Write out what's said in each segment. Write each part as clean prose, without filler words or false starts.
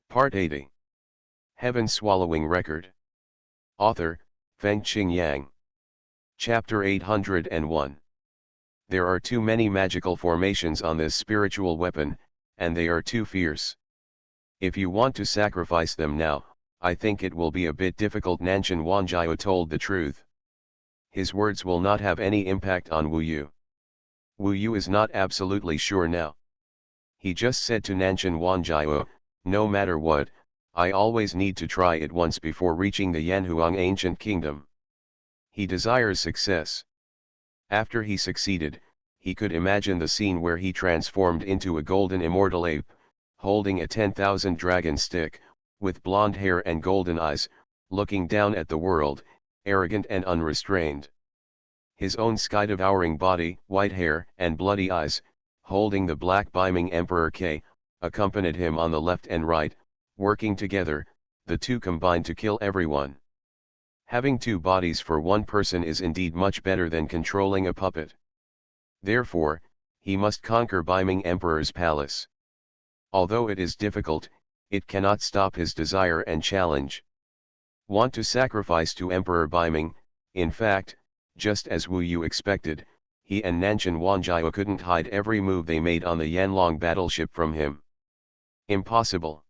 Part 80. Heaven Swallowing Record. Author, Fengqing Yang. Chapter 801. There are too many magical formations on this spiritual weapon, and they are too fierce. If you want to sacrifice them now, I think it will be a bit difficult. Nanshan Wanjiao told the truth. His words will not have any impact on Wu Yu. Wu Yu is not absolutely sure now. He just said to Nanshan Wanjiao, no matter what, I always need to try it once before reaching the Yanhuang ancient kingdom. He desires success. After he succeeded, he could imagine the scene where he transformed into a golden immortal ape, holding a 10,000 dragon stick, with blonde hair and golden eyes, looking down at the world, arrogant and unrestrained. His own sky-devouring body, white hair and bloody eyes, holding the black beaming Emperor K, accompanied him on the left and right, working together, the two combined to kill everyone. Having two bodies for one person is indeed much better than controlling a puppet. Therefore, he must conquer Beiming Emperor's palace. Although it is difficult, it cannot stop his desire and challenge. Want to sacrifice to Emperor Beiming? In fact, just as Wu Yu expected, he and Nanshan Wanjiao couldn't hide every move they made on the Yanlong battleship from him. Impossible.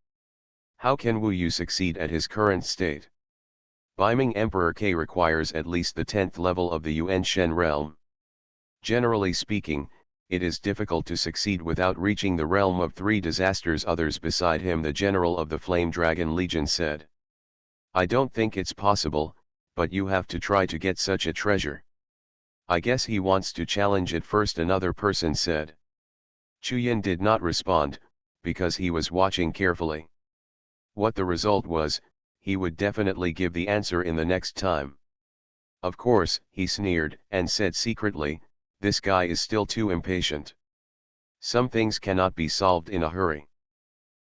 How can Wu Yu succeed at his current state? Beiming Emperor K requires at least the 10th level of the Yuan Shen realm. Generally speaking, it is difficult to succeed without reaching the realm of 3 disasters. Others beside him, the general of the Flame Dragon Legion, said. I don't think it's possible, but you have to try to get such a treasure. I guess he wants to challenge it first, another person said. Chuyin did not respond, because he was watching carefully. What the result was, he would definitely give the answer in the next time. Of course, he sneered, and said secretly, this guy is still too impatient. Some things cannot be solved in a hurry.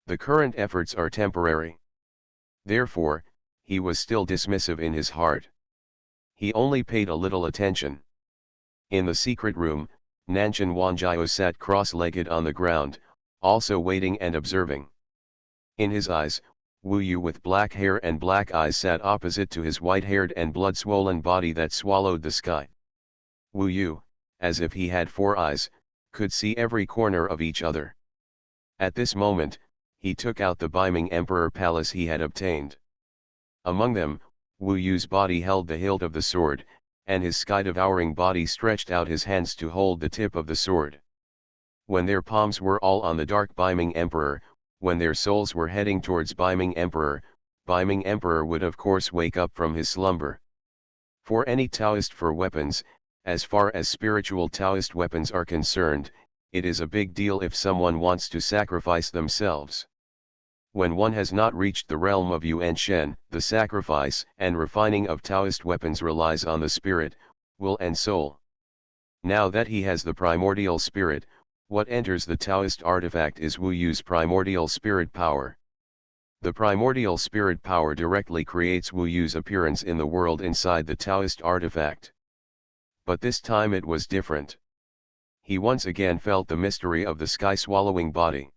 The current efforts are temporary. Therefore, he was still dismissive in his heart. He only paid a little attention. In the secret room, Nanshan Wanjiao sat cross-legged on the ground, also waiting and observing. In his eyes, Wu Yu with black hair and black eyes sat opposite to his white-haired and blood-swollen body that swallowed the sky. Wu Yu, as if he had 4 eyes, could see every corner of each other. At this moment, he took out the Beiming Emperor Palace he had obtained. Among them, Wu Yu's body held the hilt of the sword, and his sky-devouring body stretched out his hands to hold the tip of the sword. When their palms were all on the dark Beiming Emperor, when their souls were heading towards Beiming Emperor would of course wake up from his slumber. For any Taoist, for weapons, as far as spiritual Taoist weapons are concerned, it is a big deal if someone wants to sacrifice themselves. When one has not reached the realm of Yuan Shen, the sacrifice and refining of Taoist weapons relies on the spirit, will and soul. Now that he has the primordial spirit, what enters the Taoist artifact is Wu Yu's primordial spirit power. The primordial spirit power directly creates Wu Yu's appearance in the world inside the Taoist artifact. But this time it was different. He once again felt the mystery of the sky-swallowing body.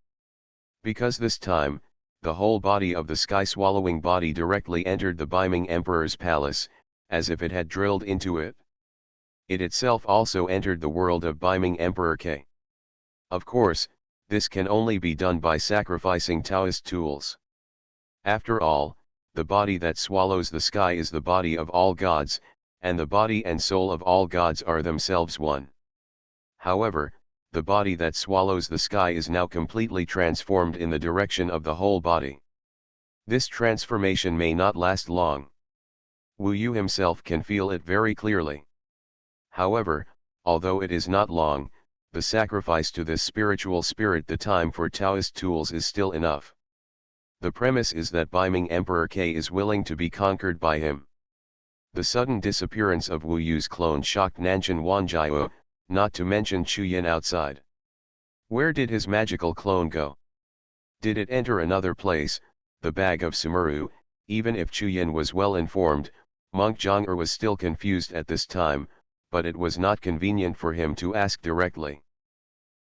Because this time, the whole body of the sky-swallowing body directly entered the Beiming Emperor's palace, as if it had drilled into it. It itself also entered the world of Beiming Emperor K. Of course, this can only be done by sacrificing Taoist tools. After all, the body that swallows the sky is the body of all gods, and the body and soul of all gods are themselves one. However, the body that swallows the sky is now completely transformed in the direction of the whole body. This transformation may not last long. Wu Yu himself can feel it very clearly. However, although it is not long, the sacrifice to this spiritual spirit, the time for Taoist tools is still enough. The premise is that Beiming Emperor K is willing to be conquered by him. The sudden disappearance of Wu Yu's clone shocked Nanshan Wanjiao, not to mention Chuyin outside. Where did his magical clone go? Did it enter another place, the bag of Sumuru? Even if Chuyin was well informed, Monk Zhong'er was still confused at this time, but it was not convenient for him to ask directly.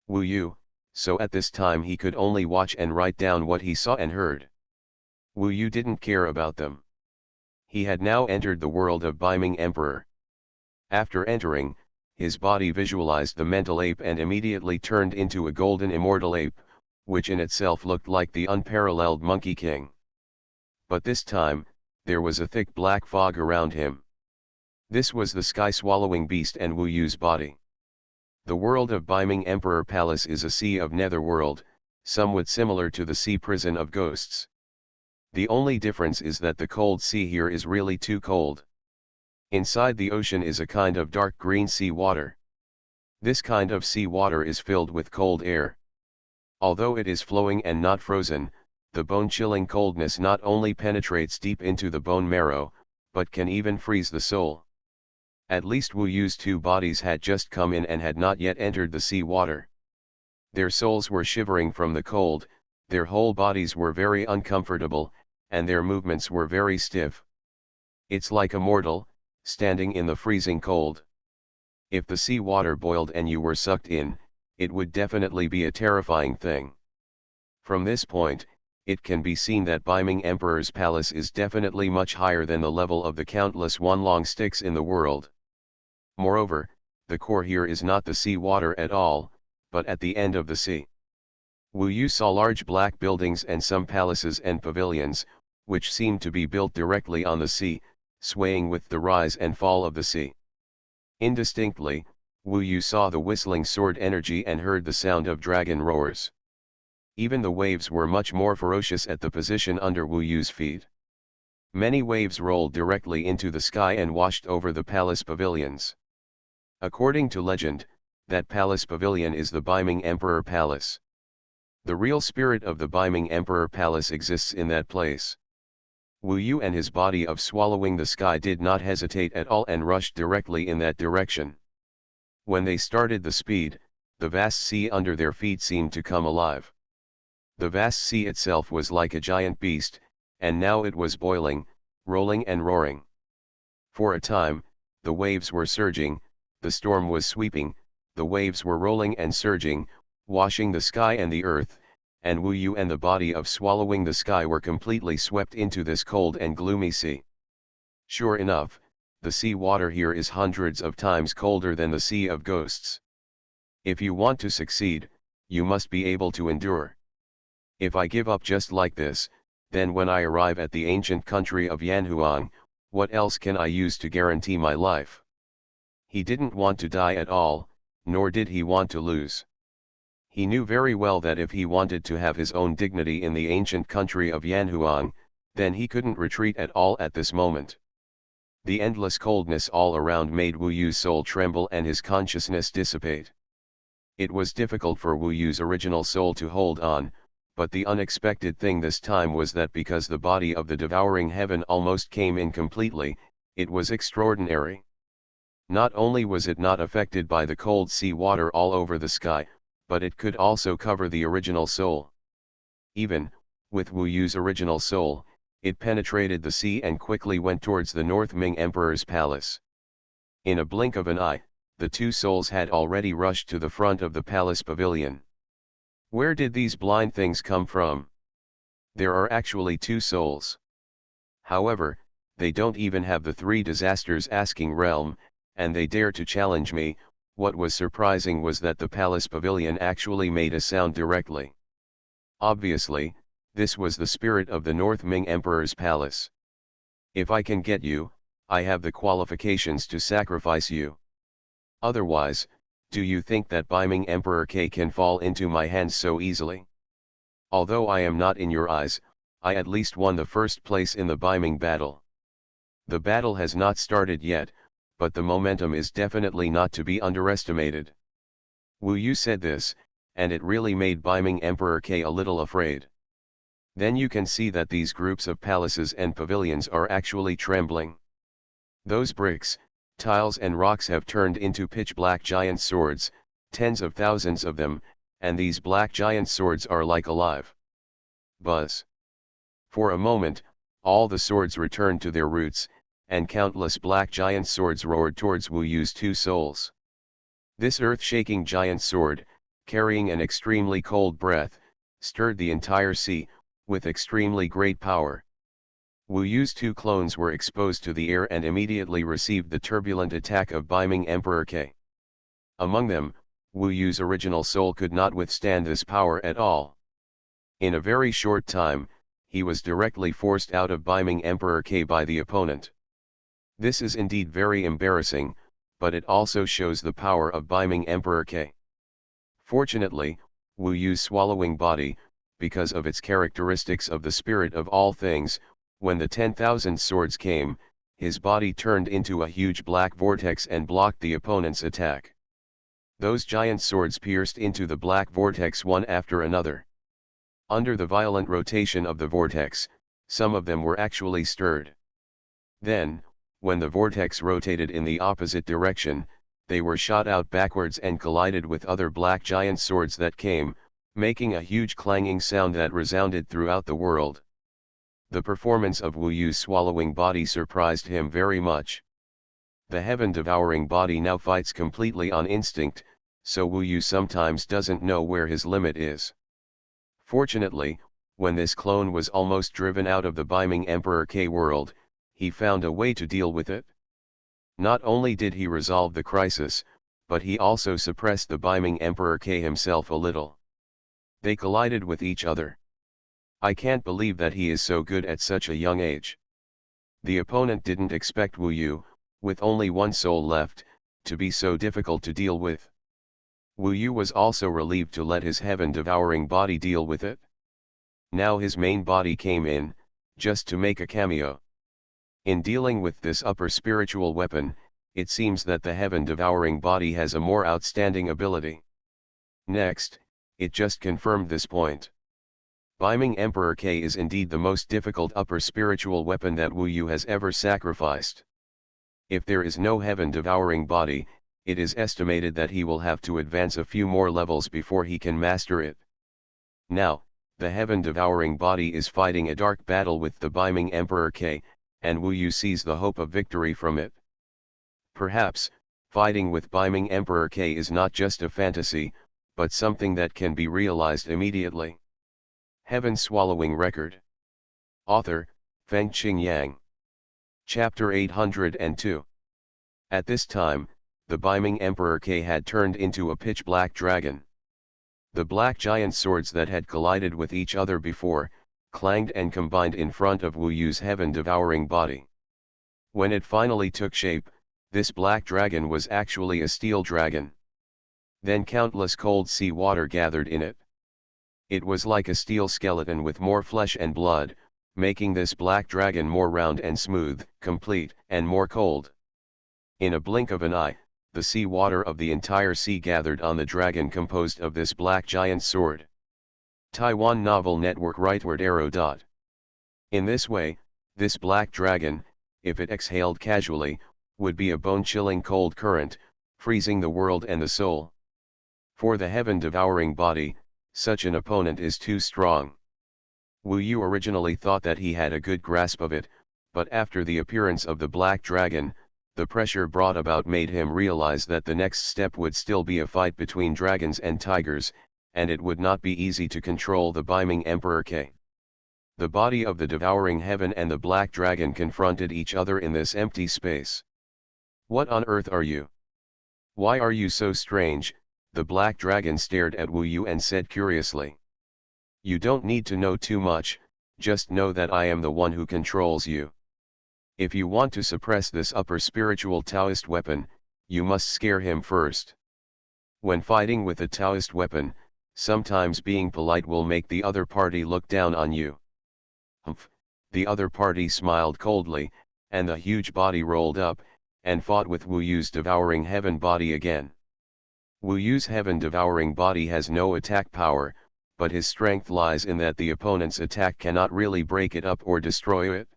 Wu Yu, so at this time he could only watch and write down what he saw and heard. Wu Yu didn't care about them. He had now entered the world of Beiming Emperor. After entering, his body visualized the mental ape and immediately turned into a golden immortal ape, which in itself looked like the unparalleled Monkey King. But this time, there was a thick black fog around him. This was the sky-swallowing beast and Wu Yu's body. The world of Beiming Emperor Palace is a sea of netherworld, somewhat similar to the sea prison of ghosts. The only difference is that the cold sea here is really too cold. Inside the ocean is a kind of dark green sea water. This kind of sea water is filled with cold air. Although it is flowing and not frozen, the bone-chilling coldness not only penetrates deep into the bone marrow, but can even freeze the soul. At least Wu Yu's two bodies had just come in and had not yet entered the sea water. Their souls were shivering from the cold, their whole bodies were very uncomfortable, and their movements were very stiff. It's like a mortal, standing in the freezing cold. If the sea water boiled and you were sucked in, it would definitely be a terrifying thing. From this point, it can be seen that Beiming Emperor's palace is definitely much higher than the level of the countless Wanlong sticks in the world. Moreover, the core here is not the sea water at all, but at the end of the sea. Wu Yu saw large black buildings and some palaces and pavilions, which seemed to be built directly on the sea, swaying with the rise and fall of the sea. Indistinctly, Wu Yu saw the whistling sword energy and heard the sound of dragon roars. Even the waves were much more ferocious at the position under Wu Yu's feet. Many waves rolled directly into the sky and washed over the palace pavilions. According to legend, that palace pavilion is the Beiming Emperor Palace. The real spirit of the Beiming Emperor Palace exists in that place. Wu Yu and his body of swallowing the sky did not hesitate at all and rushed directly in that direction. When they started the speed, the vast sea under their feet seemed to come alive. The vast sea itself was like a giant beast, and now it was boiling, rolling and roaring. For a time, the waves were surging, the storm was sweeping, the waves were rolling and surging, washing the sky and the earth, and Wu Yu and the body of swallowing the sky were completely swept into this cold and gloomy sea. Sure enough, the sea water here is hundreds of times colder than the sea of ghosts. If you want to succeed, you must be able to endure. If I give up just like this, then when I arrive at the ancient country of Xuanhuan, what else can I use to guarantee my life? He didn't want to die at all, nor did he want to lose. He knew very well that if he wanted to have his own dignity in the ancient country of Xuanhuan, then he couldn't retreat at all at this moment. The endless coldness all around made Wu Yu's soul tremble and his consciousness dissipate. It was difficult for Wu Yu's original soul to hold on, but the unexpected thing this time was that because the body of the devouring heaven almost came in completely, it was extraordinary. Not only was it not affected by the cold sea water all over the sky, but it could also cover the original soul. Even, with Wu Yu's original soul, it penetrated the sea and quickly went towards the North Ming Emperor's palace. In a blink of an eye, the two souls had already rushed to the front of the palace pavilion. Where did these blind things come from? There are actually two souls. However, they don't even have the three disasters asking realm, and they dare to challenge me. What was surprising was that the palace pavilion actually made a sound directly. Obviously, this was the spirit of the North Ming Emperor's palace. If I can get you, I have the qualifications to sacrifice you. Otherwise, do you think that Beiming Emperor K can fall into my hands so easily? Although I am not in your eyes, I at least won the first place in the Beiming battle. The battle has not started yet, but the momentum is definitely not to be underestimated. Wu Yu said this, and it really made Beiming Emperor K a little afraid. Then you can see that these groups of palaces and pavilions are actually trembling. Those bricks, tiles and rocks have turned into pitch-black giant swords, tens of thousands of them, and these black giant swords are like alive. Buzz. For a moment, all the swords returned to their roots, and countless black giant swords roared towards Wu Yu's two souls. This earth-shaking giant sword, carrying an extremely cold breath, stirred the entire sea, with extremely great power. Wu Yu's two clones were exposed to the air and immediately received the turbulent attack of Beiming Emperor K. Among them, Wu Yu's original soul could not withstand this power at all. In a very short time, he was directly forced out of Beiming Emperor K by the opponent. This is indeed very embarrassing, but it also shows the power of Beiming Emperor K. Fortunately, Wu Yu's swallowing body, because of its characteristics of the spirit of all things, when the 10,000 swords came, his body turned into a huge black vortex and blocked the opponent's attack. Those giant swords pierced into the black vortex one after another. Under the violent rotation of the vortex, some of them were actually stirred. Then, when the vortex rotated in the opposite direction, they were shot out backwards and collided with other black giant swords that came, making a huge clanging sound that resounded throughout the world. The performance of Wu Yu's swallowing body surprised him very much. The heaven-devouring body now fights completely on instinct, so Wu Yu sometimes doesn't know where his limit is. Fortunately, when this clone was almost driven out of the Beiming Emperor K world, he found a way to deal with it. Not only did he resolve the crisis, but he also suppressed the Beiming Emperor K himself a little. They collided with each other. I can't believe that he is so good at such a young age. The opponent didn't expect Wu Yu, with only one soul left, to be so difficult to deal with. Wu Yu was also relieved to let his heaven-devouring body deal with it. Now his main body came in, just to make a cameo. In dealing with this upper spiritual weapon, it seems that the heaven-devouring body has a more outstanding ability. Next, it just confirmed this point. Beiming Emperor K is indeed the most difficult upper spiritual weapon that Wu Yu has ever sacrificed. If there is no heaven-devouring body, it is estimated that he will have to advance a few more levels before he can master it. Now, the heaven-devouring body is fighting a dark battle with the Beiming Emperor K, and Wu Yu sees the hope of victory from it. Perhaps, fighting with Beiming Emperor K is not just a fantasy, but something that can be realized immediately. Heaven Swallowing Record. Author, Fengqing Yang. Chapter 802. At this time, the Beiming Emperor K had turned into a pitch-black dragon. The black giant swords that had collided with each other before, clanged and combined in front of Wu Yu's heaven-devouring body. When it finally took shape, this black dragon was actually a steel dragon. Then countless cold sea water gathered in it. It was like a steel skeleton with more flesh and blood, making this black dragon more round and smooth, complete, and more cold. In a blink of an eye, the sea water of the entire sea gathered on the dragon composed of this black giant sword. Taiwan Novel Network Rightward Arrow. In this way, this black dragon, if it exhaled casually, would be a bone-chilling cold current, freezing the world and the soul. For the heaven-devouring body, such an opponent is too strong. Wu Yu originally thought that he had a good grasp of it, but after the appearance of the black dragon, the pressure brought about made him realize that the next step would still be a fight between dragons and tigers, and it would not be easy to control the Beiming Emperor K. The body of the devouring heaven and the black dragon confronted each other in this empty space. What on earth are you? Why are you so strange? The black dragon stared at Wu Yu and said curiously. You don't need to know too much, just know that I am the one who controls you. If you want to suppress this upper spiritual Taoist weapon, you must scare him first. When fighting with a Taoist weapon, sometimes being polite will make the other party look down on you. Humph! The other party smiled coldly, and the huge body rolled up, and fought with Wu Yu's devouring heaven body again. Wu Yu's heaven-devouring body has no attack power, but his strength lies in that the opponent's attack cannot really break it up or destroy it.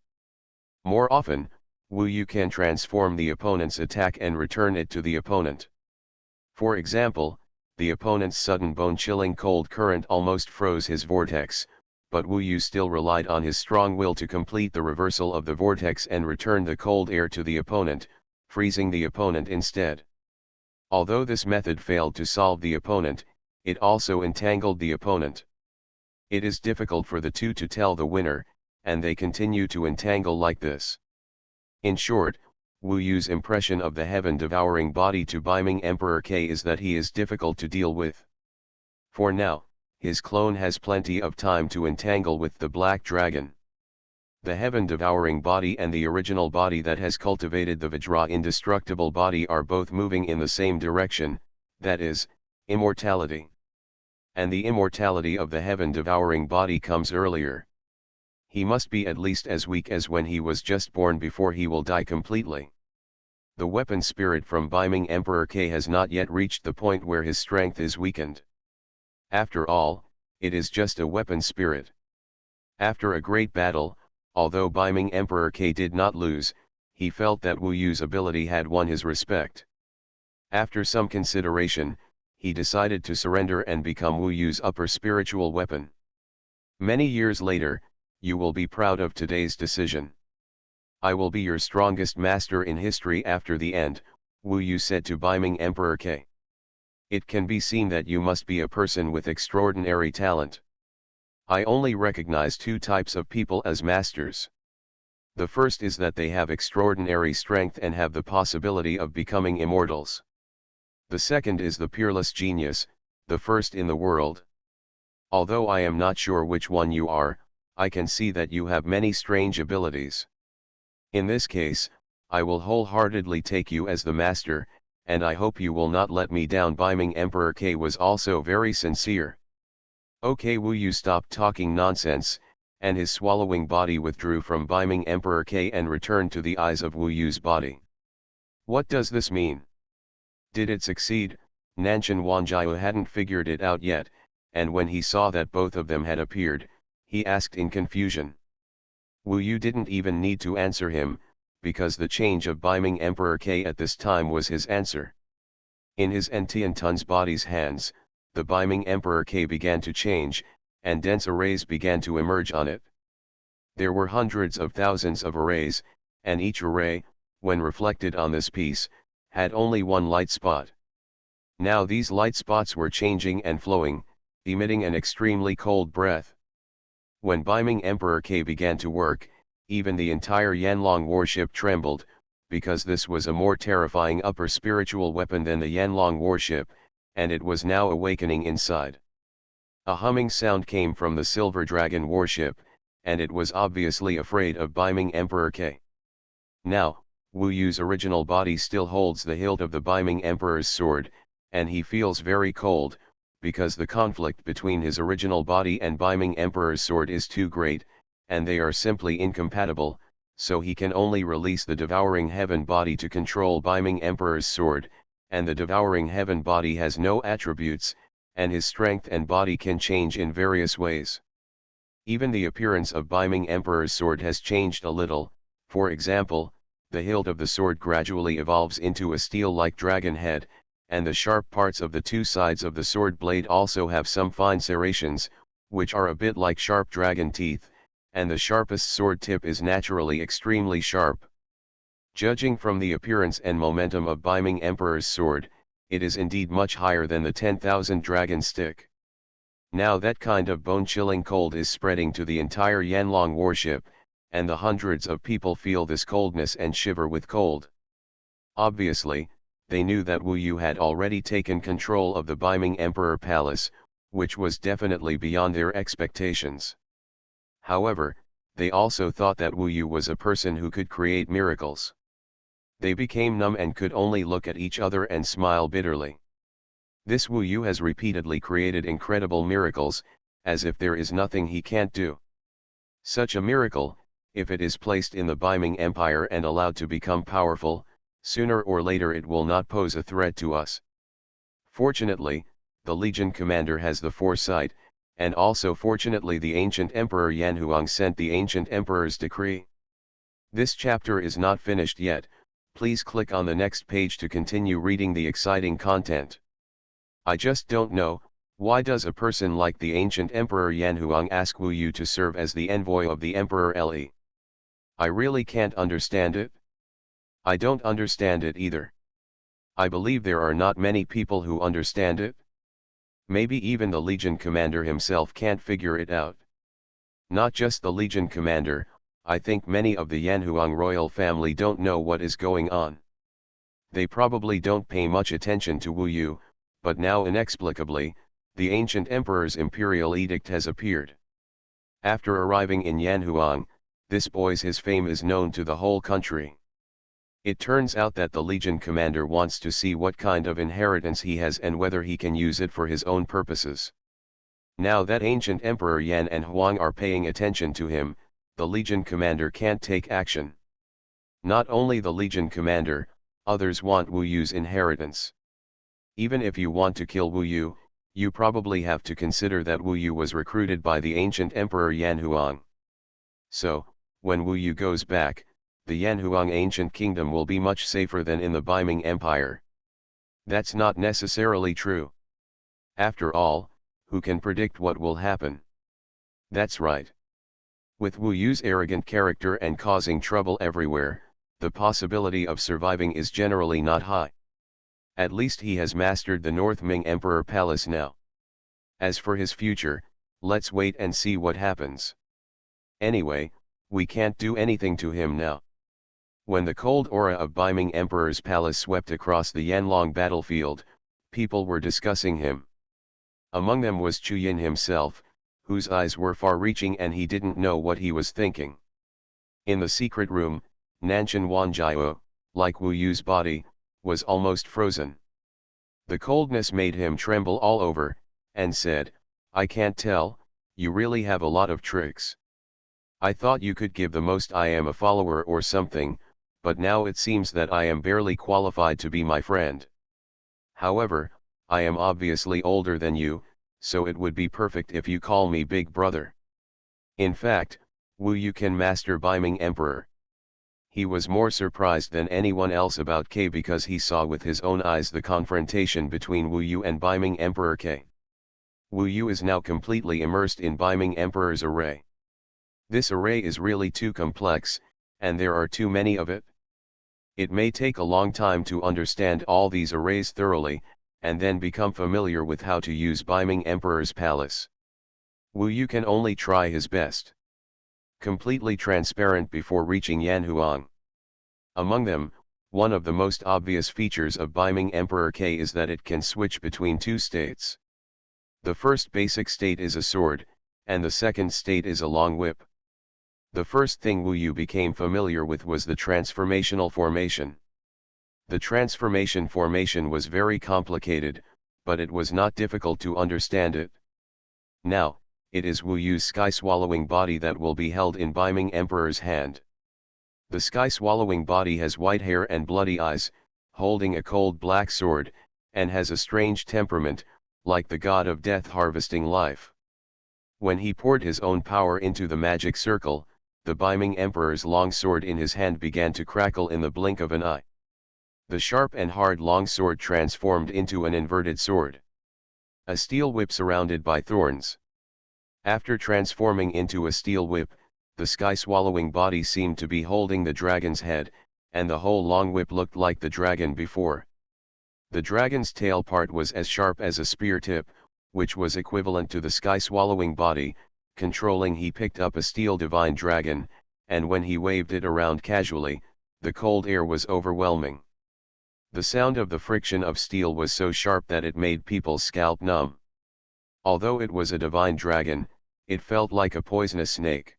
More often, Wu Yu can transform the opponent's attack and return it to the opponent. For example, the opponent's sudden bone-chilling cold current almost froze his vortex, but Wu Yu still relied on his strong will to complete the reversal of the vortex and return the cold air to the opponent, freezing the opponent instead. Although this method failed to solve the opponent, it also entangled the opponent. It is difficult for the two to tell the winner, and they continue to entangle like this. In short, Wu Yu's impression of the heaven-devouring body to Beiming Emperor K is that he is difficult to deal with. For now, his clone has plenty of time to entangle with the black dragon. The heaven-devouring body and the original body that has cultivated the Vajra indestructible body are both moving in the same direction, that is, immortality. And the immortality of the heaven-devouring body comes earlier. He must be at least as weak as when he was just born before he will die completely. The weapon spirit from Beiming Emperor K has not yet reached the point where his strength is weakened. After all, it is just a weapon spirit. After a great battle, although Beiming Emperor K did not lose, he felt that Wu Yu's ability had won his respect. After some consideration, he decided to surrender and become Wu Yu's upper spiritual weapon. Many years later, you will be proud of today's decision. I will be your strongest master in history after the end, Wu Yu said to Beiming Emperor K. It can be seen that you must be a person with extraordinary talent. I only recognize two types of people as masters. The first is that they have extraordinary strength and have the possibility of becoming immortals. The second is the peerless genius, the first in the world. Although I am not sure which one you are, I can see that you have many strange abilities. In this case, I will wholeheartedly take you as the master, and I hope you will not let me down. Beiming Emperor K was also very sincere. Okay, Wu Yu stopped talking nonsense, and his swallowing body withdrew from Beiming Emperor K and returned to the eyes of Wu Yu's body. What does this mean? Did it succeed? Nanshan Wanjiao hadn't figured it out yet, and when he saw that both of them had appeared, he asked in confusion. Wu Yu didn't even need to answer him, because the change of Beiming Emperor K at this time was his answer. In his Entiantun's body's hands, the Beiming Emperor K began to change, and dense arrays began to emerge on it. There were hundreds of thousands of arrays, and each array, when reflected on this piece, had only one light spot. Now these light spots were changing and flowing, emitting an extremely cold breath. When Beiming Emperor K began to work, even the entire Yanlong warship trembled, because this was a more terrifying upper spiritual weapon than the Yanlong warship, and it was now awakening inside. A humming sound came from the Silver Dragon warship, and it was obviously afraid of Beiming Emperor K. Now, Wu Yu's original body still holds the hilt of the Beiming Emperor's sword, and he feels very cold, because the conflict between his original body and Beiming Emperor's sword is too great, and they are simply incompatible, so he can only release the Devouring Heaven body to control Beiming Emperor's sword, and the Devouring Heaven body has no attributes, and his strength and body can change in various ways. Even the appearance of Beiming Emperor's sword has changed a little. For example, the hilt of the sword gradually evolves into a steel-like dragon head, and the sharp parts of the two sides of the sword blade also have some fine serrations, which are a bit like sharp dragon teeth, and the sharpest sword tip is naturally extremely sharp. Judging from the appearance and momentum of Beiming Emperor's sword, it is indeed much higher than the 10,000 dragon stick. Now that kind of bone-chilling cold is spreading to the entire Yanlong warship, and the hundreds of people feel this coldness and shiver with cold. Obviously, they knew that Wu Yu had already taken control of the Beiming Emperor Palace, which was definitely beyond their expectations. However, they also thought that Wu Yu was a person who could create miracles. They became numb and could only look at each other and smile bitterly. This Wu Yu has repeatedly created incredible miracles, as if there is nothing he can't do. Such a miracle, if it is placed in the Beiming Empire and allowed to become powerful, sooner or later it will not pose a threat to us. Fortunately, the Legion commander has the foresight, and also fortunately the ancient Emperor Yanhuang sent the ancient Emperor's decree. This chapter is not finished yet, please click on the next page to continue reading the exciting content. I just don't know, why does a person like the ancient Emperor Yanhuang ask Wu Yu to serve as the envoy of the Emperor Le? I really can't understand it. I don't understand it either. I believe there are not many people who understand it. Maybe even the Legion commander himself can't figure it out. Not just the Legion commander, I think many of the Yanhuang royal family don't know what is going on. They probably don't pay much attention to Wu Yu, but now inexplicably, the ancient emperor's imperial edict has appeared. After arriving in Yanhuang, this boy's fame is known to the whole country. It turns out that the Legion commander wants to see what kind of inheritance he has and whether he can use it for his own purposes. Now that ancient Emperor Yan and Huang are paying attention to him, the Legion commander can't take action. Not only the Legion commander, others want Wu Yu's inheritance. Even if you want to kill Wu Yu, you probably have to consider that Wu Yu was recruited by the ancient Emperor Yan Huang. So, when Wu Yu goes back, the Yanhuang ancient kingdom will be much safer than in the Beiming Empire. That's not necessarily true. After all, who can predict what will happen? That's right. With Wu Yu's arrogant character and causing trouble everywhere, the possibility of surviving is generally not high. At least he has mastered the North Ming Emperor Palace now. As for his future, let's wait and see what happens. Anyway, we can't do anything to him now. When the cold aura of Beiming Emperor's palace swept across the Yanlong battlefield, people were discussing him. Among them was Chu Yin himself, whose eyes were far-reaching and he didn't know what he was thinking. In the secret room, Nanshan Wanjiao, like Wu Yu's body, was almost frozen. The coldness made him tremble all over, and said, "I can't tell, you really have a lot of tricks. I thought you could give the most I am a follower or something, but now it seems that I am barely qualified to be my friend. However, I am obviously older than you, so it would be perfect if you call me Big Brother." In fact, Wu Yu can master Beiming Emperor. He was more surprised than anyone else about K because he saw with his own eyes the confrontation between Wu Yu and Beiming Emperor K. Wu Yu is now completely immersed in Beiming Emperor's array. This array is really too complex, and there are too many of it. It may take a long time to understand all these arrays thoroughly, and then become familiar with how to use Beiming Emperor's palace. Wu Yu can only try his best. Completely transparent before reaching Yanhuang. Among them, one of the most obvious features of Beiming Emperor K is that it can switch between two states. The first basic state is a sword, and the second state is a long whip. The first thing Wu Yu became familiar with was the transformational formation. The transformation formation was very complicated, but it was not difficult to understand it. Now, it is Wu Yu's sky-swallowing body that will be held in Beiming Emperor's hand. The sky-swallowing body has white hair and bloody eyes, holding a cold black sword, and has a strange temperament, like the god of death harvesting life. When he poured his own power into the magic circle, the Beiming Emperor's long sword in his hand began to crackle in the blink of an eye. The sharp and hard long sword transformed into an inverted sword. A steel whip surrounded by thorns. After transforming into a steel whip, the sky-swallowing body seemed to be holding the dragon's head, and the whole long whip looked like the dragon before. The dragon's tail part was as sharp as a spear tip, which was equivalent to the sky-swallowing body. Controlling, he picked up a steel divine dragon, and when he waved it around casually, the cold air was overwhelming. The sound of the friction of steel was so sharp that it made people's scalp numb. Although it was a divine dragon, it felt like a poisonous snake.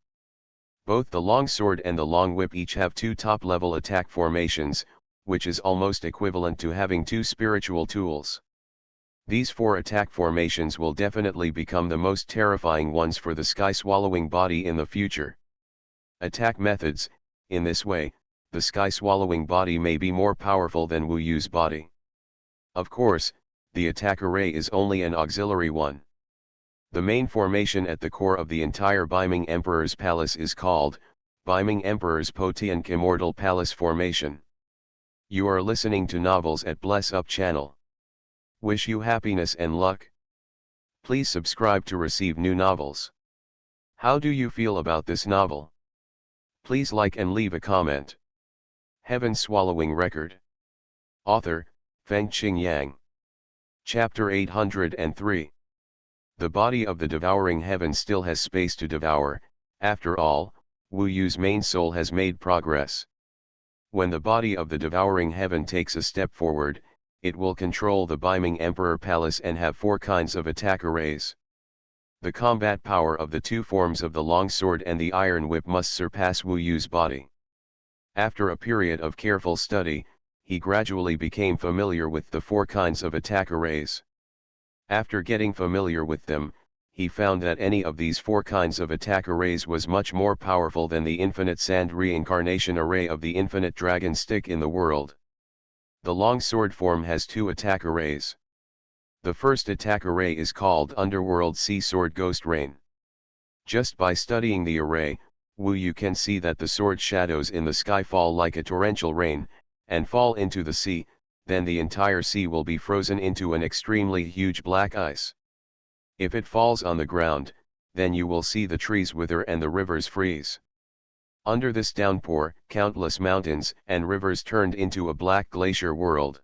Both the long sword and the long whip each have two top-level attack formations, which is almost equivalent to having two spiritual tools. These four attack formations will definitely become the most terrifying ones for the sky-swallowing body in the future. Attack methods: in this way, the sky-swallowing body may be more powerful than Wu Yu's body. Of course, the attack array is only an auxiliary one. The main formation at the core of the entire Beiming Emperor's palace is called Beiming Emperor's Potiank Immortal Palace Formation. You are listening to Novels at Bless Up channel. Wish you happiness and luck. Please subscribe to receive new novels. How do you feel about this novel? Please like and leave a comment. Heaven Swallowing Record. Author, Fengqing Yang. Chapter 803. The body of the devouring heaven still has space to devour, After all, Wu Yu's main soul has made progress. When the body of the devouring heaven takes a step forward, it will control the Beiming Emperor Palace and have 4 kinds of attack arrays. The combat power of the 2 forms of the long sword and the iron whip must surpass Wu Yu's body. After a period of careful study, he gradually became familiar with the 4 kinds of attack arrays. After getting familiar with them, he found that any of these 4 kinds of attack arrays was much more powerful than the infinite sand reincarnation array of the infinite dragon stick in the world. The long sword form has 2 attack arrays. The first attack array is called Underworld Sea Sword Ghost Rain. Just by studying the array, Wu Yu can see that the sword shadows in the sky fall like a torrential rain, and fall into the sea, then the entire sea will be frozen into an extremely huge black ice. If it falls on the ground, then you will see the trees wither and the rivers freeze. Under this downpour, countless mountains and rivers turned into a black glacier world.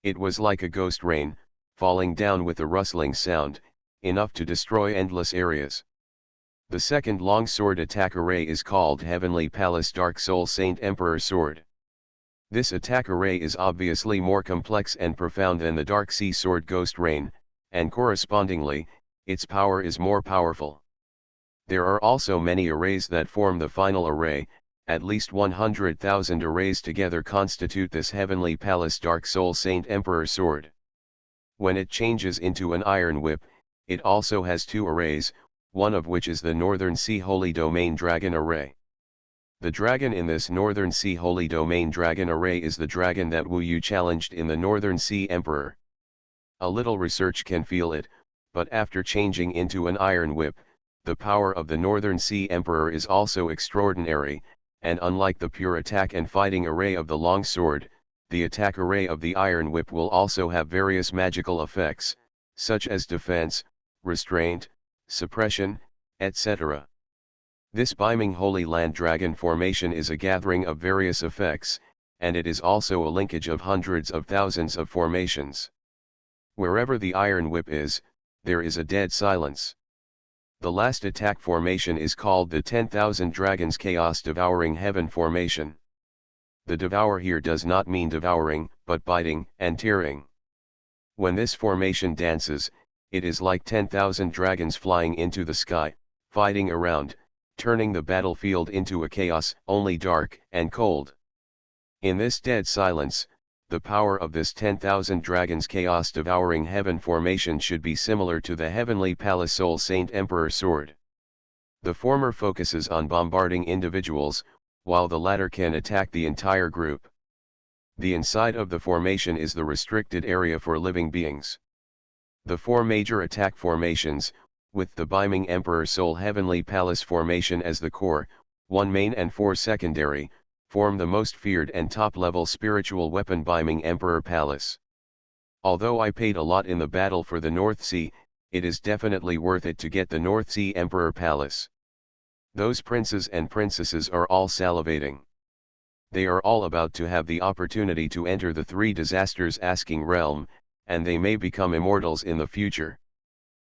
It was like a ghost rain, falling down with a rustling sound, enough to destroy endless areas. The second long sword attack array is called Heavenly Palace Dark Soul Saint Emperor Sword. This attack array is obviously more complex and profound than the Dark Sea Sword Ghost Rain, and correspondingly, its power is more powerful. There are also many arrays that form the final array, at least 100,000 arrays together constitute this Heavenly Palace Dark Soul Saint Emperor Sword. When it changes into an iron whip, it also has 2 arrays, one of which is the Northern Sea Holy Domain Dragon Array. The dragon in this Northern Sea Holy Domain Dragon Array is the dragon that Wu Yu challenged in the Northern Sea Emperor. A little research can feel it, but after changing into an iron whip, the power of the Northern Sea Emperor is also extraordinary, and unlike the pure attack and fighting array of the long sword, the attack array of the iron whip will also have various magical effects, such as defense, restraint, suppression, etc. This Beiming Holy Land Dragon formation is a gathering of various effects, and it is also a linkage of hundreds of thousands of formations. Wherever the iron whip is, there is a dead silence. The last attack formation is called the 10,000 Dragons Chaos Devouring Heaven formation. The devour here does not mean devouring, but biting and tearing. When this formation dances, it is like 10,000 dragons flying into the sky, fighting around, turning the battlefield into a chaos, only dark and cold. In this dead silence, the power of this 10,000 Dragons Chaos Devouring Heaven formation should be similar to the Heavenly Palace Soul Saint Emperor Sword. The former focuses on bombarding individuals, while the latter can attack the entire group. The inside of the formation is the restricted area for living beings. The 4 major attack formations, with the Beiming Emperor Soul Heavenly Palace formation as the core, 1 main and 4 secondary, form the most feared and top-level spiritual weapon Beiming Emperor Palace. Although I paid a lot in the battle for the North Sea, it is definitely worth it to get the North Sea Emperor Palace. Those princes and princesses are all salivating. They are all about to have the opportunity to enter the 3 disasters asking realm, and they may become immortals in the future.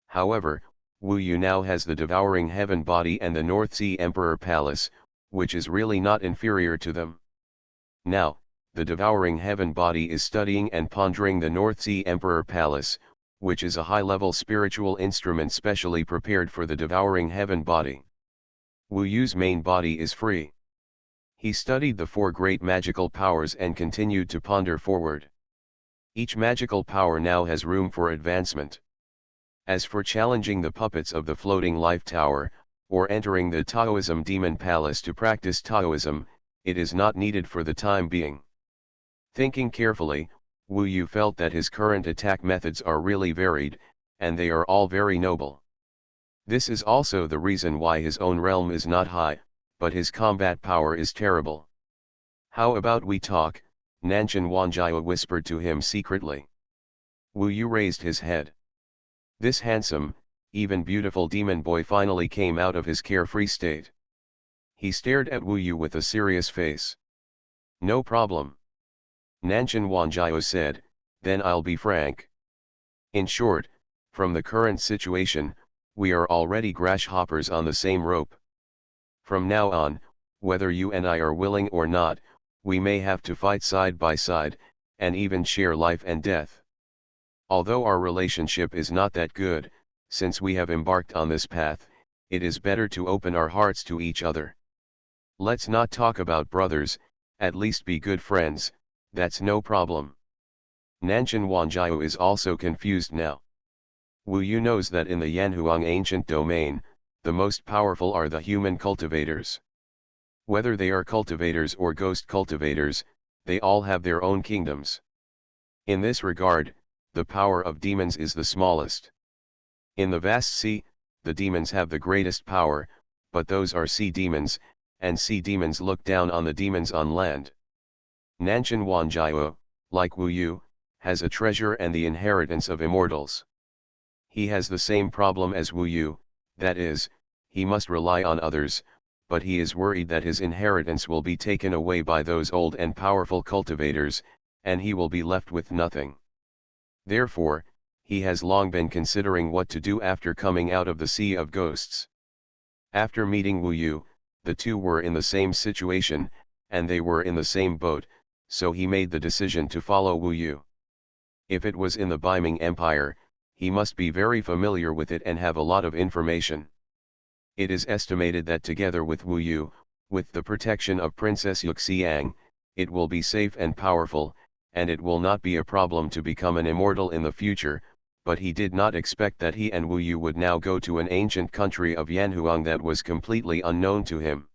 However, Wu Yu now has the Devouring Heaven body and the North Sea Emperor Palace, which is really not inferior to them. Now, the Devouring Heaven body is studying and pondering the North Sea Emperor Palace, which is a high-level spiritual instrument specially prepared for the Devouring Heaven body. Wu Yu's main body is free. He studied the 4 great magical powers and continued to ponder forward. Each magical power now has room for advancement. As for challenging the puppets of the floating life tower, or entering the Taoism demon palace to practice Taoism, it is not needed for the time being. Thinking carefully, Wu Yu felt that his current attack methods are really varied, and they are all very noble. This is also the reason why his own realm is not high, but his combat power is terrible. How about we talk? Nanshan Wanjiao whispered to him secretly. Wu Yu raised his head. This handsome, even beautiful demon boy finally came out of his carefree state. He stared at Wu Yu with a serious face. No problem. Nanshan Wanjiao said, then I'll be frank. In short, from the current situation, we are already grasshoppers on the same rope. From now on, whether you and I are willing or not, we may have to fight side by side, and even share life and death. Although our relationship is not that good, since we have embarked on this path, it is better to open our hearts to each other. Let's not talk about brothers, at least be good friends, that's no problem. Nanshan Wanjiao is also confused now. Wu Yu knows that in the Yanhuang ancient domain, the most powerful are the human cultivators. Whether they are cultivators or ghost cultivators, they all have their own kingdoms. In this regard, the power of demons is the smallest. In the vast sea, the demons have the greatest power, but those are sea demons, and sea demons look down on the demons on land. Nanshan Wanjiao, like Wu Yu, has a treasure and the inheritance of immortals. He has the same problem as Wu Yu, that is, he must rely on others, but he is worried that his inheritance will be taken away by those old and powerful cultivators, and he will be left with nothing. Therefore, he has long been considering what to do after coming out of the sea of ghosts. After meeting Wu Yu, the two were in the same situation, and they were in the same boat, so he made the decision to follow Wu Yu. If it was in the Beiming Empire, he must be very familiar with it and have a lot of information. It is estimated that together with Wu Yu, with the protection of Princess Yuxiang, it will be safe and powerful, and it will not be a problem to become an immortal in the future, but he did not expect that he and Wu Yu would now go to an ancient country of Yanhuang that was completely unknown to him.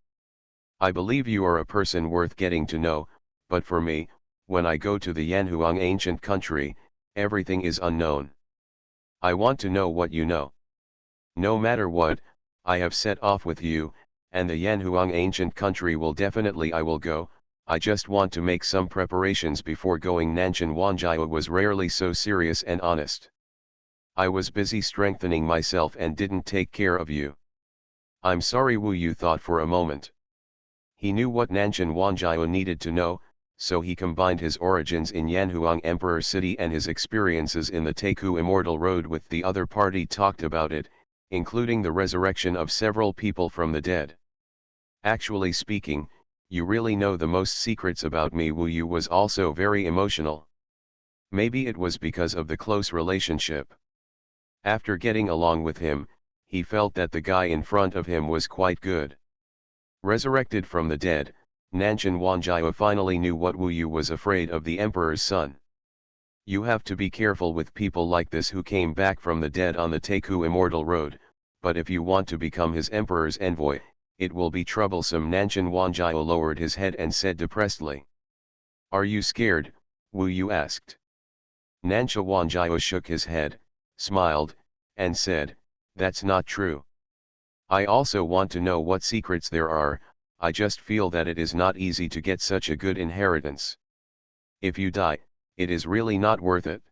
I believe you are a person worth getting to know, but for me, when I go to the Yanhuang ancient country, everything is unknown. I want to know what you know. No matter what, I have set off with you, and the Yanhuang ancient country I will go. I just want to make some preparations before going. Nanshan Wanjiao was rarely so serious and honest. I was busy strengthening myself and didn't take care of you. I'm sorry. Wu Yu thought for a moment. He knew what Nanshan Wanjiao needed to know, so he combined his origins in Yanhuang Emperor City and his experiences in the Teiku Immortal Road with the other party talked about it, including the resurrection of several people from the dead. Actually speaking, you really know the most secrets about me. Wu Yu was also very emotional. Maybe it was because of the close relationship. After getting along with him, he felt that the guy in front of him was quite good. Resurrected from the dead, Nanshan Wanjiao finally knew what Wu Yu was afraid of: the emperor's son. You have to be careful with people like this who came back from the dead on the Teiku Immortal Road, but if you want to become his emperor's envoy, it will be troublesome. Nanshan Wanjiao lowered his head and said depressedly. Are you scared? Wu Yu asked. Nanshan Wanjiao shook his head, smiled, and said, that's not true. I also want to know what secrets there are. I just feel that it is not easy to get such a good inheritance. If you die, it is really not worth it.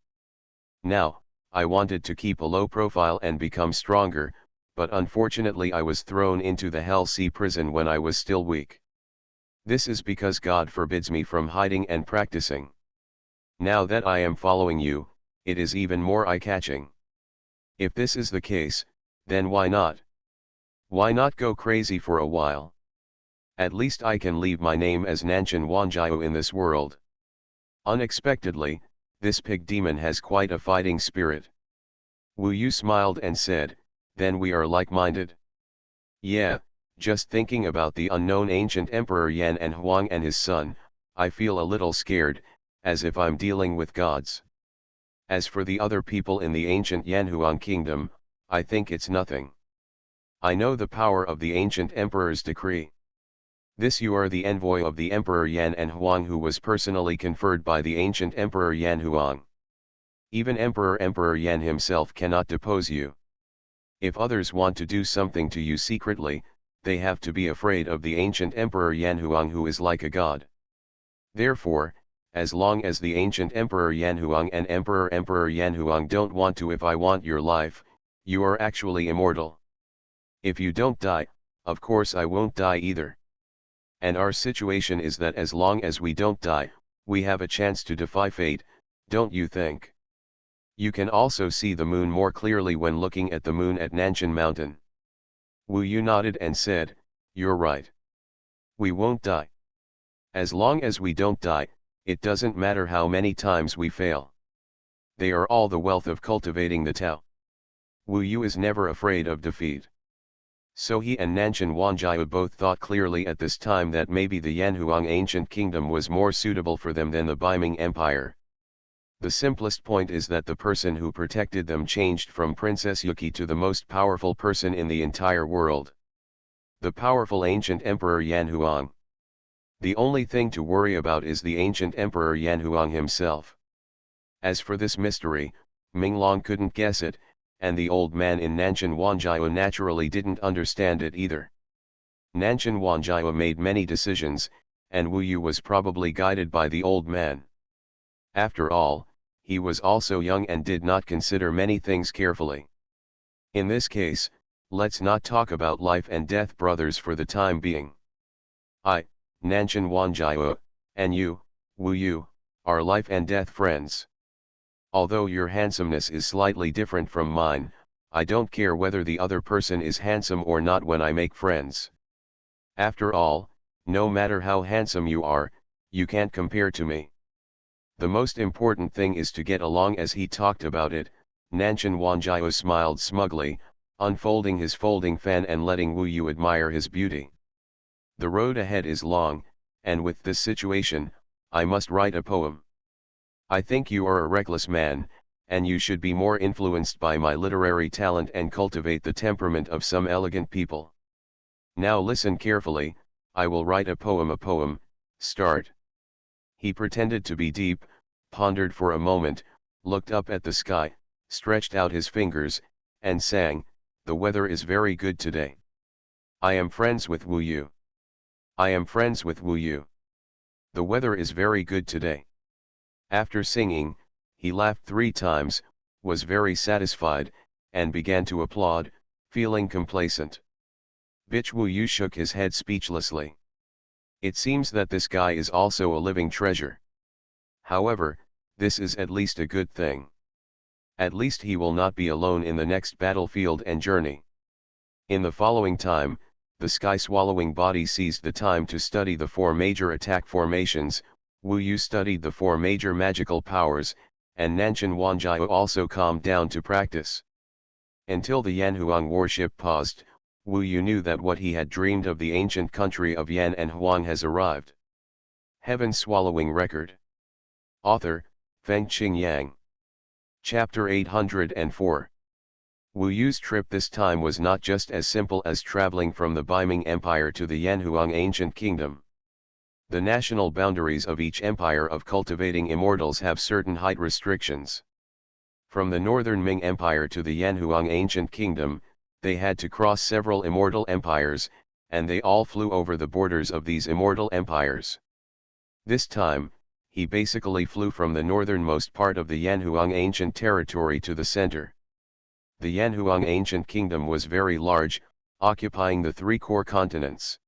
Now, I wanted to keep a low profile and become stronger, but unfortunately I was thrown into the Hell Sea prison when I was still weak. This is because God forbids me from hiding and practicing. Now that I am following you, it is even more eye-catching. If this is the case, then why not? Why not go crazy for a while? At least I can leave my name as Nanshan Wanjiao in this world. Unexpectedly, this pig demon has quite a fighting spirit. Wu Yu smiled and said, then we are like-minded. Yeah, just thinking about the unknown ancient Emperor Yan and Huang and his son, I feel a little scared, as if I'm dealing with gods. As for the other people in the ancient Yanhuang kingdom, I think it's nothing. I know the power of the ancient emperor's decree. This you are the envoy of the Emperor Yan and Huang, who was personally conferred by the ancient Emperor Yan Huang. Even Emperor Yan himself cannot depose you. If others want to do something to you secretly, they have to be afraid of the ancient Emperor Yan Huang, who is like a god. Therefore, as long as the ancient Emperor Yan Huang and Emperor Yan Huang don't want to, if I want your life, you are actually immortal. If you don't die, of course I won't die either. And our situation is that as long as we don't die, we have a chance to defy fate, don't you think? You can also see the moon more clearly when looking at the moon at Nanshan Mountain. Wu Yu nodded and said, You're right. We won't die. As long as we don't die, it doesn't matter how many times we fail. They are all the wealth of cultivating the Tao. Wu Yu is never afraid of defeat. So he and Nanshan Wanjiao both thought clearly at this time that maybe the Yanhuang ancient kingdom was more suitable for them than the Beiming Empire. The simplest point is that the person who protected them changed from Princess Yuki to the most powerful person in the entire world. The powerful ancient Emperor Yanhuang. The only thing to worry about is the ancient Emperor Yanhuang himself. As for this mystery, Minglong couldn't guess it, and the old man in Nanshan Wanjiao naturally didn't understand it either. Nanshan Wanjiao made many decisions, and Wu Yu was probably guided by the old man. After all, he was also young and did not consider many things carefully. In this case, let's not talk about life and death brothers for the time being. I, Nanshan Wanjiao, and you, Wu Yu, are life and death friends. Although your handsomeness is slightly different from mine, I don't care whether the other person is handsome or not when I make friends. After all, no matter how handsome you are, you can't compare to me. The most important thing is to get along. As he talked about it, Nanshan Wanjiao smiled smugly, unfolding his folding fan and letting Wu Yu admire his beauty. The road ahead is long, and with this situation, I must write a poem. I think you are a reckless man, and you should be more influenced by my literary talent and cultivate the temperament of some elegant people. Now listen carefully, I will write a poem, start. He pretended to be deep, pondered for a moment, looked up at the sky, stretched out his fingers, and sang, "The weather is very good today. I am friends with Wu Yu. I am friends with Wu Yu. The weather is very good today." After singing, he laughed 3 times, was very satisfied, and began to applaud, feeling complacent. Bitch Wu Yu shook his head speechlessly. It seems that this guy is also a living treasure. However, this is at least a good thing. At least he will not be alone in the next battlefield and journey. In the following time, the sky-swallowing body seized the time to study the 4 major attack formations. Wu Yu studied the 4 major magical powers, and Nanshan Wanjiao also calmed down to practice. Until the Yanhuang warship paused, Wu Yu knew that what he had dreamed of the ancient country of Yan and Huang has arrived. Heaven-swallowing record. Author, Fengqing Yang. Chapter 804. Wu Yu's trip this time was not just as simple as traveling from the Beiming Empire to the Yanhuang ancient kingdom. The national boundaries of each empire of cultivating immortals have certain height restrictions. From the northern Ming Empire to the Yanhuang ancient kingdom, they had to cross several immortal empires, and they all flew over the borders of these immortal empires. This time, he basically flew from the northernmost part of the Yanhuang ancient territory to the center. The Yanhuang ancient kingdom was very large, occupying the 3 core continents.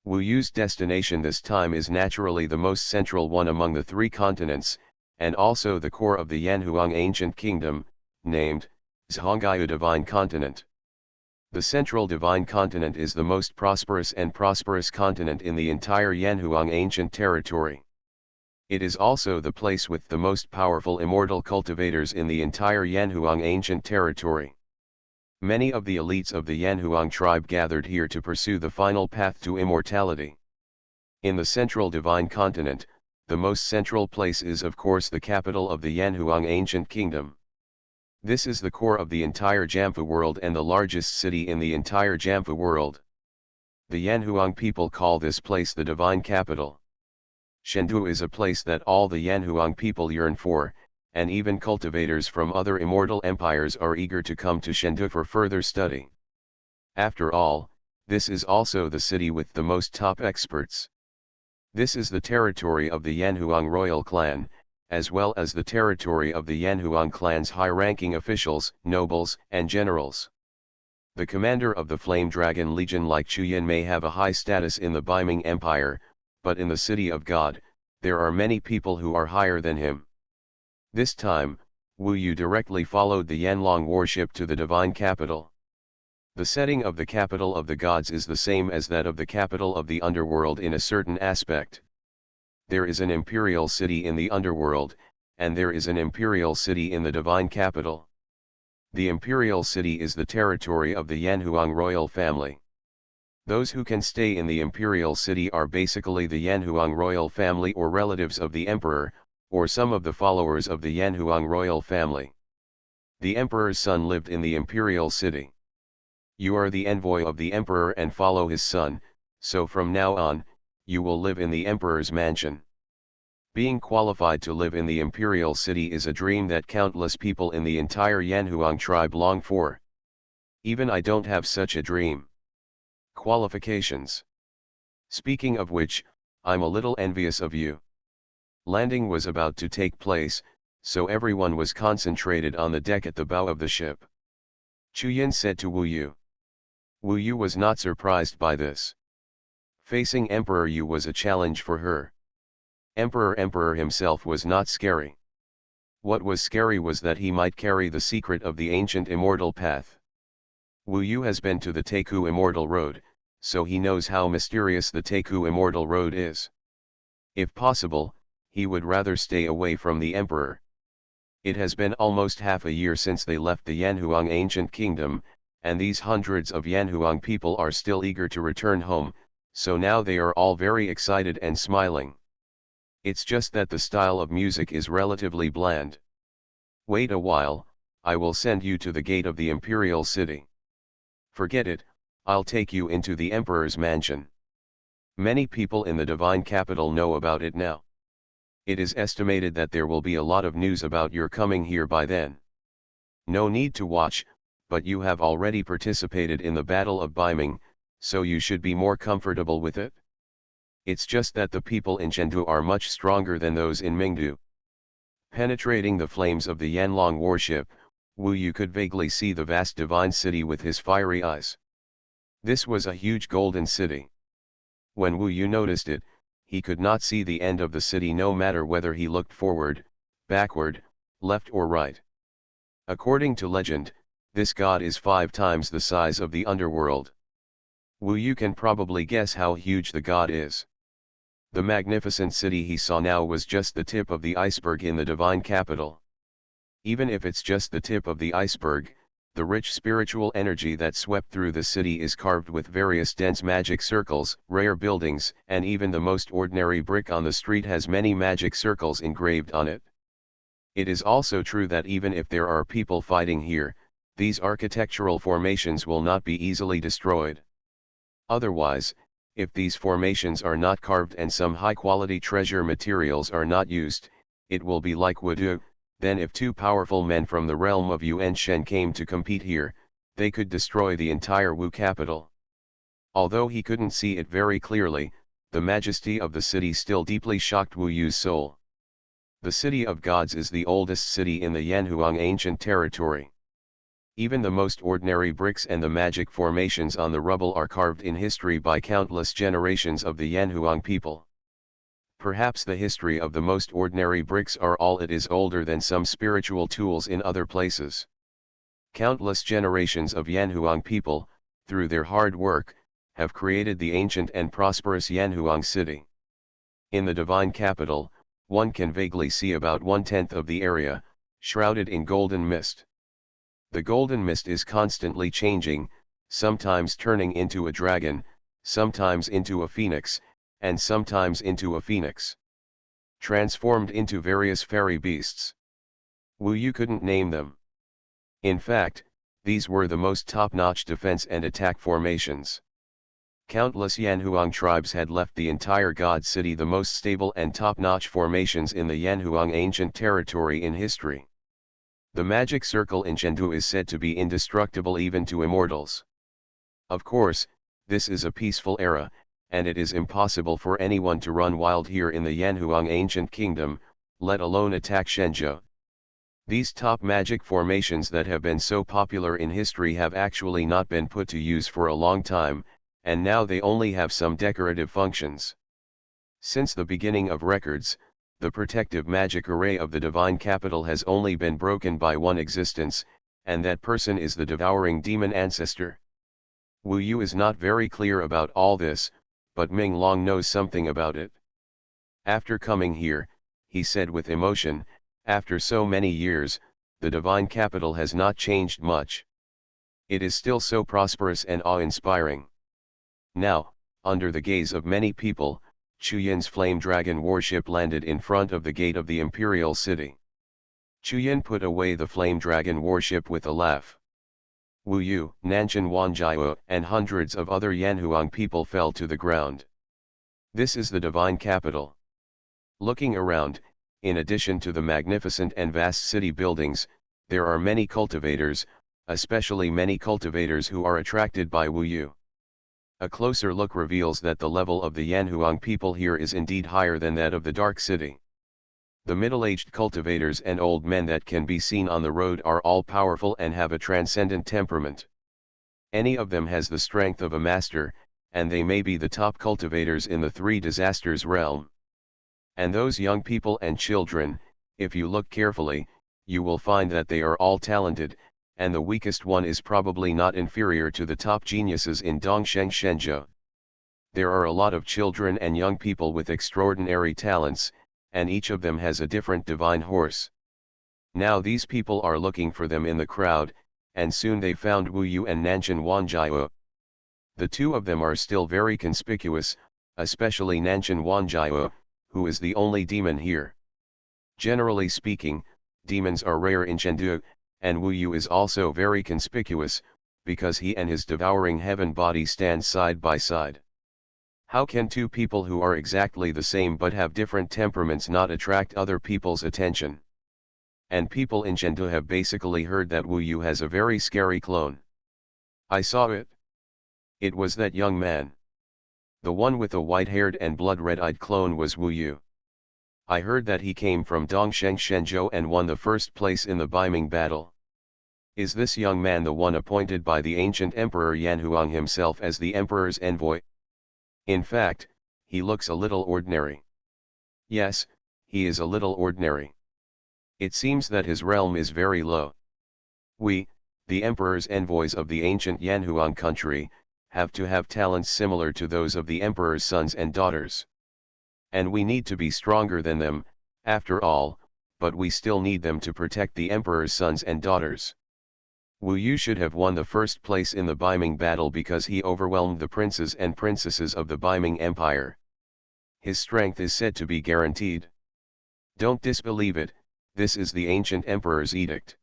Wu Yu's destination this time is naturally the most central one among the 3 continents, and also the core of the Yanhuang ancient kingdom, named Zhonggaiyu Divine Continent. The central divine continent is the most prosperous continent in the entire Yanhuang ancient territory. It is also the place with the most powerful immortal cultivators in the entire Yanhuang ancient territory. Many of the elites of the Yanhuang tribe gathered here to pursue the final path to immortality. In the central divine continent, the most central place is of course the capital of the Yanhuang ancient kingdom. This is the core of the entire Jamfu world and the largest city in the entire Jamfu world. The Yanhuang people call this place the divine capital. Chengdu is a place that all the Yanhuang people yearn for, and even cultivators from other immortal empires are eager to come to Chengdu for further study. After all, this is also the city with the most top experts. This is the territory of the Yanhuang royal clan, as well as the territory of the Yanhuang clan's high-ranking officials, nobles, and generals. The commander of the Flame Dragon Legion like Chuyin may have a high status in the Beiming Empire, but in the City of God, there are many people who are higher than him. This time, Wu Yu directly followed the Yanlong warship to the divine capital. The setting of the capital of the gods is the same as that of the capital of the underworld in a certain aspect. There is an imperial city in the underworld, and there is an imperial city in the divine capital. The imperial city is the territory of the Yanhuang royal family. Those who can stay in the imperial city are basically the Yanhuang royal family or relatives of the emperor, or some of the followers of the Yanhuang royal family. The emperor's son lived in the imperial city. You are the envoy of the emperor and follow his son, so from now on, you will live in the emperor's mansion. Being qualified to live in the imperial city is a dream that countless people in the entire Yanhuang tribe long for. Even I don't have such a dream. Qualifications. Speaking of which, I'm a little envious of you. Landing was about to take place, so everyone was concentrated on the deck at the bow of the ship. Chuyin said to Wu Yu. Wu Yu was not surprised by this. Facing Emperor Yu was a challenge for her. Emperor himself was not scary. What was scary was that he might carry the secret of the ancient immortal path. Wu Yu has been to the Teku Immortal Road, so he knows how mysterious the Teku Immortal Road is. If possible, he would rather stay away from the emperor. It has been almost half a year since they left the Yanhuang ancient kingdom, and these hundreds of Yanhuang people are still eager to return home, so now they are all very excited and smiling. It's just that the style of music is relatively bland. Wait a while, I will send you to the gate of the imperial city. Forget it, I'll take you into the emperor's mansion. Many people in the divine capital know about it now. It is estimated that there will be a lot of news about your coming here by then. No need to watch, but you have already participated in the Battle of Baiming, so you should be more comfortable with it. It's just that the people in Chengdu are much stronger than those in Mingdu. Penetrating the flames of the Yanlong warship, Wu Yu could vaguely see the vast divine city with his fiery eyes. This was a huge golden city. When Wu Yu noticed it, he could not see the end of the city no matter whether he looked forward, backward, left or right. According to legend, this god is 5 times the size of the underworld. Wu Yu can probably guess how huge the god is. The magnificent city he saw now was just the tip of the iceberg in the divine capital. Even if it's just the tip of the iceberg, the rich spiritual energy that swept through the city is carved with various dense magic circles, rare buildings, and even the most ordinary brick on the street has many magic circles engraved on it. It is also true that even if there are people fighting here, these architectural formations will not be easily destroyed. Otherwise, if these formations are not carved and some high-quality treasure materials are not used, it will be like Wudu. Then if 2 powerful men from the realm of Yuan Shen came to compete here, they could destroy the entire Wu capital. Although he couldn't see it very clearly, the majesty of the city still deeply shocked Wu Yu's soul. The City of Gods is the oldest city in the Yanhuang ancient territory. Even the most ordinary bricks and the magic formations on the rubble are carved in history by countless generations of the Yanhuang people. Perhaps the history of the most ordinary bricks are all it is older than some spiritual tools in other places. Countless generations of Yanhuang people, through their hard work, have created the ancient and prosperous Yanhuang city. In the divine capital, one can vaguely see about 1/10 of the area, shrouded in golden mist. The golden mist is constantly changing, sometimes turning into a dragon, sometimes into a phoenix, and sometimes into a phoenix. Transformed into various fairy beasts. Wu Yu couldn't name them. In fact, these were the most top-notch defense and attack formations. Countless Yanhuang tribes had left the entire God City the most stable and top-notch formations in the Yanhuang ancient territory in history. The magic circle in Chengdu is said to be indestructible even to immortals. Of course, this is a peaceful era, and it is impossible for anyone to run wild here in the Yanhuang ancient kingdom, let alone attack Shenzhou. These top magic formations that have been so popular in history have actually not been put to use for a long time, and now they only have some decorative functions. Since the beginning of records, the protective magic array of the divine capital has only been broken by one existence, and that person is the devouring demon ancestor. Wu Yu is not very clear about all this, but Ming Long knows something about it. After coming here, he said with emotion, after so many years, the divine capital has not changed much. It is still so prosperous and awe-inspiring. Now, under the gaze of many people, Chuyin's flame dragon warship landed in front of the gate of the imperial city. Chuyin put away the flame dragon warship with a laugh. Wu Yu, Nanshan Wanjiao, and hundreds of other Yanhuang people fell to the ground. This is the divine capital. Looking around, in addition to the magnificent and vast city buildings, there are many cultivators, especially many cultivators who are attracted by Wu Yu. A closer look reveals that the level of the Yanhuang people here is indeed higher than that of the Dark City. The middle-aged cultivators and old men that can be seen on the road are all powerful and have a transcendent temperament. Any of them has the strength of a master, and they may be the top cultivators in the Three Disasters realm. And those young people and children, if you look carefully, you will find that they are all talented, and the weakest one is probably not inferior to the top geniuses in Dongsheng Shenzhou. There are a lot of children and young people with extraordinary talents, and each of them has a different divine horse. Now these people are looking for them in the crowd, and soon they found Wu Yu and Nanshan Wanjiao. The two of them are still very conspicuous, especially Nanshan Wanjiao, who is the only demon here. Generally speaking, demons are rare in Chengdu, and Wu Yu is also very conspicuous, because he and his devouring heaven body stand side by side. How can two people who are exactly the same but have different temperaments not attract other people's attention? And people in Chengdu have basically heard that Wu Yu has a very scary clone. I saw it. It was that young man. The one with the white-haired and blood-red-eyed clone was Wu Yu. I heard that he came from Dongsheng Shenzhou and won the first place in the Beiming battle. Is this young man the one appointed by the ancient Emperor Yanhuang himself as the Emperor's envoy? In fact, he looks a little ordinary. Yes, he is a little ordinary. It seems that his realm is very low. We, the Emperor's envoys of the ancient Yanhuang country, have to have talents similar to those of the Emperor's sons and daughters. And we need to be stronger than them, after all, but we still need them to protect the Emperor's sons and daughters. Wu Yu should have won the first place in the Beiming battle because he overwhelmed the princes and princesses of the Beiming Empire. His strength is said to be guaranteed. Don't disbelieve it, this is the ancient Emperor's edict.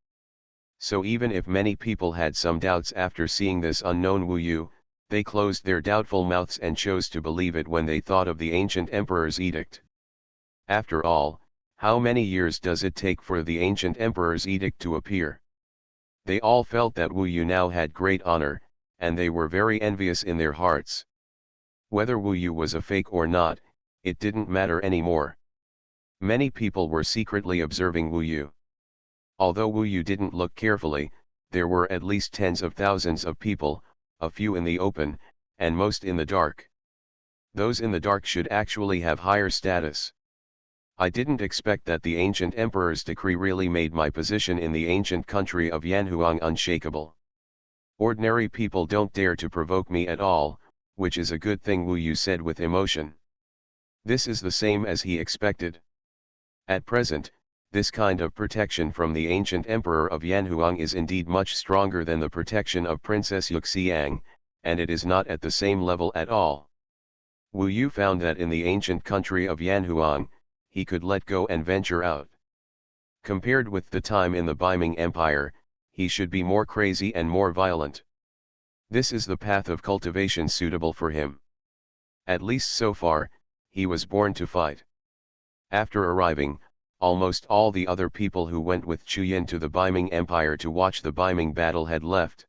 So even if many people had some doubts after seeing this unknown Wu Yu, they closed their doubtful mouths and chose to believe it when they thought of the ancient Emperor's edict. After all, how many years does it take for the ancient Emperor's edict to appear? They all felt that Wu Yu now had great honor, and they were very envious in their hearts. Whether Wu Yu was a fake or not, it didn't matter anymore. Many people were secretly observing Wu Yu. Although Wu Yu didn't look carefully, there were at least tens of thousands of people, a few in the open, and most in the dark. Those in the dark should actually have higher status. I didn't expect that the ancient emperor's decree really made my position in the ancient country of Yanhuang unshakable. Ordinary people don't dare to provoke me at all, which is a good thing, Wu Yu said with emotion. This is the same as he expected. At present, this kind of protection from the ancient emperor of Yanhuang is indeed much stronger than the protection of Princess Yuxiang, and it is not at the same level at all. Wu Yu found that in the ancient country of Yanhuang, he could let go and venture out. Compared with the time in the Beiming Empire, he should be more crazy and more violent. This is the path of cultivation suitable for him. At least so far, he was born to fight. After arriving, almost all the other people who went with Chuyin to the Beiming Empire to watch the Beiming battle had left.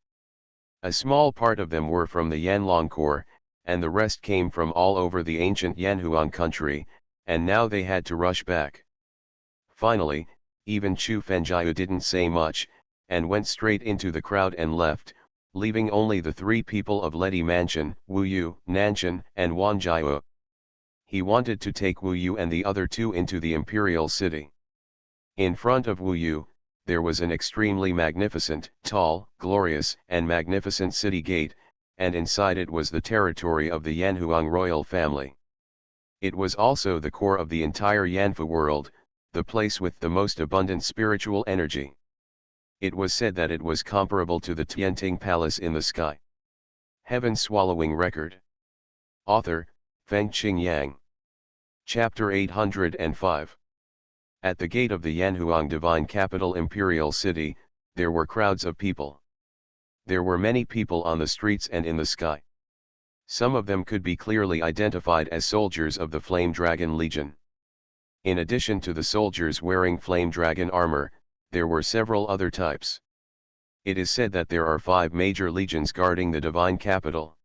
A small part of them were from the Yanlong Corps, and the rest came from all over the ancient Yanhuang country, and now they had to rush back. Finally, even Chu Fenjiu didn't say much, and went straight into the crowd and left, leaving only the three people of Ledi Mansion, Wu Yu, Nanshan, and Wanjiao. He wanted to take Wu Yu and the other two into the imperial city. In front of Wu Yu, there was an extremely magnificent, tall, glorious, and magnificent city gate, and inside it was the territory of the Yanhuang royal family. It was also the core of the entire Yanfu world, the place with the most abundant spiritual energy. It was said that it was comparable to the Tianting Palace in the sky. Heaven-swallowing record. Author, Fengqing Yang. Chapter 805. At the gate of the Yanhuang divine capital imperial city, there were crowds of people. There were many people on the streets and in the sky. Some of them could be clearly identified as soldiers of the Flame Dragon Legion. In addition to the soldiers wearing Flame Dragon armor, there were several other types. It is said that there are 5 major legions guarding the divine capital.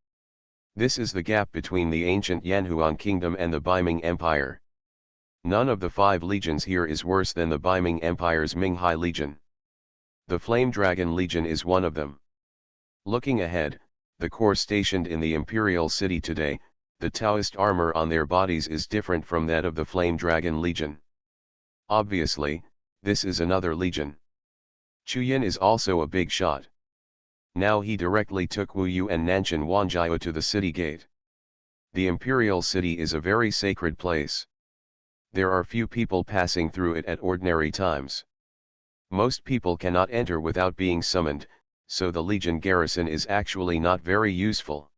This is the gap between the ancient Yanhuang kingdom and the Beiming Empire. None of the 5 legions here is worse than the Beiming Empire's Minghai Legion. The Flame Dragon Legion is one of them. Looking ahead, the corps stationed in the Imperial City today, the Taoist armor on their bodies is different from that of the Flame Dragon Legion. Obviously, this is another legion. Chuyin is also a big shot. Now he directly took Wu Yu and Nanshan Wanjiao to the city gate. The Imperial City is a very sacred place. There are few people passing through it at ordinary times. Most people cannot enter without being summoned, so the legion garrison is actually not very useful.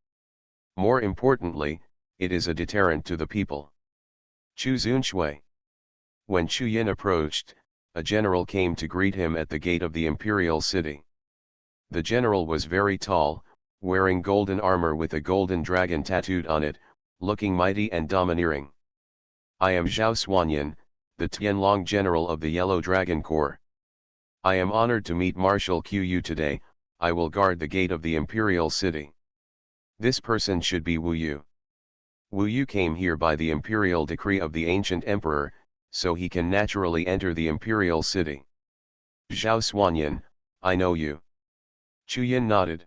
More importantly, it is a deterrent to the people. Chu Xunshui. When Chu Yin approached, a general came to greet him at the gate of the imperial city. The general was very tall, wearing golden armor with a golden dragon tattooed on it, looking mighty and domineering. I am Zhao Xuanhuan, the Tianlong general of the Yellow Dragon Corps. I am honored to meet Marshal Qu today. I will guard the gate of the imperial city. This person should be Wu Yu. Wu Yu came here by the imperial decree of the ancient emperor, so he can naturally enter the imperial city. Zhao Xuanhuan, I know you. Chu Yin nodded.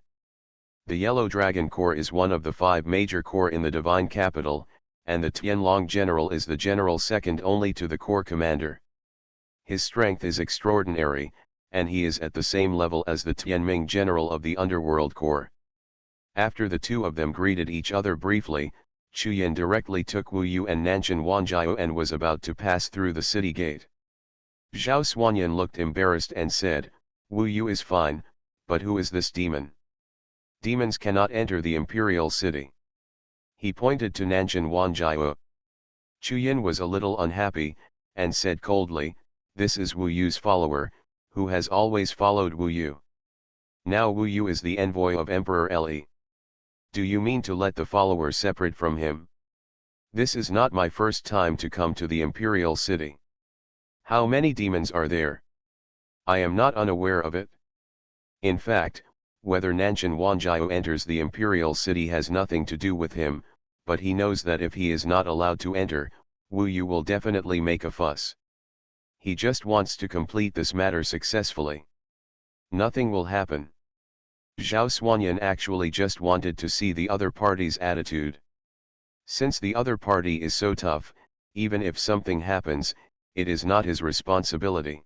The Yellow Dragon Corps is one of the 5 major corps in the divine capital, and the Tianlong general is the general second only to the corps commander. His strength is extraordinary, and he is at the same level as the Tianming general of the Underworld Corps. After the two of them greeted each other briefly, Chu Yin directly took Wu Yu and Nanshan Wanjiao and was about to pass through the city gate. Zhao Xuanhuan looked embarrassed and said, Wu Yu is fine, but who is this demon? Demons cannot enter the imperial city. He pointed to Nanshan Wanjiao. Chu Yin was a little unhappy, and said coldly, this is Wu Yu's follower, who has always followed Wu Yu. Now Wu Yu is the envoy of Emperor Li. Do you mean to let the follower separate from him? This is not my first time to come to the imperial city. How many demons are there? I am not unaware of it. In fact, whether Nanshan Wanjiao enters the imperial city has nothing to do with him, but he knows that if he is not allowed to enter, Wu Yu will definitely make a fuss. He just wants to complete this matter successfully. Nothing will happen. Zhao Xuanhuan actually just wanted to see the other party's attitude. Since the other party is so tough, even if something happens, it is not his responsibility.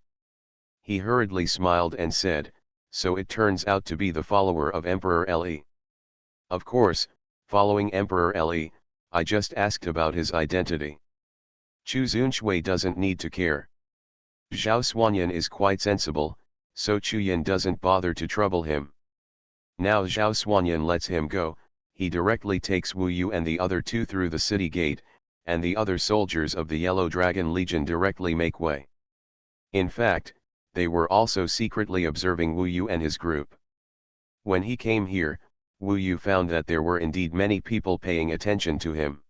He hurriedly smiled and said, so it turns out to be the follower of Emperor Li. Of course, following Emperor Li, I just asked about his identity. Chu Xunshui doesn't need to care. Zhao Xuanhuan is quite sensible, so Chu Yin doesn't bother to trouble him. Now Zhao Xuanhuan lets him go. He directly takes Wu Yu and the other two through the city gate, and the other soldiers of the Yellow Dragon Legion directly make way. In fact, they were also secretly observing Wu Yu and his group. When he came here, Wu Yu found that there were indeed many people paying attention to him.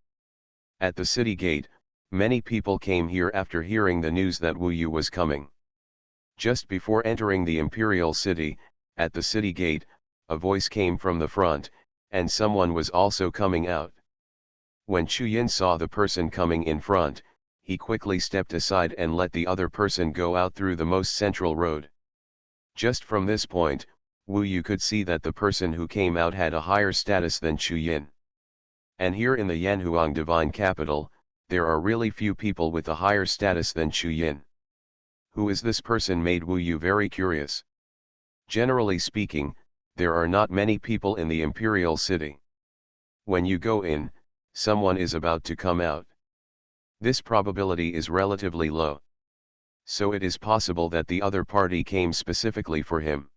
At the city gate, many people came here after hearing the news that Wu Yu was coming. Just before entering the imperial city, at the city gate, a voice came from the front, and someone was also coming out. When Chu Yin saw the person coming in front, he quickly stepped aside and let the other person go out through the most central road. Just from this point, Wu Yu could see that the person who came out had a higher status than Chu Yin. And here in the Yanhuang divine capital, there are really few people with a higher status than Chu Yin. Who is this person made Wu Yu very curious. Generally speaking, There are not many people in the imperial city. When you go in, someone is about to come out. This probability is relatively low. So it is possible that the other party came specifically for him.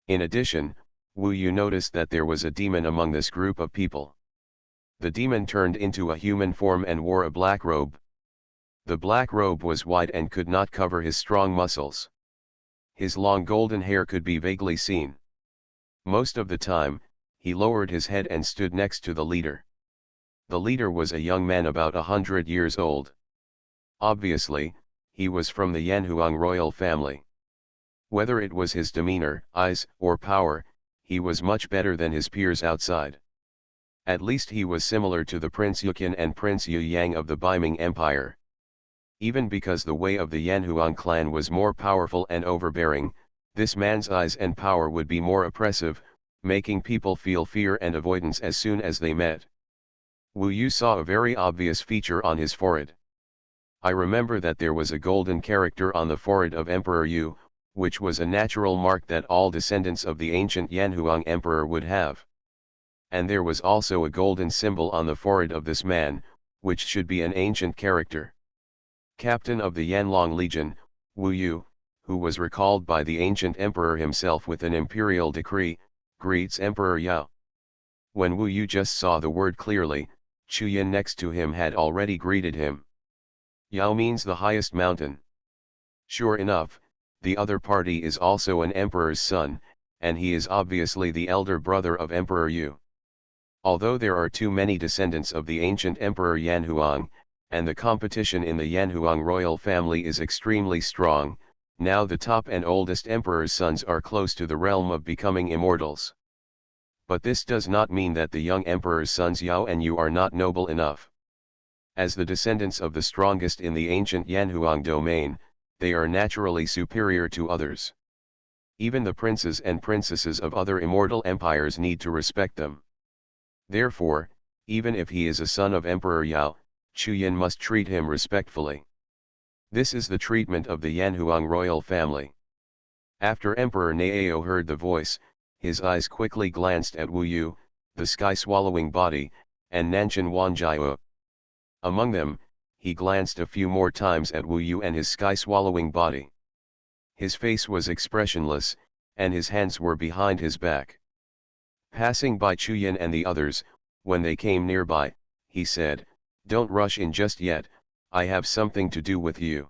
In addition, Wu Yu noticed that there was a demon among this group of people. The demon turned into a human form and wore a black robe. The black robe was white and could not cover his strong muscles. His long golden hair could be vaguely seen. Most of the time, he lowered his head and stood next to the leader. The leader was a young man about 100 years old. Obviously, he was from the Xuanhuan royal family. Whether it was his demeanor, eyes, or power, he was much better than his peers outside. At least he was similar to the Prince Yuqian and Prince Yu Yang of the Beiming Empire. Even because the way of the Xuanhuan clan was more powerful and overbearing, this man's eyes and power would be more oppressive, making people feel fear and avoidance as soon as they met. Wu Yu saw a very obvious feature on his forehead. I remember that there was a golden character on the forehead of Emperor Yu, which was a natural mark that all descendants of the ancient Xuanhuan emperor would have. And there was also a golden symbol on the forehead of this man, which should be an ancient character. Captain of the Yanlong Legion, Wu Yu, who was recalled by the ancient emperor himself with an imperial decree, greets Emperor Yao. When Wu Yu just saw the word clearly, Chu Yin next to him had already greeted him. Yao means the highest mountain. Sure enough, the other party is also an emperor's son, and he is obviously the elder brother of Emperor Yu. Although there are too many descendants of the ancient Emperor Yanhuang, and the competition in the Yanhuang royal family is extremely strong, now the top and oldest emperor's sons are close to the realm of becoming immortals. But this does not mean that the young emperor's sons Yao and Yu are not noble enough. As the descendants of the strongest in the ancient Yanhuang domain, they are naturally superior to others. Even the princes and princesses of other immortal empires need to respect them. Therefore, even if he is a son of Emperor Yao, Chu Yin must treat him respectfully. This is the treatment of the Yanhuang royal family. After Emperor Naao heard the voice, his eyes quickly glanced at Wu Yu, the sky-swallowing body, and Nanshan Wanjiao. Among them, he glanced a few more times at Wu Yu and his sky-swallowing body. His face was expressionless, and his hands were behind his back. Passing by Chu Yin and the others, when they came nearby, he said, "Don't rush in just yet, I have something to do with you."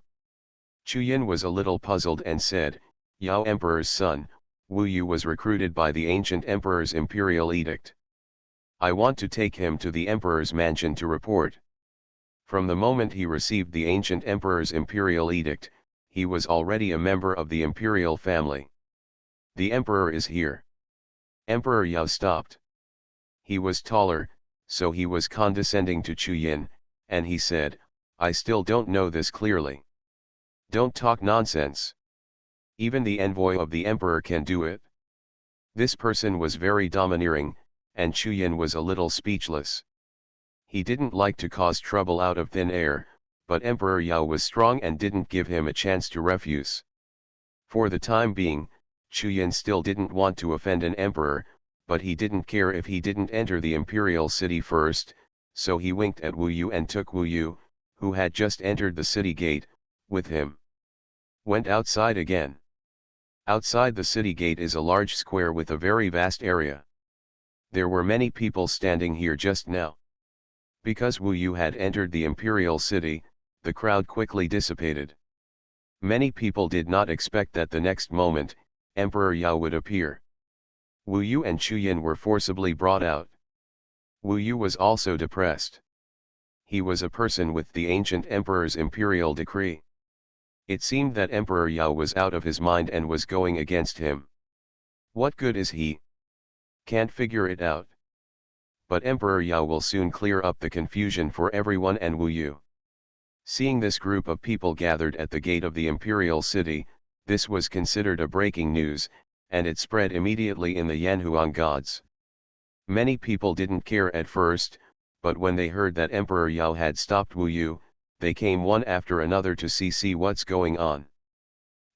Chu Yin was a little puzzled and said, "Yao Emperor's son, Wu Yu was recruited by the ancient emperor's imperial edict. I want to take him to the emperor's mansion to report." From the moment he received the ancient emperor's imperial edict, he was already a member of the imperial family. "The emperor is here." Emperor Yao stopped. He was taller, so he was condescending to Chu Yin, and he said, "I still don't know this clearly." "Don't talk nonsense. Even the envoy of the emperor can do it." This person was very domineering, and Chu Yin was a little speechless. He didn't like to cause trouble out of thin air, but Emperor Yao was strong and didn't give him a chance to refuse. For the time being, Chu Yin still didn't want to offend an emperor, but he didn't care if he didn't enter the imperial city first, so he winked at Wu Yu and took Wu Yu, who had just entered the city gate, with him. Went outside again. Outside the city gate is a large square with a very vast area. There were many people standing here just now. Because Wu Yu had entered the imperial city, the crowd quickly dissipated. Many people did not expect that the next moment, Emperor Yao would appear. Wu Yu and Chu Yin were forcibly brought out. Wu Yu was also depressed. He was a person with the ancient emperor's imperial decree. It seemed that Emperor Yao was out of his mind and was going against him. What good is he? Can't figure it out. But Emperor Yao will soon clear up the confusion for everyone and Wu Yu. Seeing this group of people gathered at the gate of the imperial city, this was considered a breaking news, and it spread immediately in the Yanhuang gods. Many people didn't care at first, but when they heard that Emperor Yao had stopped Wu Yu, they came one after another to see what's going on.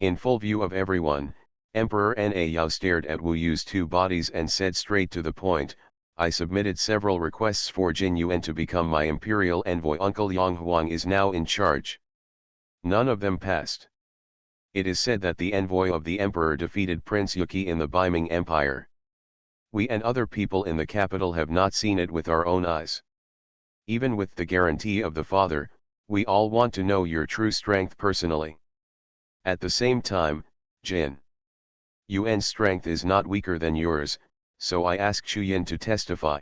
In full view of everyone, Emperor Na Yao stared at Wu Yu's two bodies and said straight to the point, I submitted several requests for Jin Yuan to become my imperial envoy. Uncle Yang Huang is now in charge. None of them passed. It is said that the envoy of the emperor defeated Prince Yuki in the Beiming Empire. We and other people in the capital have not seen it with our own eyes. Even with the guarantee of the father, we all want to know your true strength personally. At the same time, Jin Yuan's strength is not weaker than yours, so I ask Chu Yin to testify.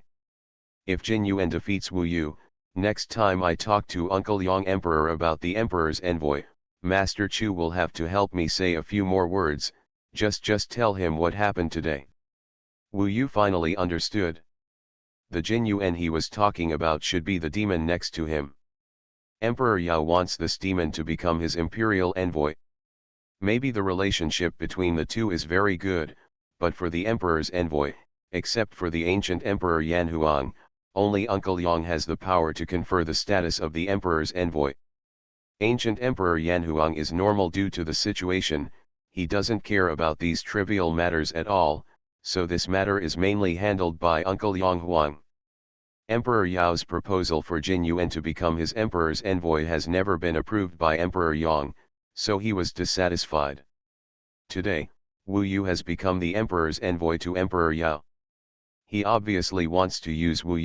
If Jin Yuan defeats Wu Yu, next time I talk to Uncle Yang Emperor about the Emperor's envoy, Master Chu will have to help me say a few more words, just tell him what happened today. Wu Yu finally understood. The Jin Yuan he was talking about should be the demon next to him. Emperor Yao wants this demon to become his imperial envoy. Maybe the relationship between the two is very good, but for the emperor's envoy, except for the ancient emperor Yan Huang, only Uncle Yang has the power to confer the status of the emperor's envoy. Ancient Emperor Yan Huang is normal due to the situation, he doesn't care about these trivial matters at all, so this matter is mainly handled by Uncle Yang Huang. Emperor Yao's proposal for Jin Yuan to become his emperor's envoy has never been approved by Emperor Yang, so he was dissatisfied. Today, Wu Yu has become the emperor's envoy to Emperor Yao. He obviously wants to use Wu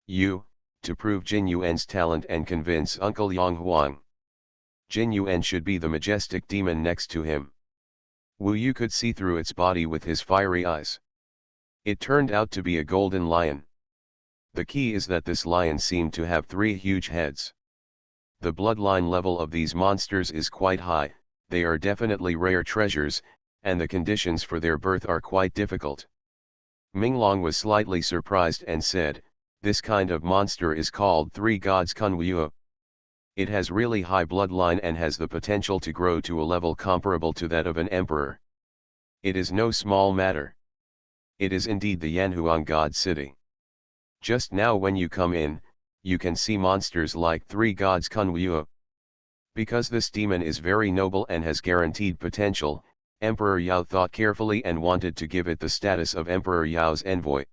Yu to prove Jin Yuan's talent and convince Uncle Yang Huang. Jin Yuan should be the majestic demon next to him. Wu Yu could see through its body with his fiery eyes. It turned out to be a golden lion. The key is that this lion seemed to have 3 huge heads. The bloodline level of these monsters is quite high, they are definitely rare treasures, and the conditions for their birth are quite difficult. Minglong was slightly surprised and said, this kind of monster is called 3 gods Kunwuo. It has really high bloodline and has the potential to grow to a level comparable to that of an emperor. It is no small matter. It is indeed the Yanhuang God City. Just now when you come in, you can see monsters like 3 gods Kunwuo. Because this demon is very noble and has guaranteed potential, Emperor Yao thought carefully and wanted to give it the status of Emperor Yao's envoy.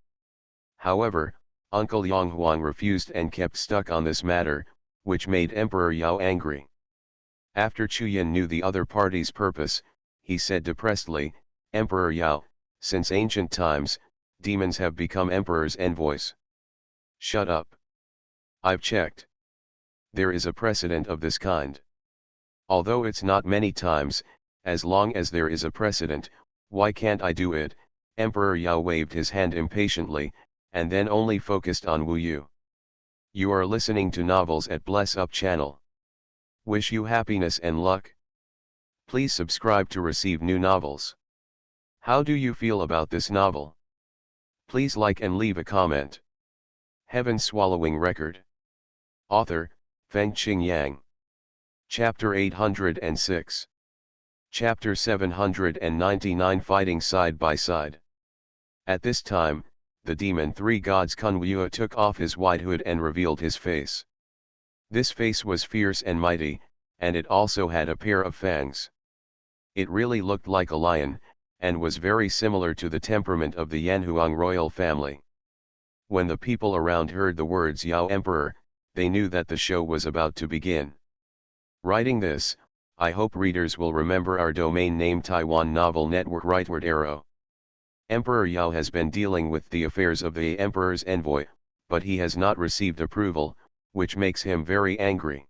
However, Uncle Yang Huang refused and kept stuck on this matter, which made Emperor Yao angry. After Chu Yin knew the other party's purpose, he said depressedly, Emperor Yao, since ancient times, demons have become emperor's envoys. Shut up. I've checked. There is a precedent of this kind. Although it's not many times, as long as there is a precedent, why can't I do it? Emperor Yao waved his hand impatiently, and then only focused on Wu Yu. You are listening to Novels at Bless Up channel. Wish you happiness and luck. Please subscribe to receive new novels. How do you feel about this novel? Please like and leave a comment. Heaven Swallowing Record. Author, Fengqing Yang. Chapter 806. Chapter 799 Fighting Side by Side. At this time, the demon 3 gods Kunwuo took off his white hood and revealed his face. This face was fierce and mighty, and it also had a pair of fangs. It really looked like a lion, and was very similar to the temperament of the Yanhuang royal family. When the people around heard the words Yao Emperor, they knew that the show was about to begin. Writing this, I hope readers will remember our domain name Taiwan Novel Network Rightward Arrow. Emperor Yao has been dealing with the affairs of the Emperor's envoy, but he has not received approval, which makes him very angry.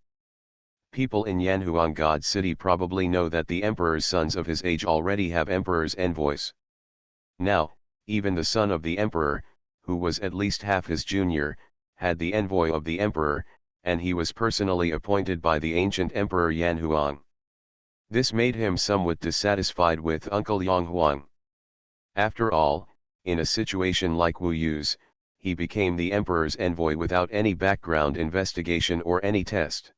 People in Yanhuang God City probably know that the Emperor's sons of his age already have Emperor's envoys. Now, even the son of the Emperor, who was at least half his junior, had the envoy of the Emperor, and he was personally appointed by the ancient Emperor Yanhuang. This made him somewhat dissatisfied with Uncle Yang Huang. After all, in a situation like Wu Yu's, he became the Emperor's envoy without any background investigation or any test.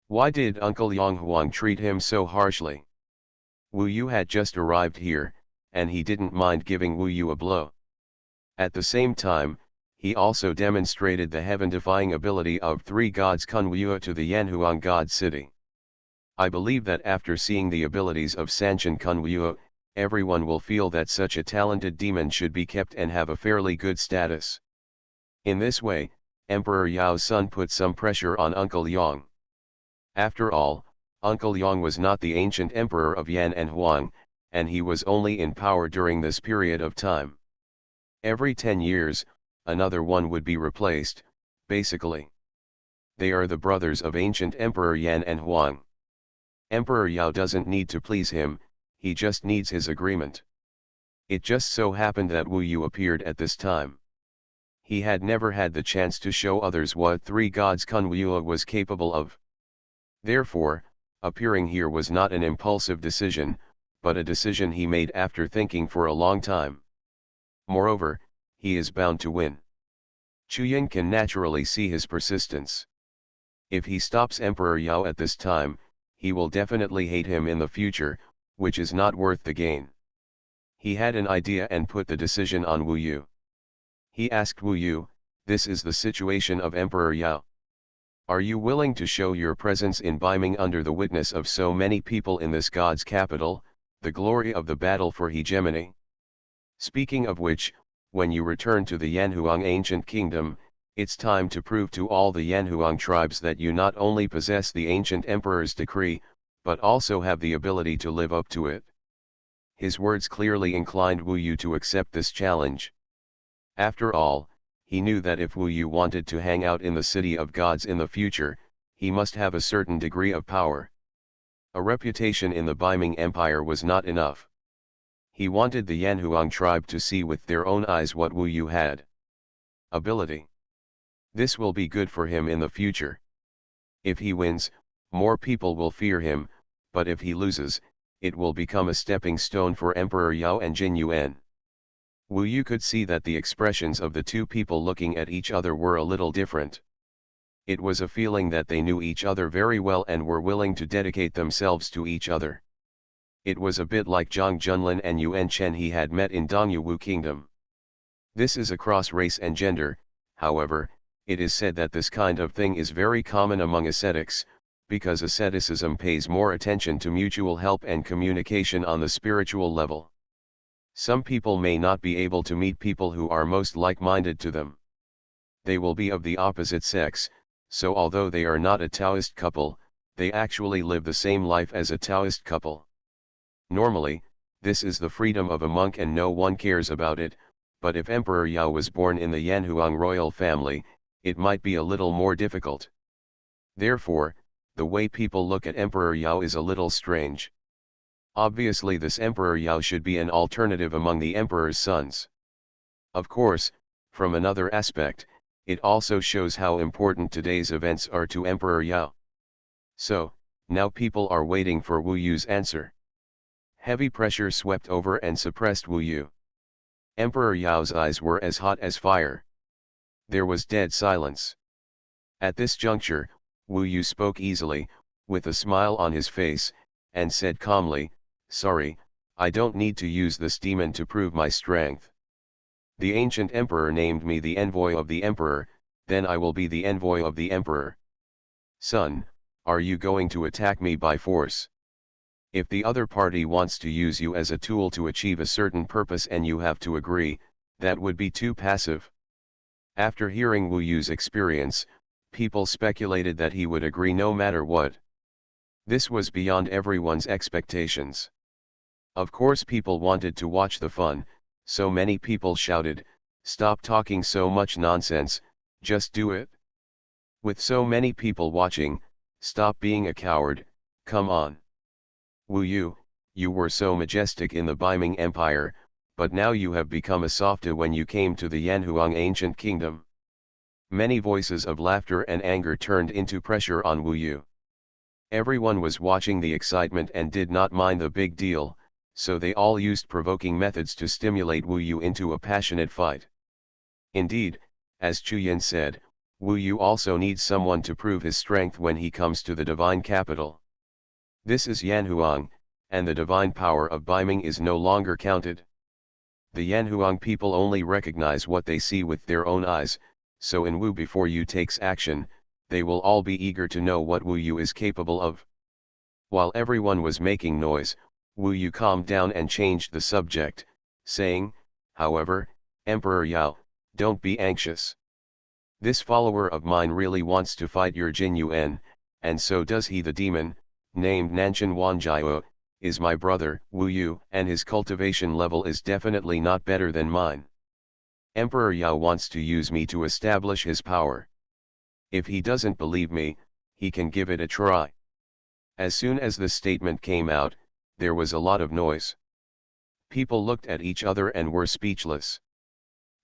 Why did Uncle Yang Huang treat him so harshly? Wu Yu had just arrived here, and he didn't mind giving Wu Yu a blow. At the same time, he also demonstrated the heaven-defying ability of 3 gods Kunwuo to the Yanhuang God City. I believe that after seeing the abilities of Sanchen Kunwuo, everyone will feel that such a talented demon should be kept and have a fairly good status. In this way, Emperor Yao's son put some pressure on Uncle Yang. After all, Uncle Yang was not the ancient emperor of Yan and Huang, and he was only in power during this period of time. Every 10 years, another one would be replaced, basically. They are the brothers of ancient Emperor Yan and Huang. Emperor Yao doesn't need to please him, he just needs his agreement. It just so happened that Wu Yu appeared at this time. He had never had the chance to show others what three gods Kun Wu Yu was capable of. Therefore, appearing here was not an impulsive decision, but a decision he made after thinking for a long time. Moreover, he is bound to win. Chu Ying can naturally see his persistence. If he stops Emperor Yao at this time, he will definitely hate him in the future, which is not worth the gain. He had an idea and put the decision on Wu Yu. He asked Wu Yu, "This is the situation of Emperor Yao. Are you willing to show your presence in Beiming under the witness of so many people in this god's capital, the glory of the battle for hegemony? Speaking of which, when you return to the Yanhuang ancient kingdom, it's time to prove to all the Yanhuang tribes that you not only possess the ancient emperor's decree, but also have the ability to live up to it." His words clearly inclined Wu Yu to accept this challenge. After all, he knew that if Wu Yu wanted to hang out in the city of gods in the future, he must have a certain degree of power. A reputation in the Beiming Empire was not enough. He wanted the Yanhuang tribe to see with their own eyes what Wu Yu had. Ability. This will be good for him in the future. If he wins, more people will fear him, but if he loses, it will become a stepping stone for Emperor Yao and Jin Yuan. Wu Yu could see that the expressions of the two people looking at each other were a little different. It was a feeling that they knew each other very well and were willing to dedicate themselves to each other. It was a bit like Zhang Junlin and Yuan Chen he had met in Dongyu Wu Kingdom. This is across race and gender, however, it is said that this kind of thing is very common among ascetics, because asceticism pays more attention to mutual help and communication on the spiritual level. Some people may not be able to meet people who are most like-minded to them. They will be of the opposite sex, so although they are not a Taoist couple, they actually live the same life as a Taoist couple. Normally, this is the freedom of a monk and no one cares about it, but if Emperor Yao was born in the Yanhuang royal family, it might be a little more difficult. Therefore, the way people look at Emperor Yao is a little strange. Obviously this Emperor Yao should be an alternative among the emperor's sons. Of course, from another aspect, it also shows how important today's events are to Emperor Yao. So, now people are waiting for Wu Yu's answer. Heavy pressure swept over and suppressed Wu Yu. Emperor Yao's eyes were as hot as fire. There was dead silence. At this juncture, Wu Yu spoke easily, with a smile on his face, and said calmly, "Sorry, I don't need to use this demon to prove my strength. The ancient emperor named me the envoy of the emperor, then I will be the envoy of the emperor. Son, are you going to attack me by force? If the other party wants to use you as a tool to achieve a certain purpose and you have to agree, that would be too passive." After hearing Wu Yu's experience, people speculated that he would agree no matter what. This was beyond everyone's expectations. Of course people wanted to watch the fun, so many people shouted, "Stop talking so much nonsense, just do it." With so many people watching, stop being a coward, come on. Wu Yu, you were so majestic in the Beiming Empire, but now you have become a softa when you came to the Yanhuang ancient kingdom. Many voices of laughter and anger turned into pressure on Wu Yu. Everyone was watching the excitement and did not mind the big deal, so they all used provoking methods to stimulate Wu Yu into a passionate fight. Indeed, as Chu Yin said, Wu Yu also needs someone to prove his strength when he comes to the divine capital. This is Yanhuang, and the divine power of Beiming is no longer counted. The Yanhuang people only recognize what they see with their own eyes, so in Wu before Yu takes action, they will all be eager to know what Wu Yu is capable of. While everyone was making noise, Wu Yu calmed down and changed the subject, saying, however, Emperor Yao, don't be anxious. This follower of mine really wants to fight your Jin Yuan, and so does he. The demon, named Nanshan Wanjiao, is my brother, Wu Yu, and his cultivation level is definitely not better than mine. Emperor Yao wants to use me to establish his power. If he doesn't believe me, he can give it a try. As soon as the statement came out, there was a lot of noise. People looked at each other and were speechless.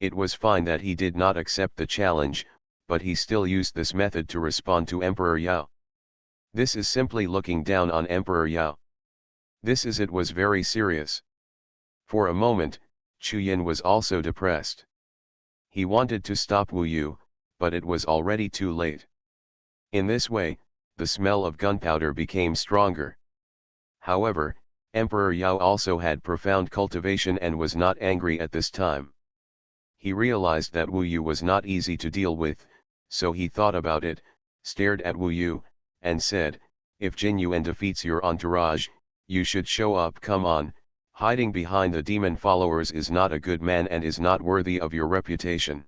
It was fine that he did not accept the challenge, but he still used this method to respond to Emperor Yao. This is simply looking down on Emperor Yao. It was very serious. For a moment, Chu Yin was also depressed. He wanted to stop Wu Yu, but it was already too late. In this way, the smell of gunpowder became stronger. However, Emperor Yao also had profound cultivation and was not angry at this time. He realized that Wu Yu was not easy to deal with, so he thought about it, stared at Wu Yu, and said, if Jin Yuan defeats your entourage, you should show up. Come on, hiding behind the demon followers is not a good man and is not worthy of your reputation.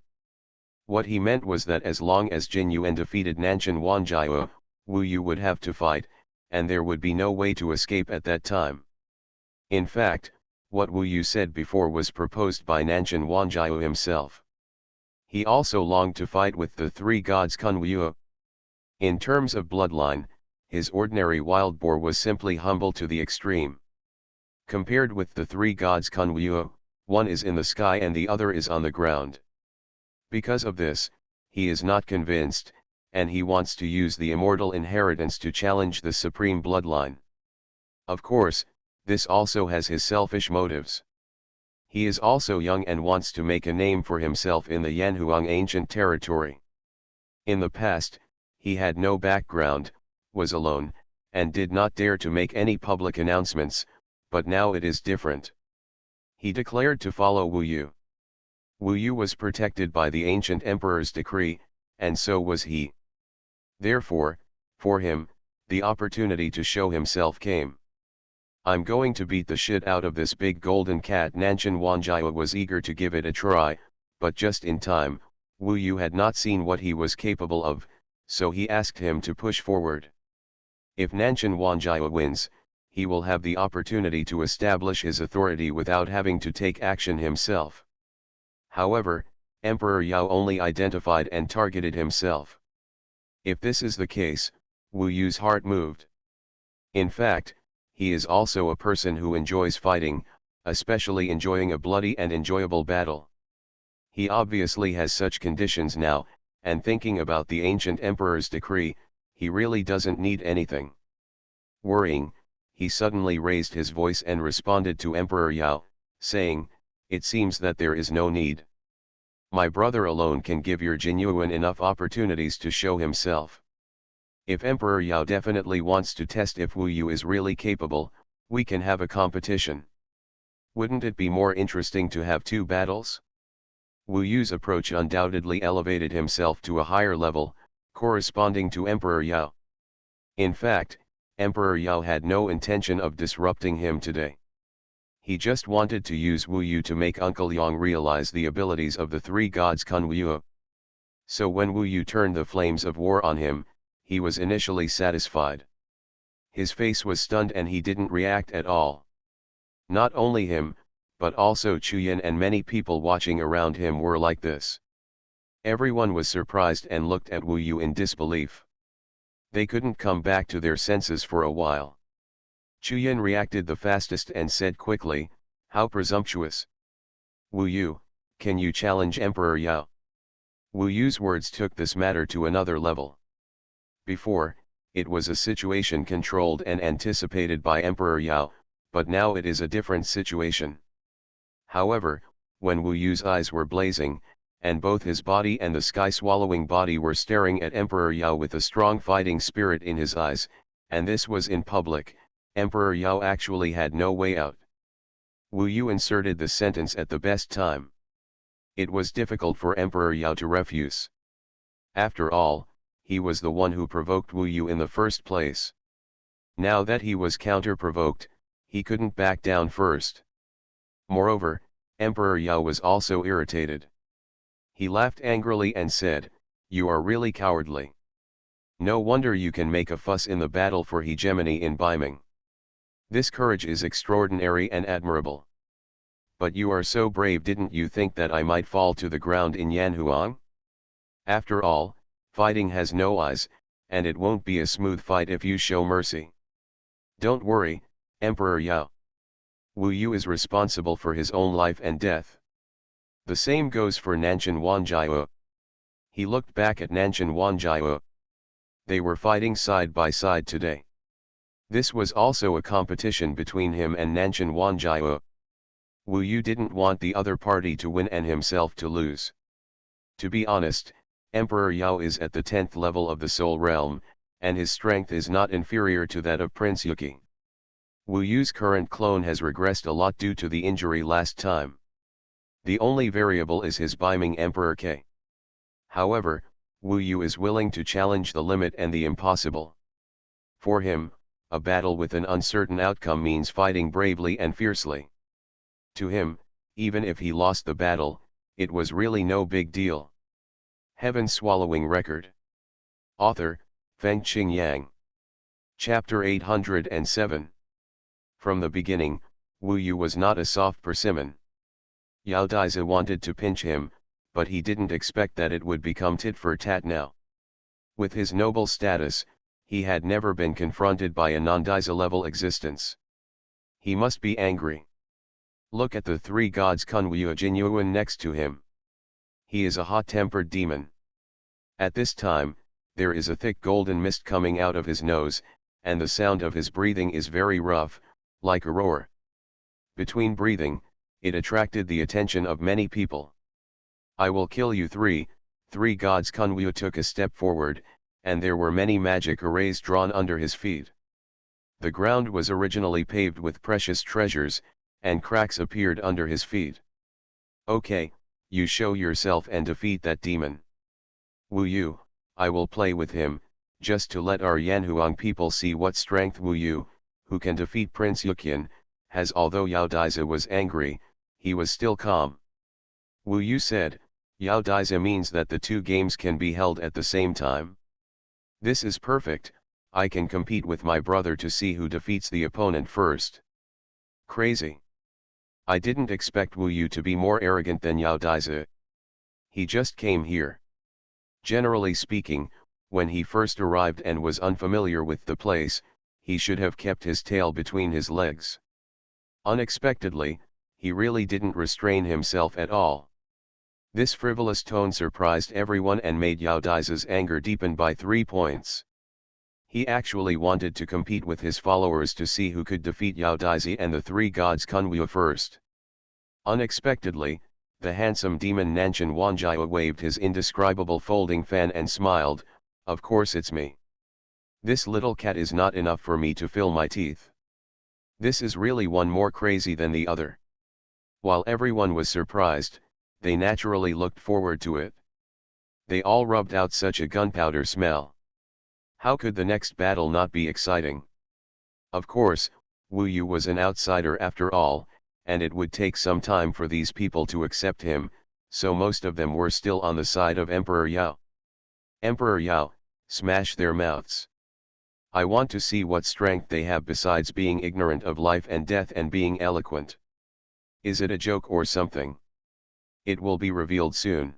What he meant was that as long as Jin Yuan defeated Nanshan Wanjiao, Wu Yu would have to fight, and there would be no way to escape at that time. In fact, what Wu Yu said before was proposed by Nanshan Wanjiao himself. He also longed to fight with the three gods Kun Wu. In terms of bloodline, his ordinary wild boar was simply humble to the extreme. Compared with the three gods Kun Wu, one is in the sky and the other is on the ground. Because of this, he is not convinced, and he wants to use the immortal inheritance to challenge the supreme bloodline. Of course, this also has his selfish motives. He is also young and wants to make a name for himself in the Yanhuang ancient territory. In the past, he had no background, was alone, and did not dare to make any public announcements, but now it is different. He declared to follow Wu Yu. Wu Yu was protected by the ancient emperor's decree, and so was he. Therefore, for him, the opportunity to show himself came. I'm going to beat the shit out of this big golden cat. Nanshan Wanjiao was eager to give it a try, but just in time, Wu Yu had not seen what he was capable of, so he asked him to push forward. If Nanshan Wanjiao wins, he will have the opportunity to establish his authority without having to take action himself. However, Emperor Yao only identified and targeted himself. If this is the case, Wu Yu's heart moved. In fact, he is also a person who enjoys fighting, especially enjoying a bloody and enjoyable battle. He obviously has such conditions now, and thinking about the ancient emperor's decree, he really doesn't need anything. Worrying, he suddenly raised his voice and responded to Emperor Yao, saying, it seems that there is no need. My brother alone can give your Jin Yuan enough opportunities to show himself. If Emperor Yao definitely wants to test if Wu Yu is really capable, we can have a competition. Wouldn't it be more interesting to have two battles? Wu Yu's approach undoubtedly elevated himself to a higher level, corresponding to Emperor Yao. In fact, Emperor Yao had no intention of disrupting him today. He just wanted to use Wu Yu to make Uncle Yang realize the abilities of the three gods Kun Wu. So when Wu Yu turned the flames of war on him, he was initially satisfied. His face was stunned and he didn't react at all. Not only him, but also Chu Yin and many people watching around him were like this. Everyone was surprised and looked at Wu Yu in disbelief. They couldn't come back to their senses for a while. Chu Yin reacted the fastest and said quickly, how presumptuous. Wu Yu, can you challenge Emperor Yao? Wu Yu's words took this matter to another level. Before, it was a situation controlled and anticipated by Emperor Yao, but now it is a different situation. However, when Wu Yu's eyes were blazing, and both his body and the sky-swallowing body were staring at Emperor Yao with a strong fighting spirit in his eyes, and this was in public, Emperor Yao actually had no way out. Wu Yu inserted the sentence at the best time. It was difficult for Emperor Yao to refuse. After all, he was the one who provoked Wu Yu in the first place. Now that he was counter-provoked, He couldn't back down first. Moreover, Emperor Yao was also irritated. He laughed angrily and said, "You are really cowardly. No wonder you can make a fuss in the battle for hegemony in Biming. This courage is extraordinary and admirable. But you are so brave, didn't you think that I might fall to the ground in Yanhuang? After all, fighting has no eyes, and it won't be a smooth fight if you show mercy. Don't worry, Emperor Yao. Wu Yu is responsible for his own life and death. The same goes for Nanshan Wanjiao." He looked back at Nanshan Wanjiao. They were fighting side by side today. This was also a competition between him and Nanshan Wanjiao. Wu Yu didn't want the other party to win and himself to lose. To be honest, Emperor Yao is at the 10th level of the Soul Realm, and his strength is not inferior to that of Prince Yuki. Wu Yu's current clone has regressed a lot due to the injury last time. The only variable is his Biming Emperor K. However, Wu Yu is willing to challenge the limit and the impossible. For him, a battle with an uncertain outcome means fighting bravely and fiercely. To him, even if he lost the battle, it was really no big deal. Heaven-swallowing record. Author, Fengqing Yang. Chapter 807. From the beginning, Wu Yu was not a soft persimmon. Yao Daizi wanted to pinch him, but he didn't expect that it would become tit for tat now. With his noble status, he had never been confronted by a non-Daizi level existence. He must be angry. Look at the three gods Kunwu Jinyuan next to him. He is a hot-tempered demon. At this time, there is a thick golden mist coming out of his nose, and the sound of his breathing is very rough, like a roar. Between breathing, it attracted the attention of many people. "I will kill you three gods." Kunwu took a step forward, and there were many magic arrays drawn under his feet. The ground was originally paved with precious treasures, and cracks appeared under his feet. "Okay, you show yourself and defeat that demon. Wu Yu, I will play with him, just to let our Yanhuang people see what strength Wu Yu, who can defeat Prince Yuqian, has." Although Yao Daizi was angry, he was still calm. Wu Yu said, "Yao Daizi means that the two games can be held at the same time. This is perfect. I can compete with my brother to see who defeats the opponent first." Crazy. I didn't expect Wu Yu to be more arrogant than Yao Daizi. He just came here. Generally speaking, when he first arrived and was unfamiliar with the place, he should have kept his tail between his legs. Unexpectedly, he really didn't restrain himself at all. This frivolous tone surprised everyone and made Yao Daizi's anger deepen by 3 points. He actually wanted to compete with his followers to see who could defeat Yao Daizi and the three gods Kunwu first. Unexpectedly, the handsome demon Nanshan Wanjiao waved his indescribable folding fan and smiled, "Of course it's me. This little cat is not enough for me to fill my teeth. This is really one more crazy than the other." While everyone was surprised, they naturally looked forward to it. They all rubbed out such a gunpowder smell. How could the next battle not be exciting? Of course, Wu Yu was an outsider after all, and it would take some time for these people to accept him, so most of them were still on the side of Emperor Yao. "Emperor Yao, smash their mouths. I want to see what strength they have besides being ignorant of life and death and being eloquent. Is it a joke or something? It will be revealed soon."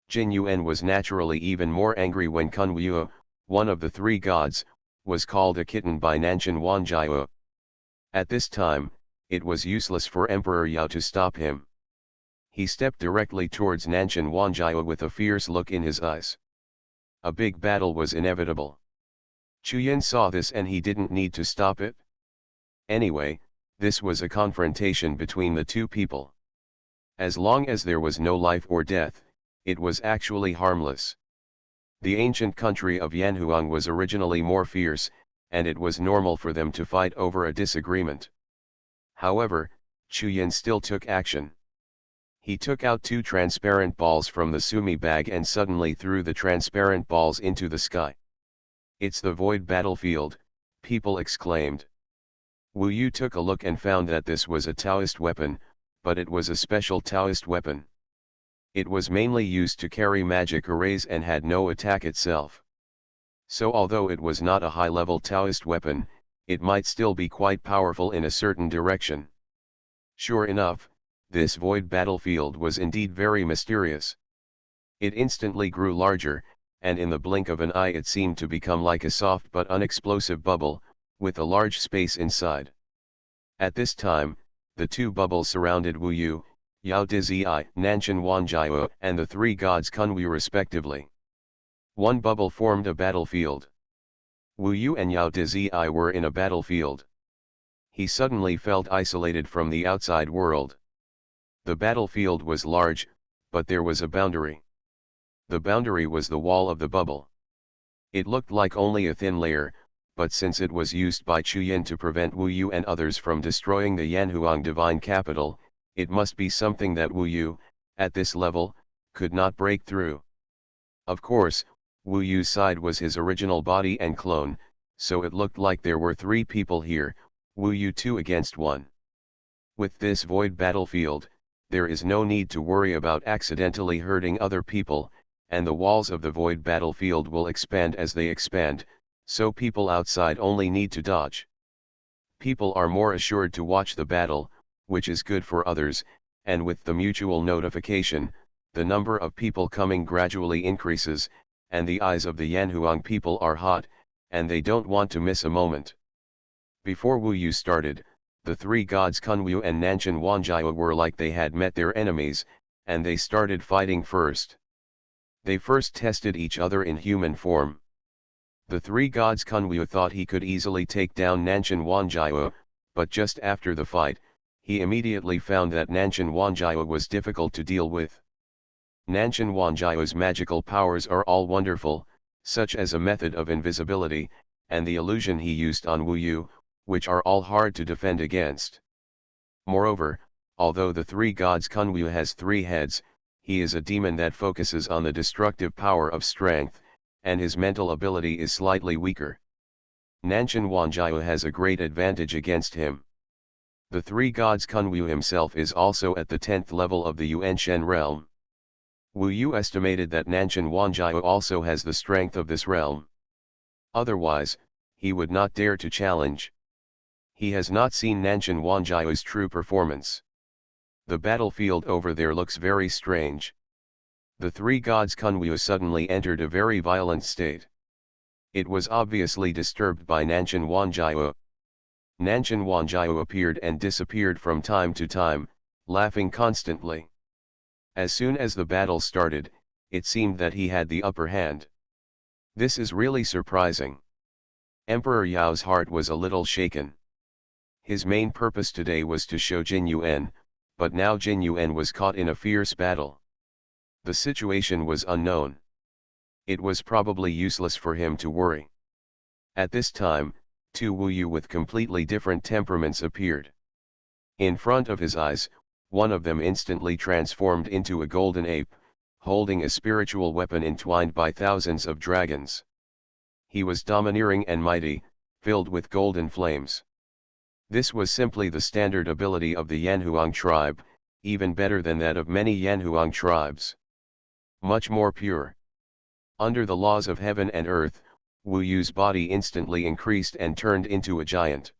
Jin Yuan was naturally even more angry when Kunwu, one of the three gods, was called a kitten by Nanshan Wanjiao. At this time, it was useless for Emperor Yao to stop him. He stepped directly towards Nanshan Wanjiao with a fierce look in his eyes. A big battle was inevitable. Chuyan saw this and he didn't need to stop it. Anyway, this was a confrontation between the two people. As long as there was no life or death, it was actually harmless. The ancient country of Yanhuang was originally more fierce, and it was normal for them to fight over a disagreement. However, Chuyan still took action. He took out 2 transparent balls from the sumi bag and suddenly threw the transparent balls into the sky. "It's the void battlefield," people exclaimed. Wu Yu took a look and found that this was a Taoist weapon, but it was a special Taoist weapon. It was mainly used to carry magic arrays and had no attack itself. So although it was not a high-level Taoist weapon, it might still be quite powerful in a certain direction. Sure enough, this void battlefield was indeed very mysterious. It instantly grew larger, and in the blink of an eye it seemed to become like a soft but unexplosive bubble, with a large space inside. At this time, the two bubbles surrounded Wu Yu, Yao Dizi, Nanshan Wanjiao, and the three gods Kunwu respectively. One bubble formed a battlefield. Wu Yu and Yao Dizi were in a battlefield. He suddenly felt isolated from the outside world. The battlefield was large, but there was a boundary. The boundary was the wall of the bubble. It looked like only a thin layer, but since it was used by Chuyin to prevent Wu Yu and others from destroying the Yanhuang divine capital, it must be something that Wu Yu, at this level, could not break through. Of course, Wu Yu's side was his original body and clone, so it looked like there were three people here, Wu Yu 2 against 1. With this void battlefield, there is no need to worry about accidentally hurting other people, and the walls of the void battlefield will expand as they expand, so people outside only need to dodge. People are more assured to watch the battle, which is good for others, and with the mutual notification, the number of people coming gradually increases, and the eyes of the Yanhuang people are hot, and they don't want to miss a moment. Before Wu Yu started, the three gods Kunwu and Nanshan Wanjiao were like they had met their enemies, and they started fighting first. They first tested each other in human form. The three gods Kunwu thought he could easily take down Nanshan Wanjiao, but just after the fight, he immediately found that Nanshan Wanjiao was difficult to deal with. Nanshan Wanjiao's magical powers are all wonderful, such as a method of invisibility, and the illusion he used on Wu Yu, which are all hard to defend against. Moreover, although the three gods Kunwu has 3 heads, he is a demon that focuses on the destructive power of strength, and his mental ability is slightly weaker. Nanshan Wanjiao has a great advantage against him. The three gods Kunwu himself is also at the 10th level of the Yuanshen realm. Wu Yu estimated that Nanshan Wanjiao also has the strength of this realm. Otherwise, he would not dare to challenge. He has not seen Nanshan Wanjiao's true performance. The battlefield over there looks very strange. The three gods Kunwu suddenly entered a very violent state. It was obviously disturbed by Nanshan Wanjiao. Nanshan Wanjiao appeared and disappeared from time to time, laughing constantly. As soon as the battle started, it seemed that he had the upper hand. This is really surprising. Emperor Yao's heart was a little shaken. His main purpose today was to show Jin Yuan, but now Jin Yuan was caught in a fierce battle. The situation was unknown. It was probably useless for him to worry. At this time, 2 Wu Yu with completely different temperaments appeared. In front of his eyes, one of them instantly transformed into a golden ape, holding a spiritual weapon entwined by thousands of dragons. He was domineering and mighty, filled with golden flames. This was simply the standard ability of the Yanhuang tribe, even better than that of many Yanhuang tribes. Much more pure. Under the laws of heaven and earth, Wu Yu's body instantly increased and turned into a giant.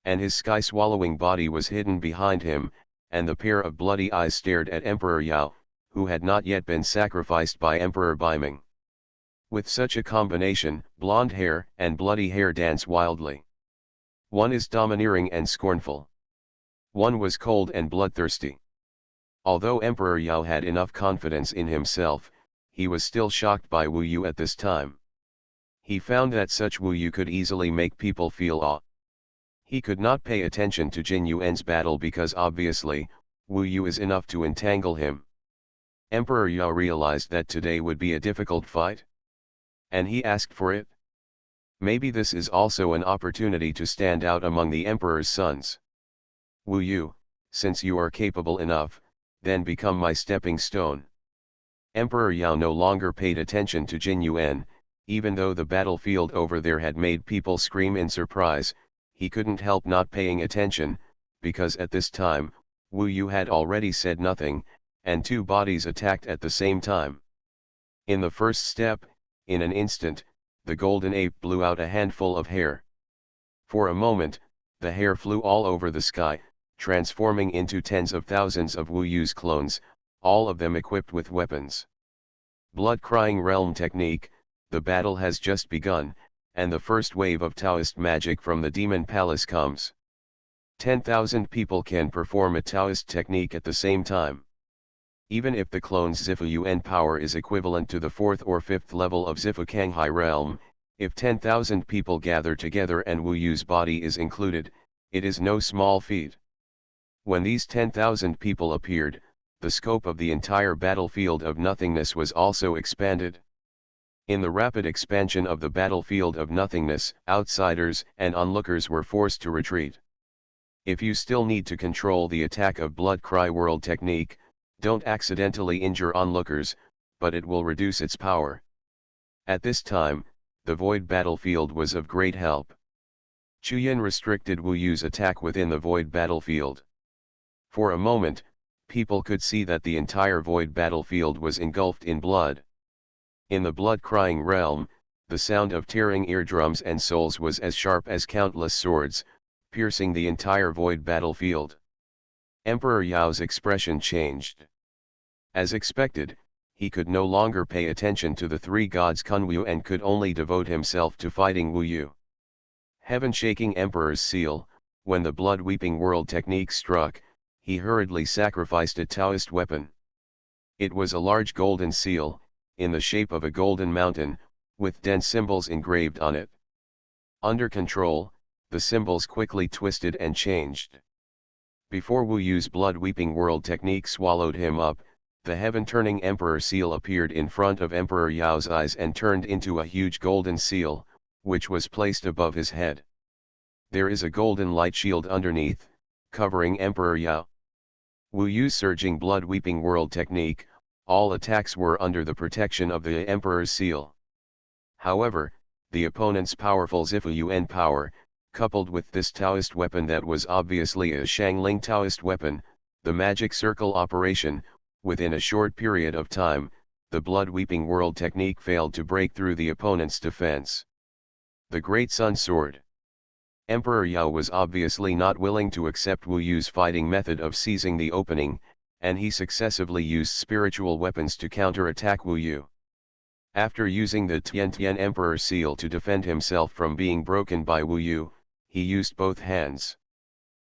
And his sky-swallowing body was hidden behind him, and the pair of bloody eyes stared at Emperor Yao, who had not yet been sacrificed by Emperor Baiming. With such a combination, blonde hair and bloody hair dance wildly. One is domineering and scornful. One was cold and bloodthirsty. Although Emperor Yao had enough confidence in himself, he was still shocked by Wu Yu at this time. He found that such Wu Yu could easily make people feel awe. He could not pay attention to Jin Yuan's battle because obviously, Wu Yu is enough to entangle him. Emperor Yao realized that today would be a difficult fight. And he asked for it. Maybe this is also an opportunity to stand out among the Emperor's sons. Wu Yu, since you are capable enough, then become my stepping stone. Emperor Yao no longer paid attention to Jin Yuan, even though the battlefield over there had made people scream in surprise. he couldn't help not paying attention, because at this time, Wu Yu had already said nothing, and two bodies attacked at the same time. In the first step, in an instant, the golden ape blew out a handful of hair. For a moment, the hair flew all over the sky, transforming into tens of thousands of Wu Yu's clones, all of them equipped with weapons. Blood-crying realm technique, the battle has just begun, and the first wave of Taoist magic from the Demon Palace comes. 10,000 people can perform a Taoist technique at the same time. Even if the clone's Zifu Yuan power is equivalent to the 4th or 5th level of Zifu Kanghai realm, if 10,000 people gather together and Wu Yu's body is included, it is no small feat. When these 10,000 people appeared, the scope of the entire battlefield of nothingness was also expanded. In the rapid expansion of the battlefield of nothingness, outsiders and onlookers were forced to retreat. If you still need to control the attack of Blood Cry World technique, don't accidentally injure onlookers, but it will reduce its power. At this time, the void battlefield was of great help. Chuyan restricted Wu Yu's attack within the void battlefield. For a moment, people could see that the entire void battlefield was engulfed in blood. In the blood-crying realm, the sound of tearing eardrums and souls was as sharp as countless swords, piercing the entire void battlefield. Emperor Yao's expression changed. As expected, he could no longer pay attention to the three gods Kunwu and could only devote himself to fighting Wu Yu. Heaven-shaking Emperor's seal, when the blood-weeping world technique struck, he hurriedly sacrificed a Taoist weapon. It was a large golden seal, in the shape of a golden mountain, with dense symbols engraved on it. Under control, the symbols quickly twisted and changed. Before Wu Yu's blood-weeping world technique swallowed him up, the heaven-turning Emperor seal appeared in front of Emperor Yao's eyes and turned into a huge golden seal, which was placed above his head. There is a golden light shield underneath, covering Emperor Yao. Wu Yu's surging blood-weeping world technique, all attacks were under the protection of the Emperor's seal. However, the opponent's powerful Zifu Yuan power, coupled with this Taoist weapon that was obviously a Shangling Taoist weapon, the magic circle operation, within a short period of time, the blood-weeping world technique failed to break through the opponent's defense. The Great Sun Sword. Emperor Yao was obviously not willing to accept Wu Yu's fighting method of seizing the opening, and he successively used spiritual weapons to counter-attack Wu Yu. After using the Tian Tian Emperor seal to defend himself from being broken by Wu Yu, he used both hands.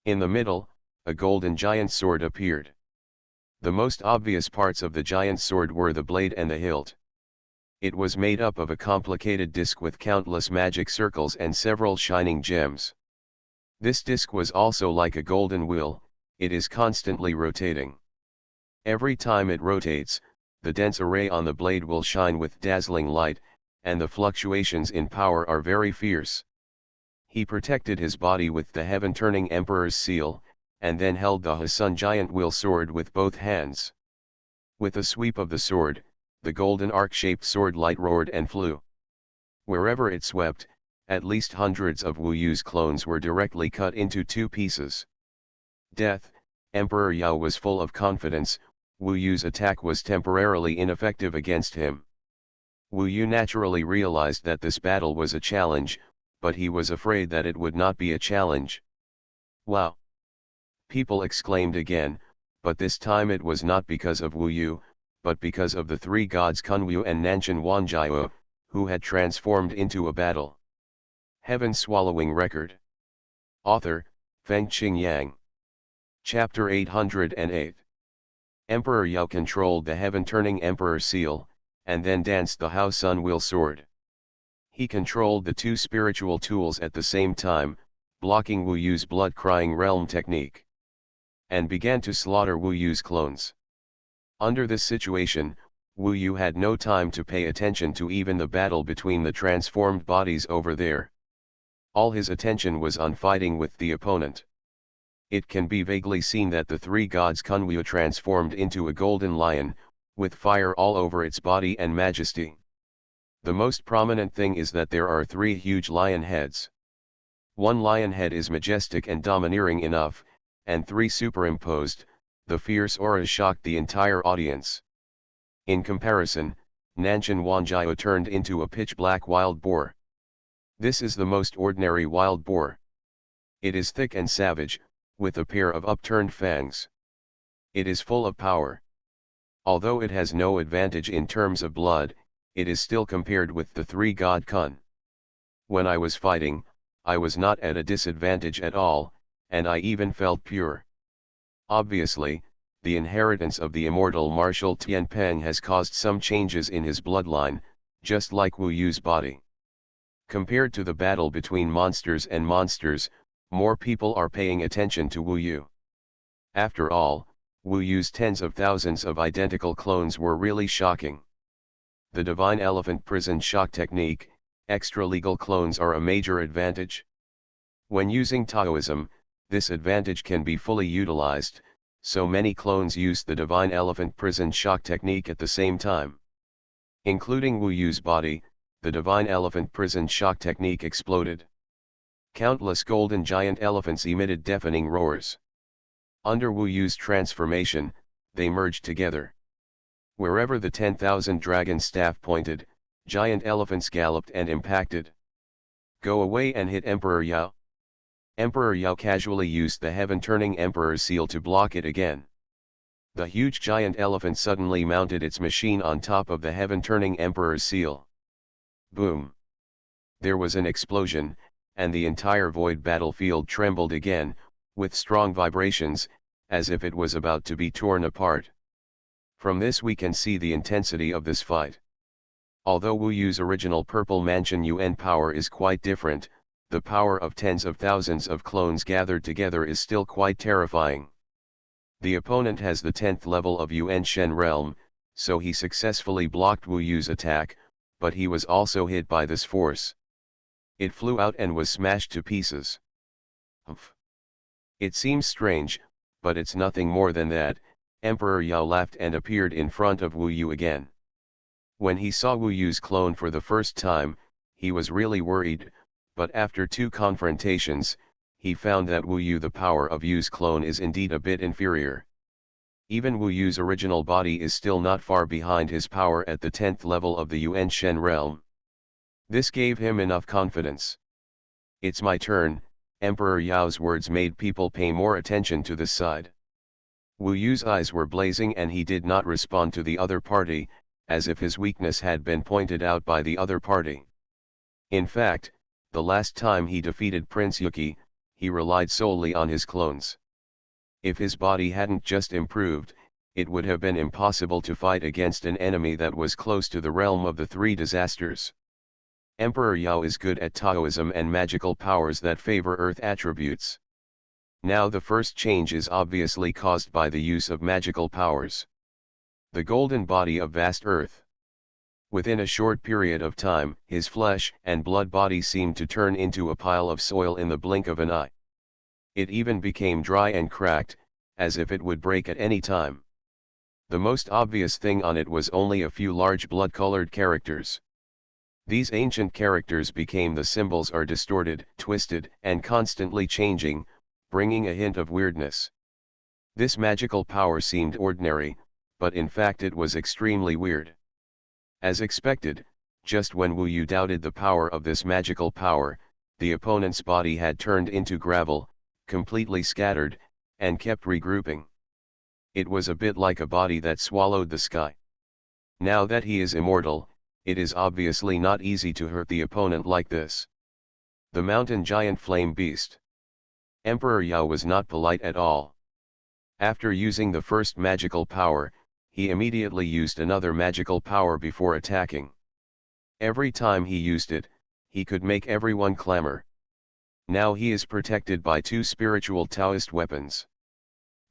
In the middle, a golden giant sword appeared. The most obvious parts of the giant sword were the blade and the hilt. It was made up of a complicated disc with countless magic circles and several shining gems. This disc was also like a golden wheel, it is constantly rotating. Every time it rotates, the dense array on the blade will shine with dazzling light, and the fluctuations in power are very fierce. He protected his body with the heaven-turning Emperor's seal, and then held the Hassan giant wheel sword with both hands. With a sweep of the sword, the golden arc-shaped sword light roared and flew. Wherever it swept, at least hundreds of Wu Yu's clones were directly cut into two pieces. Death. Emperor Yao was full of confidence. Wu Yu's attack was temporarily ineffective against him. Wu Yu naturally realized that this battle was a challenge, but he was afraid that it would not be a challenge. Wow! People exclaimed again, but this time it was not because of Wu Yu, but because of the three gods Kunwu and Nanshan Wanjiao, who had transformed into a battle. Heaven-swallowing record. Author, Feng Qingyang. Chapter 808. Emperor Yao controlled the heaven-turning Emperor seal, and then danced the Hao Sun Wheel sword. He controlled the two spiritual tools at the same time, blocking Wu Yu's blood-crying realm technique, and began to slaughter Wu Yu's clones. Under this situation, Wu Yu had no time to pay attention to even the battle between the transformed bodies over there. All his attention was on fighting with the opponent. It can be vaguely seen that the three gods Kunwu transformed into a golden lion, with fire all over its body and majesty. The most prominent thing is that there are three huge lion heads. One lion head is majestic and domineering enough, and three superimposed, the fierce auras shocked the entire audience. In comparison, Nanshan Wanjiao turned into a pitch-black wild boar. This is the most ordinary wild boar. It is thick and savage, with a pair of upturned fangs. It is full of power. Although it has no advantage in terms of blood, it is still compared with the three god Kun. When I was fighting, I was not at a disadvantage at all, and I even felt pure. Obviously, the inheritance of the immortal martial Tianpeng has caused some changes in his bloodline, just like Wu Yu's body. Compared to the battle between monsters and monsters, more people are paying attention to Wu Yu. After all, Wu Yu's tens of thousands of identical clones were really shocking. The Divine Elephant Prison Shock Technique, extra-legal clones are a major advantage. When using Taoism, this advantage can be fully utilized, so many clones used the Divine Elephant Prison Shock Technique at the same time. Including Wu Yu's body, the Divine Elephant Prison Shock Technique exploded. Countless golden giant elephants emitted deafening roars. Under Wu Yu's transformation, they merged together. Wherever the 10,000 dragon staff pointed, giant elephants galloped and impacted. Go away and hit Emperor Yao. Emperor Yao casually used the heaven-turning Emperor's seal to block it again. The huge giant elephant suddenly mounted its machine on top of the heaven-turning Emperor's seal. Boom! There was an explosion, and the entire void battlefield trembled again, with strong vibrations, as if it was about to be torn apart. From this we can see the intensity of this fight. Although Wu Yu's original Purple Mansion Yuan power is quite different, the power of tens of thousands of clones gathered together is still quite terrifying. The opponent has the 10th level of Yuan Shen realm, so he successfully blocked Wu Yu's attack, but he was also hit by this force. It flew out and was smashed to pieces. Humph. It seems strange, but it's nothing more than that. Emperor Yao laughed and appeared in front of Wu Yu again. When he saw Wu Yu's clone for the first time, he was really worried, but after two confrontations, he found that Wu Yu, the power of Yu's clone, is indeed a bit inferior. Even Wu Yu's original body is still not far behind his power at the 10th level of the Yuan Shen realm. This gave him enough confidence. It's my turn. Emperor Yao's words made people pay more attention to this side. Wu Yu's eyes were blazing and he did not respond to the other party, as if his weakness had been pointed out by the other party. In fact, the last time he defeated Prince Yuki, he relied solely on his clones. If his body hadn't just improved, it would have been impossible to fight against an enemy that was close to the realm of the three disasters. Emperor Yao is good at Taoism and magical powers that favor earth attributes. Now the first change is obviously caused by the use of magical powers. The golden body of vast earth. Within a short period of time, his flesh and blood body seemed to turn into a pile of soil in the blink of an eye. It even became dry and cracked, as if it would break at any time. The most obvious thing on it was only a few large blood-colored characters. These ancient characters became the symbols are distorted, twisted, and constantly changing, bringing a hint of weirdness. This magical power seemed ordinary, but in fact it was extremely weird. As expected, just when Wu Yu doubted the power of this magical power, the opponent's body had turned into gravel, completely scattered, and kept regrouping. It was a bit like a body that swallowed the sky. Now that he is immortal, it is obviously not easy to hurt the opponent like this. The mountain giant flame beast. Emperor Yao was not polite at all. After using the first magical power, he immediately used another magical power before attacking. Every time he used it, he could make everyone clamor. Now he is protected by two spiritual Taoist weapons.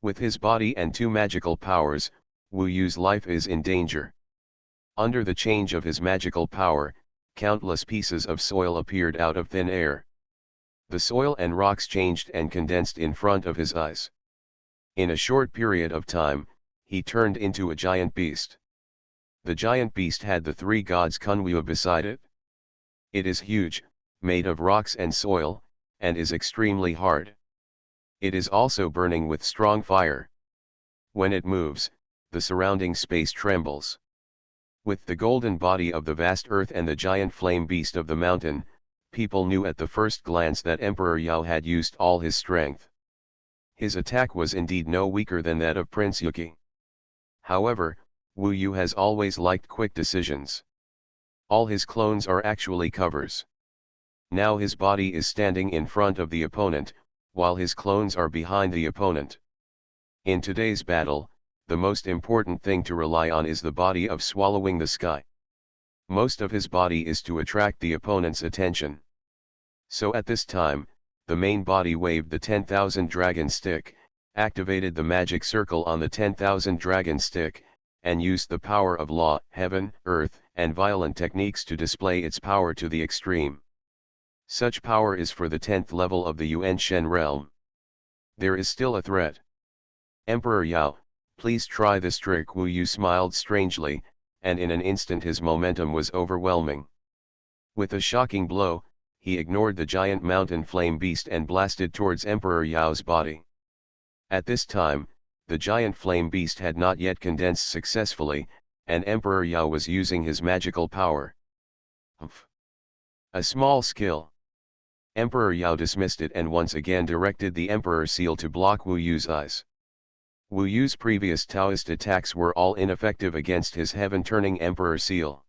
With his body and two magical powers, Wu Yu's life is in danger. Under the change of his magical power, countless pieces of soil appeared out of thin air. The soil and rocks changed and condensed in front of his eyes. In a short period of time, he turned into a giant beast. The giant beast had the three gods Kunwu beside it. It is huge, made of rocks and soil, and is extremely hard. It is also burning with strong fire. When it moves, the surrounding space trembles. With the golden body of the vast earth and the giant flame beast of the mountain, people knew at the first glance that Emperor Yao had used all his strength. His attack was indeed no weaker than that of Prince Yuki. However, Wu Yu has always liked quick decisions. All his clones are actually covers. Now his body is standing in front of the opponent, while his clones are behind the opponent. In today's battle, the most important thing to rely on is the body of swallowing the sky. Most of his body is to attract the opponent's attention. So at this time, the main body waved the 10,000 dragon stick, activated the magic circle on the 10,000 dragon stick, and used the power of law, heaven, earth, and violent techniques to display its power to the extreme. Such power is for the 10th level of the Yuan Shen realm. There is still a threat. Emperor Yao, please try this trick. Wu Yu smiled strangely, and in an instant his momentum was overwhelming. With a shocking blow, he ignored the giant mountain flame beast and blasted towards Emperor Yao's body. At this time, the giant flame beast had not yet condensed successfully, and Emperor Yao was using his magical power. Humph. A small skill. Emperor Yao dismissed it and once again directed the Emperor Seal to block Wu Yu's eyes. Wu Yu's previous Taoist attacks were all ineffective against his heaven-turning Emperor Seal.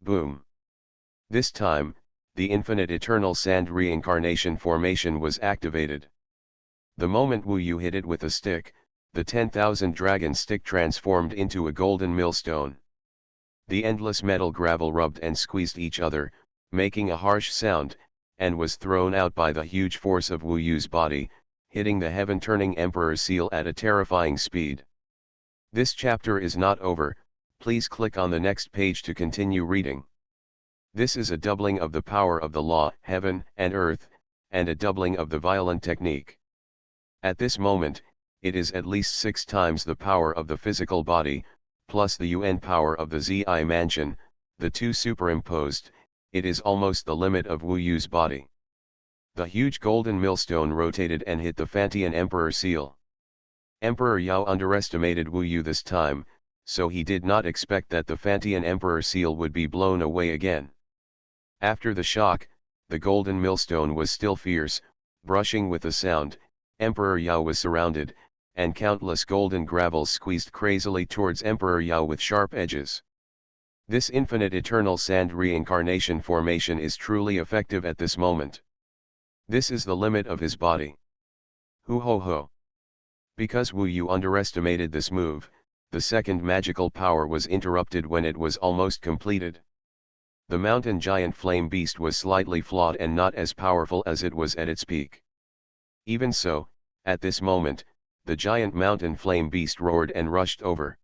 Boom. This time, the infinite eternal sand reincarnation formation was activated. The moment Wu Yu hit it with a stick, the 10,000 dragon stick transformed into a golden millstone. The endless metal gravel rubbed and squeezed each other, making a harsh sound, and was thrown out by the huge force of Wu Yu's body, hitting the heaven-turning Emperor Seal at a terrifying speed. This chapter is not over, please click on the next page to continue reading. This is a doubling of the power of the law, heaven and earth, and a doubling of the violent technique. At this moment, it is at least 6 times the power of the physical body, plus the UN power of the ZI mansion, the two superimposed. It is almost the limit of Wu Yu's body. The huge golden millstone rotated and hit the Fantian Emperor Seal. Emperor Yao underestimated Wu Yu this time, so he did not expect that the Fantian Emperor Seal would be blown away again. After the shock, the golden millstone was still fierce, brushing with a sound. Emperor Yao was surrounded, and countless golden gravels squeezed crazily towards Emperor Yao with sharp edges. This infinite eternal sand reincarnation formation is truly effective at this moment. This is the limit of his body. Hu ho ho. Because Wu Yu underestimated this move, the second magical power was interrupted when it was almost completed. The mountain giant flame beast was slightly flawed and not as powerful as it was at its peak. Even so, at this moment, the giant mountain flame beast roared and rushed over.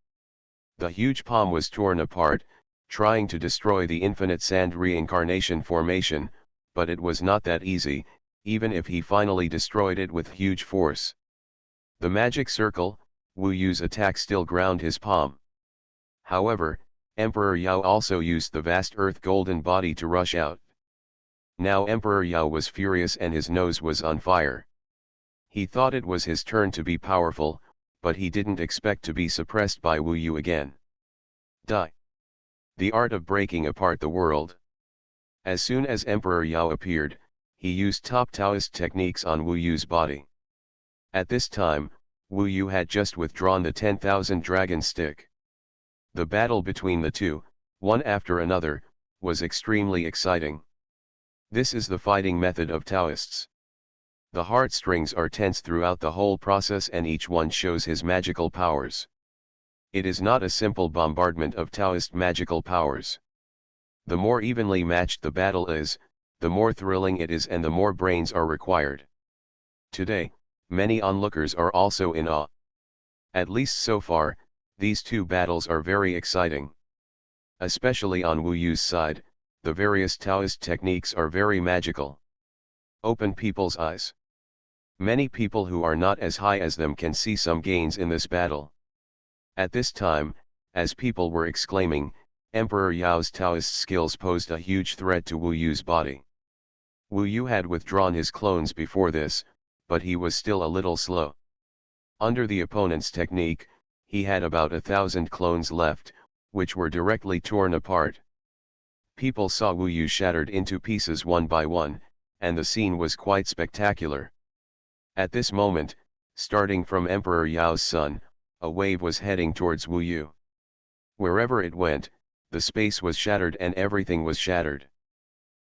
The huge palm was torn apart, trying to destroy the infinite sand reincarnation formation, but it was not that easy, even if he finally destroyed it with huge force. The magic circle, Wu Yu's attack still ground his palm. However, Emperor Yao also used the vast earth golden body to rush out. Now Emperor Yao was furious and his nose was on fire. He thought it was his turn to be powerful, but he didn't expect to be suppressed by Wu Yu again. Die. The art of breaking apart the world. As soon as Emperor Yao appeared, he used top Taoist techniques on Wu Yu's body. At this time, Wu Yu had just withdrawn the 10,000 dragon stick. The battle between the two, one after another, was extremely exciting. This is the fighting method of Taoists. The heartstrings are tense throughout the whole process and each one shows his magical powers. It is not a simple bombardment of Taoist magical powers. The more evenly matched the battle is, the more thrilling it is and the more brains are required. Today, many onlookers are also in awe. At least so far, these two battles are very exciting. Especially on Wu Yu's side, the various Taoist techniques are very magical. Open people's eyes. Many people who are not as high as them can see some gains in this battle. At this time, as people were exclaiming, Emperor Yao's Taoist skills posed a huge threat to Wu Yu's body. Wu Yu had withdrawn his clones before this, but he was still a little slow. Under the opponent's technique, he had about 1,000 clones left, which were directly torn apart. People saw Wu Yu shattered into pieces one by one, and the scene was quite spectacular. At this moment, starting from Emperor Yao's son, a wave was heading towards Wu Yu. Wherever it went, the space was shattered and everything was shattered.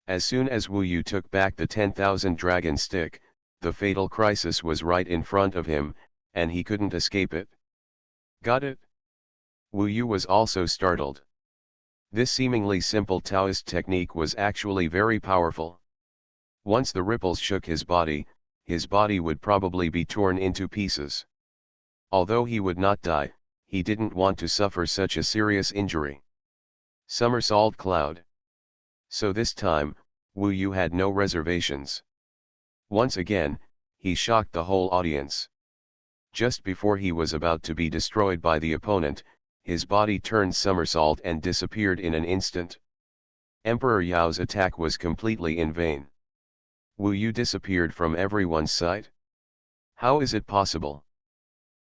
As soon as Wu Yu took back the 10,000 dragon stick, the fatal crisis was right in front of him, and he couldn't escape it. Got it? Wu Yu was also startled. This seemingly simple Taoist technique was actually very powerful. Once the ripples shook his body would probably be torn into pieces. Although he would not die, he didn't want to suffer such a serious injury. Somersault cloud. So this time, Wu Yu had no reservations. Once again, he shocked the whole audience. Just before he was about to be destroyed by the opponent, his body turned somersault and disappeared in an instant. Emperor Yao's attack was completely in vain. Wu Yu disappeared from everyone's sight. How is it possible?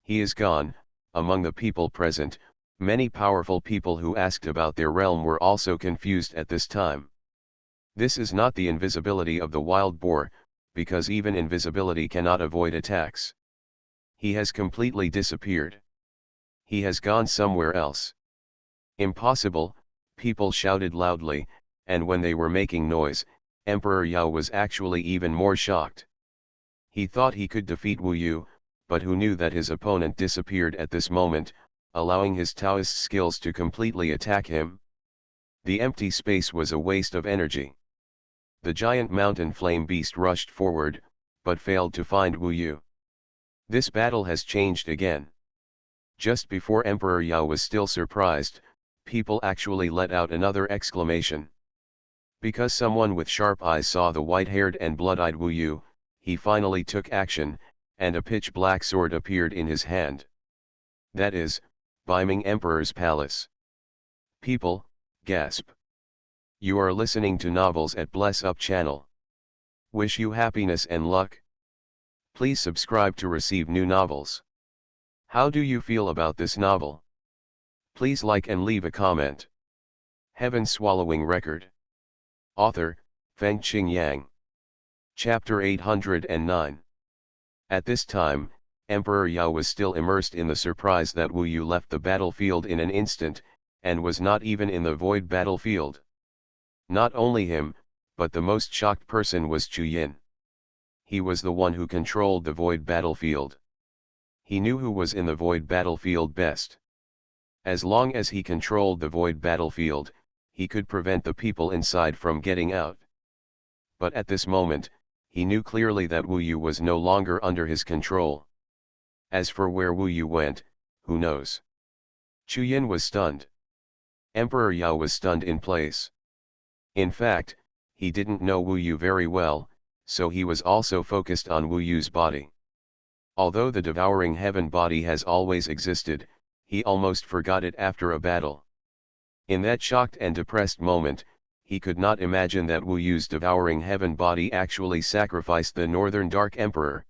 He is gone. Among the people present, many powerful people who asked about their realm were also confused at this time. This is not the invisibility of the wild boar, because even invisibility cannot avoid attacks. He has completely disappeared. He has gone somewhere else. Impossible, people shouted loudly, and when they were making noise, Emperor Yao was actually even more shocked. He thought he could defeat Wu Yu, but who knew that his opponent disappeared at this moment, allowing his Taoist skills to completely attack him? The empty space was a waste of energy. The giant mountain flame beast rushed forward, but failed to find Wu Yu. This battle has changed again. Just before Emperor Yao was still surprised, people actually let out another exclamation. Because someone with sharp eyes saw the white-haired and blood-eyed Wu Yu, he finally took action, and a pitch-black sword appeared in his hand. That is, Beiming Emperor's palace. People, gasp. You are listening to novels at Bless Up channel. Wish you happiness and luck. Please subscribe to receive new novels. How do you feel about this novel? Please like and leave a comment. Heaven Swallowing Record. Author, Fengqing Yang. Chapter 809. At this time, Emperor Yao was still immersed in the surprise that Wu Yu left the battlefield in an instant, and was not even in the void battlefield. Not only him, but the most shocked person was Chu Yin. He was the one who controlled the void battlefield. He knew who was in the void battlefield best. As long as he controlled the void battlefield, he could prevent the people inside from getting out. But at this moment, he knew clearly that Wu Yu was no longer under his control. As for where Wu Yu went, who knows? Chu Yin was stunned. Emperor Yao was stunned in place. In fact, he didn't know Wu Yu very well, so he was also focused on Wu Yu's body. Although the devouring heaven body has always existed, he almost forgot it after a battle. In that shocked and depressed moment, he could not imagine that Wu Yu's devouring heaven body actually sacrificed the Northern Dark Emperor.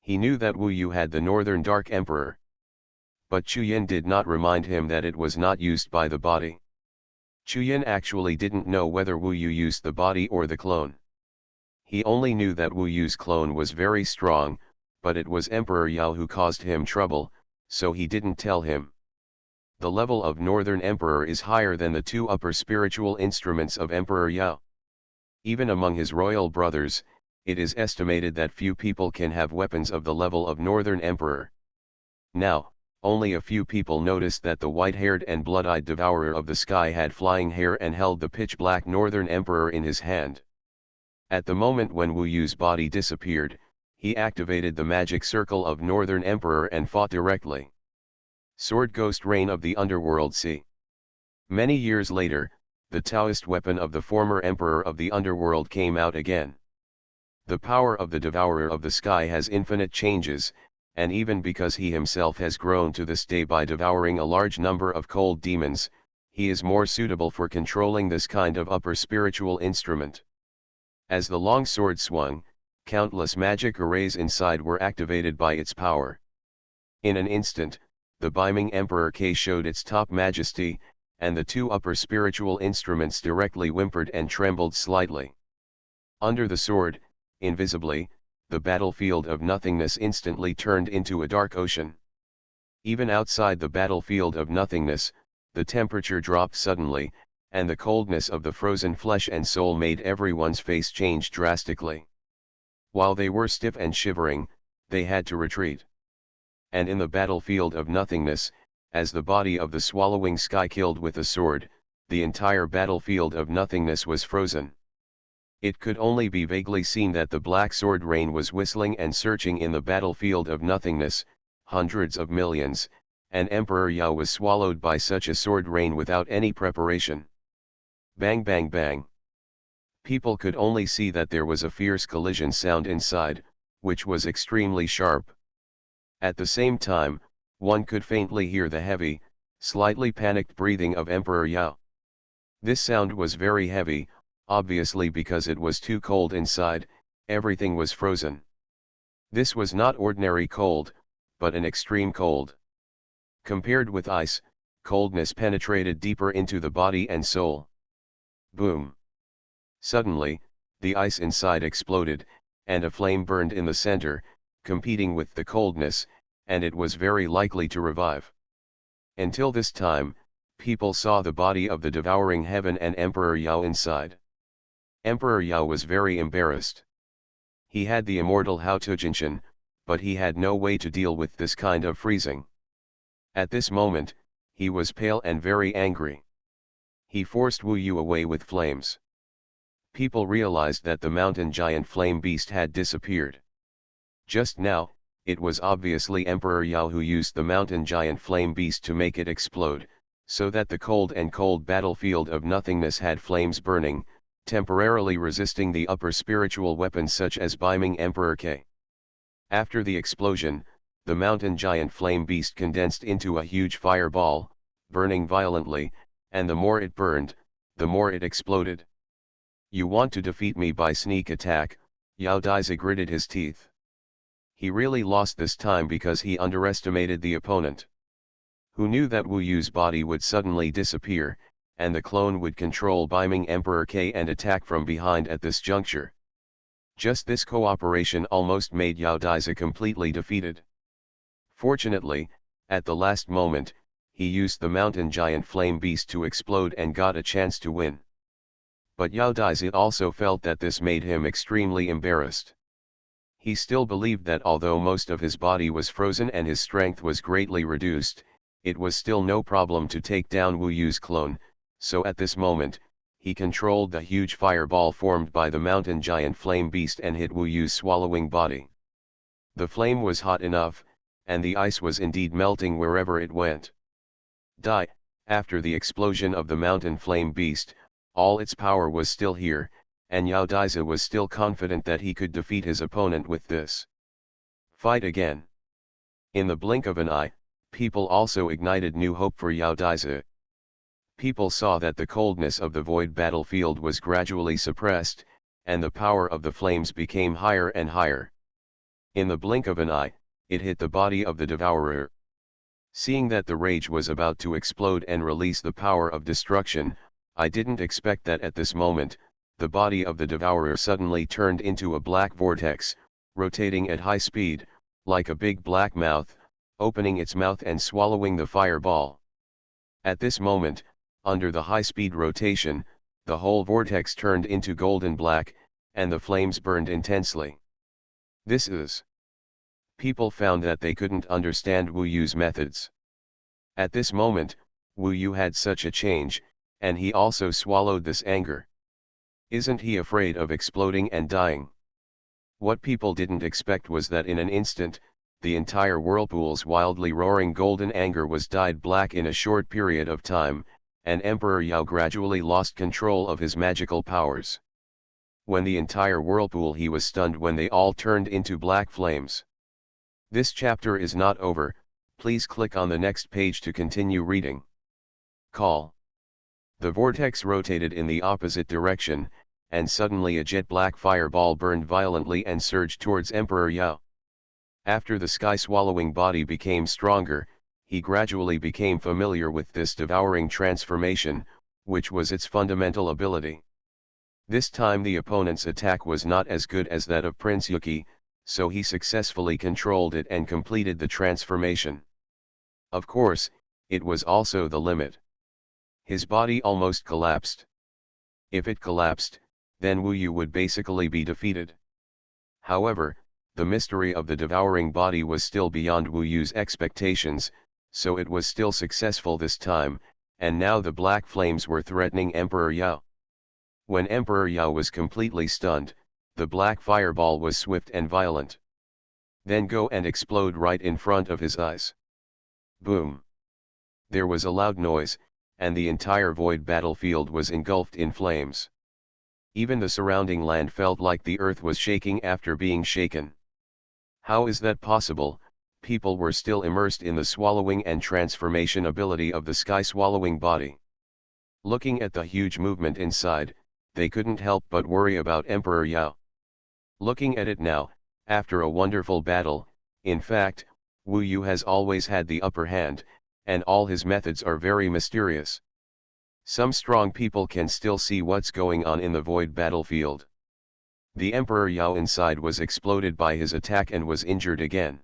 He knew that Wu Yu had the Northern Dark Emperor. But Chu Yin did not remind him that it was not used by the body. Chu Yin actually didn't know whether Wu Yu used the body or the clone. He only knew that Wu Yu's clone was very strong, but it was Emperor Yao who caused him trouble, so he didn't tell him. The level of Northern Emperor is higher than the two upper spiritual instruments of Emperor Yao. Even among his royal brothers, it is estimated that few people can have weapons of the level of Northern Emperor. Now, only a few people noticed that the white-haired and blood-eyed devourer of the sky had flying hair and held the pitch-black Northern Emperor in his hand. At the moment when Wu Yu's body disappeared, he activated the magic circle of Northern Emperor and fought directly. Sword Ghost Reign of the Underworld Sea. Many years later, the Taoist weapon of the former Emperor of the Underworld came out again. The power of the Devourer of the Sky has infinite changes, and even because he himself has grown to this day by devouring a large number of cold demons, he is more suitable for controlling this kind of upper spiritual instrument. As the long sword swung, countless magic arrays inside were activated by its power. In an instant, the beaming Emperor K showed its top majesty, and the two upper spiritual instruments directly whimpered and trembled slightly. Under the sword, invisibly, the battlefield of nothingness instantly turned into a dark ocean. Even outside the battlefield of nothingness, the temperature dropped suddenly, and the coldness of the frozen flesh and soul made everyone's face change drastically. While they were stiff and shivering, they had to retreat. And in the battlefield of nothingness, as the body of the swallowing sky killed with a sword, the entire battlefield of nothingness was frozen. It could only be vaguely seen that the black sword rain was whistling and searching in the battlefield of nothingness, hundreds of millions, and Emperor Yao was swallowed by such a sword rain without any preparation. Bang bang bang. People could only see that there was a fierce collision sound inside, which was extremely sharp. At the same time, one could faintly hear the heavy, slightly panicked breathing of Emperor Yao. This sound was very heavy, obviously because it was too cold inside, everything was frozen. This was not ordinary cold, but an extreme cold. Compared with ice, coldness penetrated deeper into the body and soul. Boom! Suddenly, the ice inside exploded, and a flame burned in the center, competing with the coldness, and it was very likely to revive. Until this time, people saw the body of the devouring heaven and Emperor Yao inside. Emperor Yao was very embarrassed. He had the immortal Cultivation, but he had no way to deal with this kind of freezing. At this moment, he was pale and very angry. He forced Wu Yu away with flames. People realized that the mountain giant flame beast had disappeared. Just now, it was obviously Emperor Yao who used the mountain giant flame beast to make it explode, so that the cold battlefield of nothingness had flames burning, temporarily resisting the upper spiritual weapons such as beaming Emperor K. After the explosion, the mountain giant flame beast condensed into a huge fireball, burning violently, and the more it burned, the more it exploded. You want to defeat me by sneak attack, Yao Daizhe gritted his teeth. He really lost this time because he underestimated the opponent. Who knew that Wu Yu's body would suddenly disappear, and the clone would control beaming Emperor K and attack from behind at this juncture. Just this cooperation almost made Yao Daizhe completely defeated. Fortunately, at the last moment, he used the mountain giant flame beast to explode and got a chance to win. But Yao Daizhe also felt that this made him extremely embarrassed. He still believed that although most of his body was frozen and his strength was greatly reduced, it was still no problem to take down Wu Yu's clone, so at this moment, he controlled the huge fireball formed by the mountain giant flame beast and hit Wu Yu's swallowing body. The flame was hot enough, and the ice was indeed melting wherever it went. After the explosion of the mountain flame beast, all its power was still here, and Yao Daizhe was still confident that he could defeat his opponent with this. Fight again. In the blink of an eye, people also ignited new hope for Yao Daizhe. People saw that the coldness of the void battlefield was gradually suppressed, and the power of the flames became higher and higher. In the blink of an eye, it hit the body of the devourer. Seeing that the rage was about to explode and release the power of destruction, I didn't expect that at this moment, the body of the devourer suddenly turned into a black vortex, rotating at high speed, like a big black mouth, opening its mouth and swallowing the fireball. At this moment, under the high-speed rotation, the whole vortex turned into golden black, and the flames burned intensely. This is. People found that they couldn't understand Wu Yu's methods. At this moment, Wu Yu had such a change, and he also swallowed this anger. Isn't he afraid of exploding and dying? What people didn't expect was that in an instant, the entire whirlpool's wildly roaring golden anger was dyed black in a short period of time, and Emperor Yao gradually lost control of his magical powers. When the entire whirlpool he was stunned when they all turned into black flames. This chapter is not over, please click on the next page to continue reading. Call. The vortex rotated in the opposite direction, and suddenly a jet black fireball burned violently and surged towards Emperor Yao. After the sky-swallowing body became stronger, he gradually became familiar with this devouring transformation, which was its fundamental ability. This time the opponent's attack was not as good as that of Prince Yuki, so he successfully controlled it and completed the transformation. Of course, it was also the limit. His body almost collapsed. If it collapsed, then Wu Yu would basically be defeated. However, the mystery of the devouring body was still beyond Wu Yu's expectations, so it was still successful this time, and now the black flames were threatening Emperor Yao. When Emperor Yao was completely stunned, the black fireball was swift and violent. Then go and explode right in front of his eyes. Boom! There was a loud noise, and the entire void battlefield was engulfed in flames. Even the surrounding land felt like the earth was shaking after being shaken. How is that possible? People were still immersed in the swallowing and transformation ability of the sky-swallowing body. Looking at the huge movement inside, they couldn't help but worry about Emperor Yao. Looking at it now, after a wonderful battle, in fact, Wu Yu has always had the upper hand, and all his methods are very mysterious. Some strong people can still see what's going on in the void battlefield. The Emperor Yao inside was exploded by his attack and was injured again.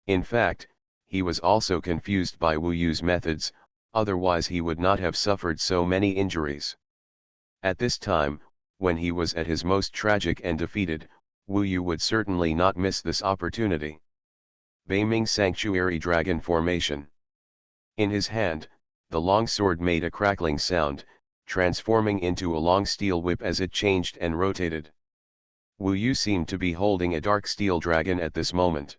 In fact, he was also confused by Wu Yu's methods, otherwise he would not have suffered so many injuries. At this time, when he was at his most tragic and defeated, Wu Yu would certainly not miss this opportunity. Beiming Sanctuary Dragon Formation. In his hand, the long sword made a crackling sound, transforming into a long steel whip as it changed and rotated. Wu Yu seemed to be holding a dark steel dragon at this moment.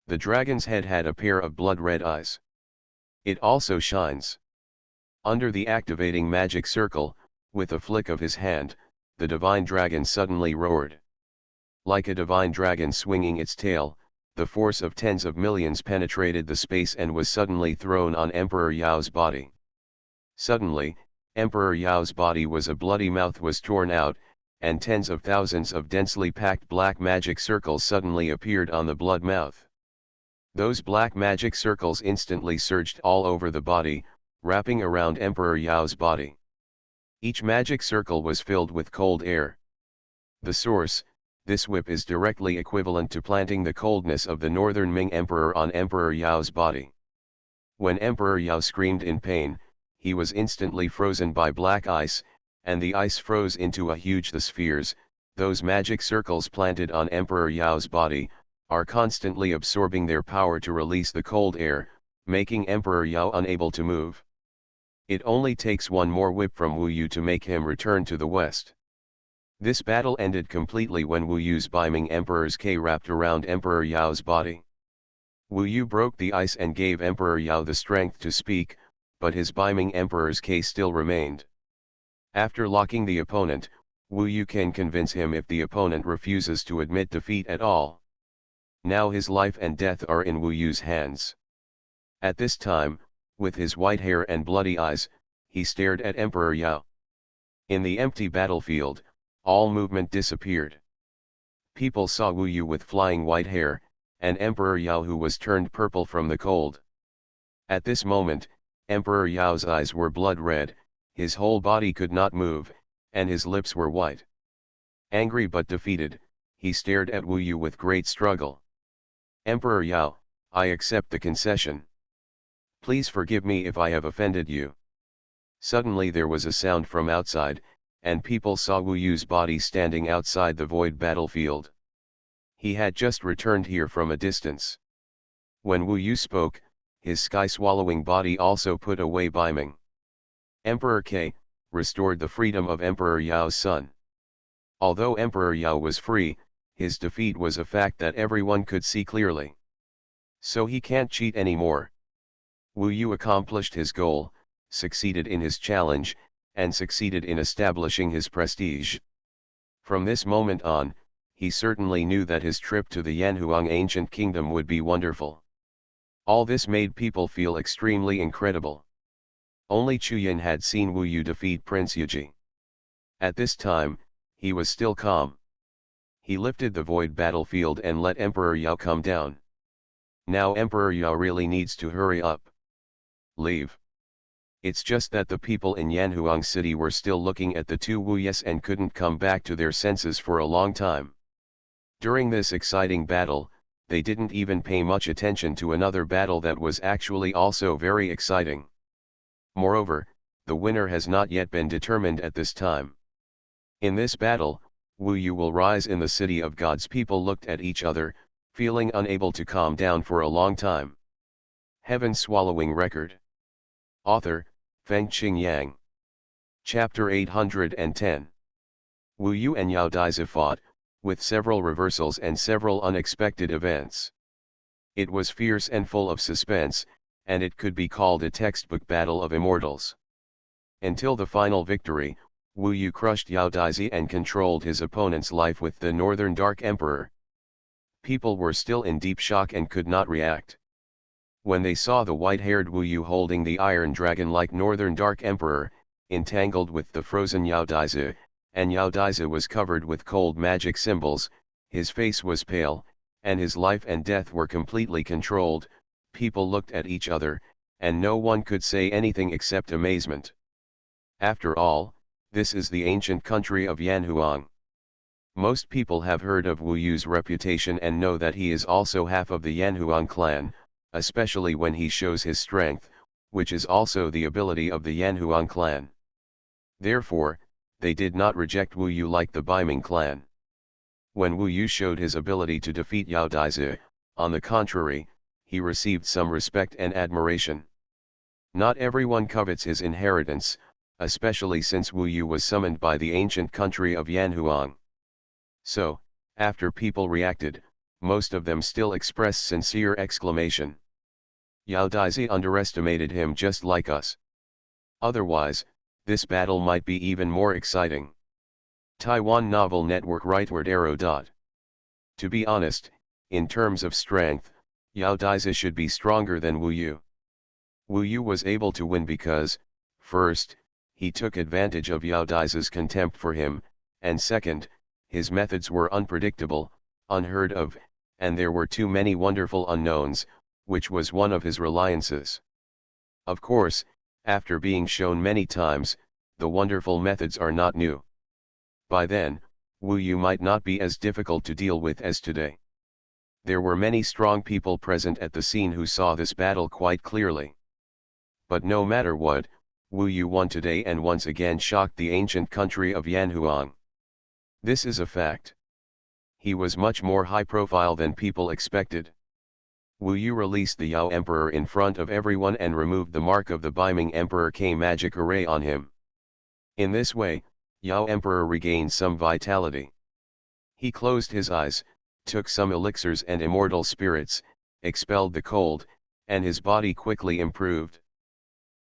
The dragon's head had a pair of blood-red eyes. It also shines. Under the activating magic circle, with a flick of his hand, the divine dragon suddenly roared. Like a divine dragon swinging its tail, the force of tens of millions penetrated the space and was suddenly thrown on Emperor Yao's body. Suddenly, Emperor Yao's body was a bloody mouth was torn out, and tens of thousands of densely packed black magic circles suddenly appeared on the blood mouth. Those black magic circles instantly surged all over the body, wrapping around Emperor Yao's body. Each magic circle was filled with cold air. The source: this whip is directly equivalent to planting the coldness of the northern Ming Emperor on Emperor Yao's body. When Emperor Yao screamed in pain, he was instantly frozen by black ice, and the ice froze into a huge the spheres. Those magic circles planted on Emperor Yao's body are constantly absorbing their power to release the cold air, making Emperor Yao unable to move. It only takes one more whip from Wu Yu to make him return to the west. This battle ended completely when Wu Yu's Beiming Emperor's K wrapped around Emperor Yao's body. Wu Yu broke the ice and gave Emperor Yao the strength to speak, but his Beiming Emperor's K still remained. After locking the opponent, Wu Yu can convince him if the opponent refuses to admit defeat at all. Now his life and death are in Wu Yu's hands. At this time, with his white hair and bloody eyes, he stared at Emperor Yao. In the empty battlefield, all movement disappeared. People saw Wu Yu with flying white hair, and Emperor Yao who was turned purple from the cold. At this moment, Emperor Yao's eyes were blood red, his whole body could not move, and his lips were white. Angry but defeated, he stared at Wu Yu with great struggle. Emperor Yao, I accept the concession. Please forgive me if I have offended you. Suddenly there was a sound from outside, and people saw Wu Yu's body standing outside the void battlefield. He had just returned here from a distance. When Wu Yu spoke, his sky-swallowing body also put away Beiming. Emperor K restored the freedom of Emperor Yao's son. Although Emperor Yao was free, his defeat was a fact that everyone could see clearly. So he can't cheat anymore. Wu Yu accomplished his goal, succeeded in his challenge, and succeeded in establishing his prestige. From this moment on, he certainly knew that his trip to the Yanhuang ancient kingdom would be wonderful. All this made people feel extremely incredible. Only Chuyan had seen Wu Yu defeat Prince Yuji. At this time, he was still calm. He lifted the void battlefield and let Emperor Yao come down. Now Emperor Yao really needs to hurry up. Leave. It's just that the people in Yanhuang City were still looking at the two Wuyes and couldn't come back to their senses for a long time. During this exciting battle, they didn't even pay much attention to another battle that was actually also very exciting. Moreover, the winner has not yet been determined at this time. In this battle, Wu Yu will rise in the city of God's people looked at each other, feeling unable to calm down for a long time. Heaven Swallowing Record. Author, Fengqing Yang. Chapter 810. Wu Yu and Yao Daizi fought, with several reversals and several unexpected events. It was fierce and full of suspense, and it could be called a textbook battle of immortals. Until the final victory, Wu Yu crushed Yao Daizi and controlled his opponent's life with the Northern Dark Emperor. People were still in deep shock and could not react. When they saw the white-haired Wu Yu holding the Iron Dragon like Northern Dark Emperor, entangled with the frozen Yao Daizi, and Yao Daizi was covered with cold magic symbols, his face was pale, and his life and death were completely controlled, people looked at each other, and no one could say anything except amazement. After all, this is the ancient country of Yanhuang. Most people have heard of Wu Yu's reputation and know that he is also half of the Yanhuang clan, especially when he shows his strength, which is also the ability of the Yanhuang clan. Therefore, they did not reject Wu Yu like the Baiming clan. When Wu Yu showed his ability to defeat Yao Daizi, on the contrary, he received some respect and admiration. Not everyone covets his inheritance, especially since Wu Yu was summoned by the ancient country of Yanhuang. So, after people reacted, most of them still expressed sincere exclamation. Yao Daizi underestimated him just like us. Otherwise, this battle might be even more exciting. Taiwan Novel Network Rightward Arrow. To be honest, in terms of strength, Yao Daizi should be stronger than Wu Yu. Wu Yu was able to win because, first, he took advantage of Yao Daizi's contempt for him, and second, his methods were unpredictable, unheard of, and there were too many wonderful unknowns, which was one of his reliances. Of course, after being shown many times, the wonderful methods are not new. By then, Wu Yu might not be as difficult to deal with as today. There were many strong people present at the scene who saw this battle quite clearly. But no matter what, Wu Yu won today and once again shocked the ancient country of Yanhuang. This is a fact. He was much more high profile than people expected. Wu Yu released the Yao Emperor in front of everyone and removed the mark of the Baiming Emperor K magic array on him. In this way, Yao Emperor regained some vitality. He closed his eyes, took some elixirs and immortal spirits, expelled the cold, and his body quickly improved.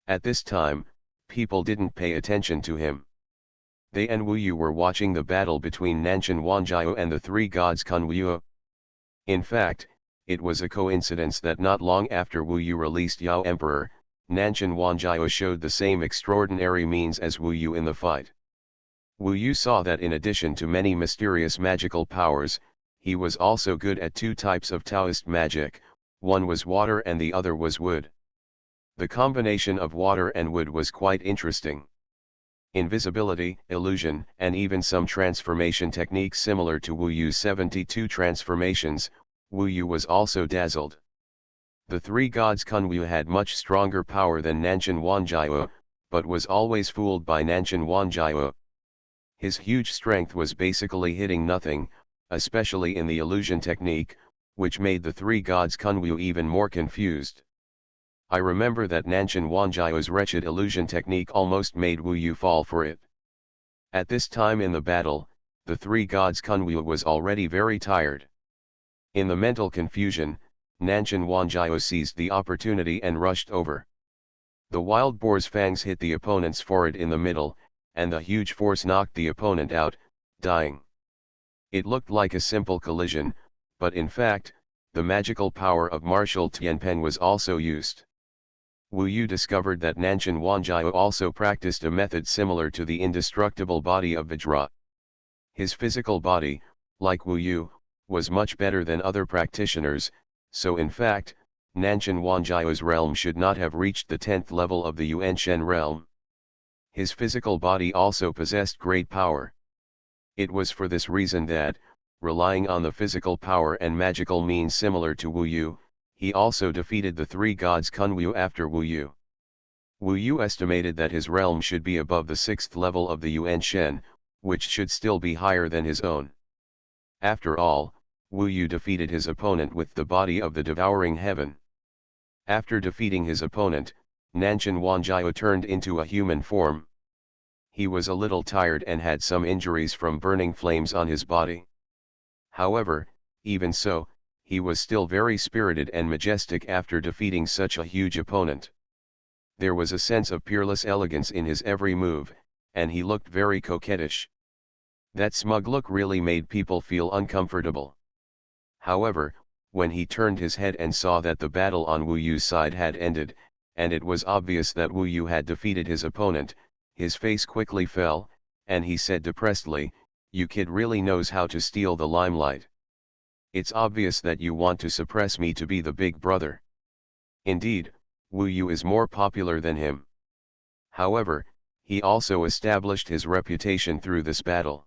At this time, people didn't pay attention to him. They and Wu Yu were watching the battle between Nanshan Wanjiao and the three gods Kunwu. In fact, it was a coincidence that not long after Wu Yu released Yao Emperor, Nanshan Wanjiao showed the same extraordinary means as Wu Yu in the fight. Wu Yu saw that in addition to many mysterious magical powers, he was also good at two types of Taoist magic, one was water and the other was wood. The combination of water and wood was quite interesting. Invisibility, illusion, and even some transformation techniques similar to Wu Yu's 72 transformations, Wu Yu was also dazzled. The three gods Kunwu had much stronger power than Nanshan Wanjiao, but was always fooled by Nanshan Wanjiao. His huge strength was basically hitting nothing, especially in the illusion technique, which made the three gods Kunwu even more confused. I remember that Nanshan Wanjiao's wretched illusion technique almost made Wu Yu fall for it. At this time in the battle, the three gods Kunwu was already very tired. In the mental confusion, Nanshan Wanjiao seized the opportunity and rushed over. The wild boar's fangs hit the opponent's forehead in the middle, and the huge force knocked the opponent out, dying. It looked like a simple collision, but in fact, the magical power of martial Tianpeng was also used. Wu Yu discovered that Nanshan Wanjiao also practiced a method similar to the indestructible body of Vajra. His physical body, like Wu Yu, was much better than other practitioners, so in fact, Nanshan Wanjiao's realm should not have reached the 10th level of the Yuanshen realm. His physical body also possessed great power. It was for this reason that, relying on the physical power and magical means similar to Wu Yu, he also defeated the three gods Kunwu after Wu Yu. Wu Yu estimated that his realm should be above the 6th level of the Yuanshen, which should still be higher than his own. After all, Wu Yu defeated his opponent with the body of the devouring heaven. After defeating his opponent, Nanshan Wanjiao turned into a human form. He was a little tired and had some injuries from burning flames on his body. However, even so, he was still very spirited and majestic after defeating such a huge opponent. There was a sense of peerless elegance in his every move, and he looked very coquettish. That smug look really made people feel uncomfortable. However, when he turned his head and saw that the battle on Wu Yu's side had ended, and it was obvious that Wu Yu had defeated his opponent, his face quickly fell, and he said depressedly, "You kid really knows how to steal the limelight. It's obvious that you want to suppress me to be the big brother. Indeed, Wu Yu is more popular than him." However, he also established his reputation through this battle.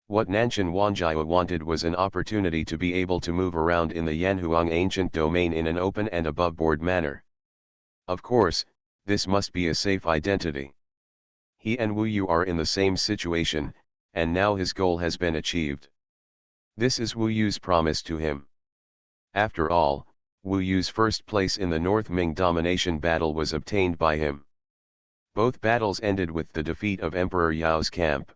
What Nanshan Wanjiao wanted was an opportunity to be able to move around in the Yanhuang ancient domain in an open and above-board manner. Of course, this must be a safe identity. He and Wu Yu are in the same situation, and now his goal has been achieved. This is Wu Yu's promise to him. After all, Wu Yu's first place in the North Ming domination battle was obtained by him. Both battles ended with the defeat of Emperor Yao's camp.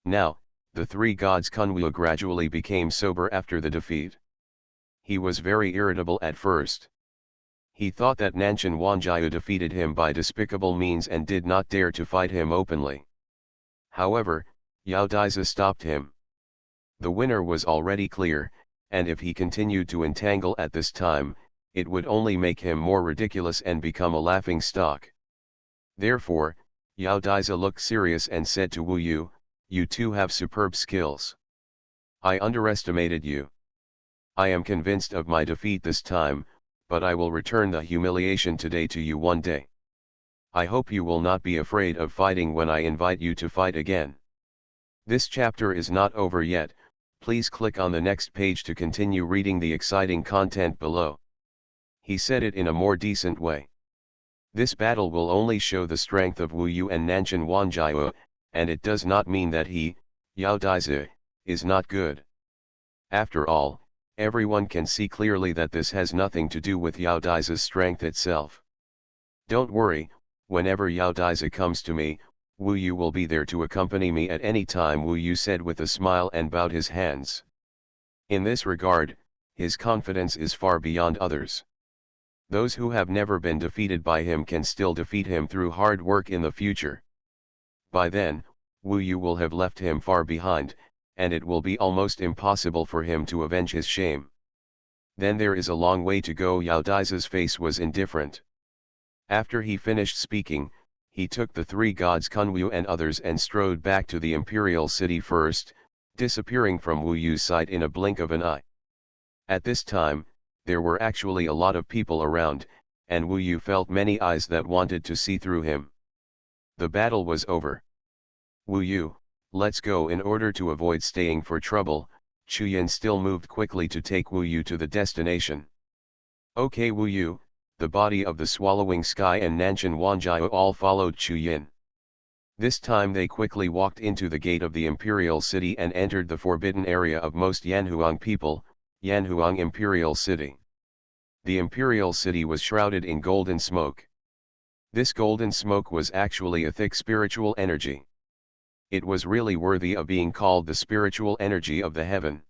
Now, the three gods Kunwu gradually became sober after the defeat. He was very irritable at first. He thought that Nanshan Wanjiao defeated him by despicable means and did not dare to fight him openly. However, Yao Daiza stopped him. The winner was already clear, and if he continued to entangle at this time, it would only make him more ridiculous and become a laughing stock. Therefore, Yao Daiza looked serious and said to Wu Yu, "You two have superb skills. I underestimated you. I am convinced of my defeat this time, but I will return the humiliation today to you one day. I hope you will not be afraid of fighting when I invite you to fight again." This chapter is not over yet. Please click on the next page to continue reading the exciting content below. He said it in a more decent way. This battle will only show the strength of Wu Yu and Nanshan Wanjiao, and it does not mean that he, Yao Daiza, is not good. After all, everyone can see clearly that this has nothing to do with Yao Daiza's strength itself. Don't worry, whenever Yao Daiza comes to me, Wu Yu will be there to accompany me at any time, Wu Yu said with a smile and bowed his hands. In this regard, his confidence is far beyond others. Those who have never been defeated by him can still defeat him through hard work in the future. By then, Wu Yu will have left him far behind, and it will be almost impossible for him to avenge his shame. Then there is a long way to go. Yao Daiza's face was indifferent. After he finished speaking, he took the three gods Kunwu and others and strode back to the imperial city first, disappearing from Wu Yu's sight in a blink of an eye. At this time, there were actually a lot of people around, and Wu Yu felt many eyes that wanted to see through him. The battle was over. "Wu Yu, let's go." In order to avoid staying for trouble, Chuyan still moved quickly to take Wu Yu to the destination. "Okay Wu Yu." The body of the swallowing sky and Nanshan Wanjiao all followed Chuyan. This time they quickly walked into the gate of the imperial city and entered the forbidden area of most Yanhuang people, Yanhuang Imperial City. The imperial city was shrouded in golden smoke. This golden smoke was actually a thick spiritual energy. It was really worthy of being called the spiritual energy of the heaven.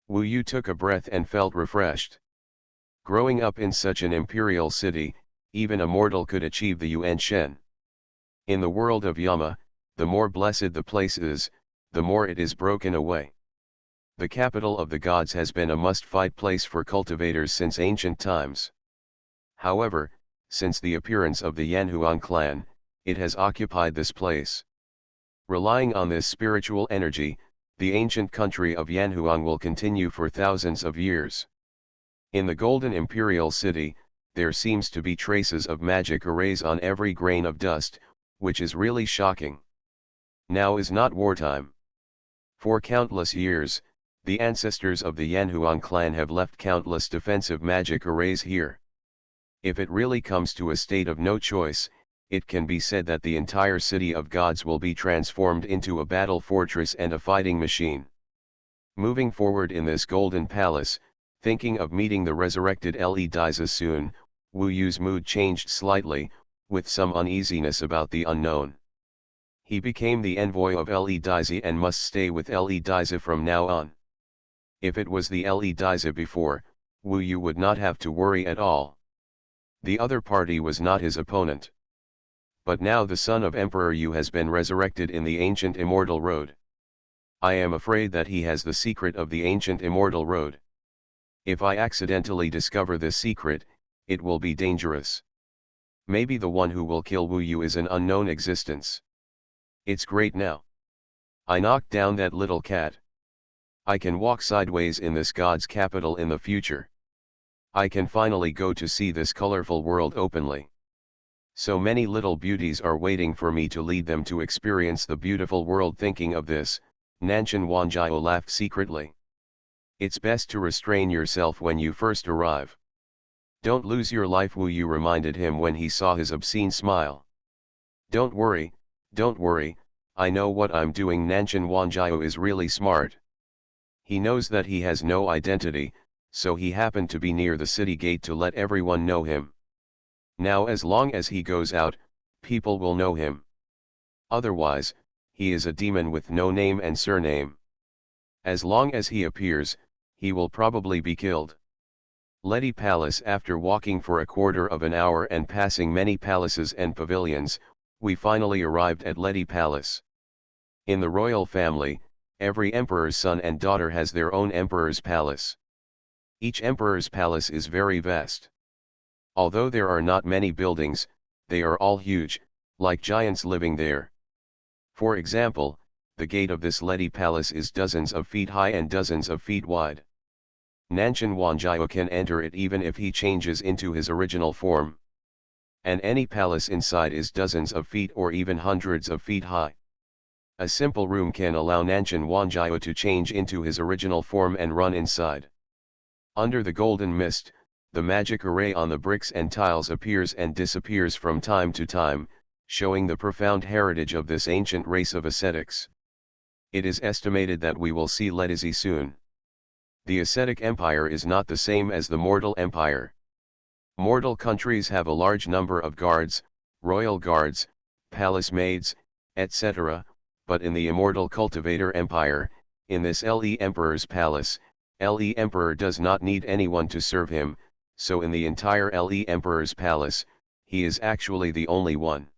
Wu Yu took a breath and felt refreshed. Growing up in such an imperial city, even a mortal could achieve the Yuanshen. In the world of Yama, the more blessed the place is, the more it is broken away. The capital of the gods has been a must-fight place for cultivators since ancient times. However, since the appearance of the Xuanhuan clan, it has occupied this place. Relying on this spiritual energy, the ancient country of Xuanhuan will continue for thousands of years. In the Golden Imperial City, there seems to be traces of magic arrays on every grain of dust, which is really shocking. Now is not wartime. For countless years, the ancestors of the Xuanhuan clan have left countless defensive magic arrays here. If it really comes to a state of no choice, it can be said that the entire city of gods will be transformed into a battle fortress and a fighting machine. Moving forward in this golden palace, thinking of meeting the resurrected Daiza soon, Wu Yu's mood changed slightly, with some uneasiness about the unknown. He became the envoy of Daiza and must stay with Daiza from now on. If it was the Daiza before, Wu Yu would not have to worry at all. The other party was not his opponent. But now the son of Emperor Yu has been resurrected in the ancient immortal road. I am afraid that he has the secret of the ancient immortal road. If I accidentally discover this secret, it will be dangerous. Maybe the one who will kill Wu Yu is an unknown existence. It's great now. I knocked down that little cat. I can walk sideways in this god's capital in the future. I can finally go to see this colorful world openly. So many little beauties are waiting for me to lead them to experience the beautiful world. Thinking of this, Nanshan Wanjiao laughed secretly. It's best to restrain yourself when you first arrive. Don't lose your life, Wu Yu reminded him when he saw his obscene smile. Don't worry, I know what I'm doing. Nanshan Wanjiao is really smart. He knows that he has no identity, so he happened to be near the city gate to let everyone know him. Now as long as he goes out, people will know him. Otherwise, he is a demon with no name and surname. As long as he appears, he will probably be killed. Ledi Palace. After walking for a quarter of an hour and passing many palaces and pavilions, we finally arrived at Ledi Palace. In the royal family, every emperor's son and daughter has their own emperor's palace. Each emperor's palace is very vast. Although there are not many buildings, they are all huge, like giants living there. For example, the gate of this Ledi Palace is dozens of feet high and dozens of feet wide. Nanshan Wanjiao can enter it even if he changes into his original form. And any palace inside is dozens of feet or even hundreds of feet high. A simple room can allow Nanshan Wanjiao to change into his original form and run inside. Under the golden mist, the magic array on the bricks and tiles appears and disappears from time to time, showing the profound heritage of this ancient race of ascetics. It is estimated that we will see Ledizi soon. The ascetic empire is not the same as the mortal empire. Mortal countries have a large number of guards, royal guards, palace maids, etc., but in the immortal cultivator empire, in this Le Emperor's palace, Le Emperor does not need anyone to serve him, so in the entire Le Emperor's palace, he is actually the only one.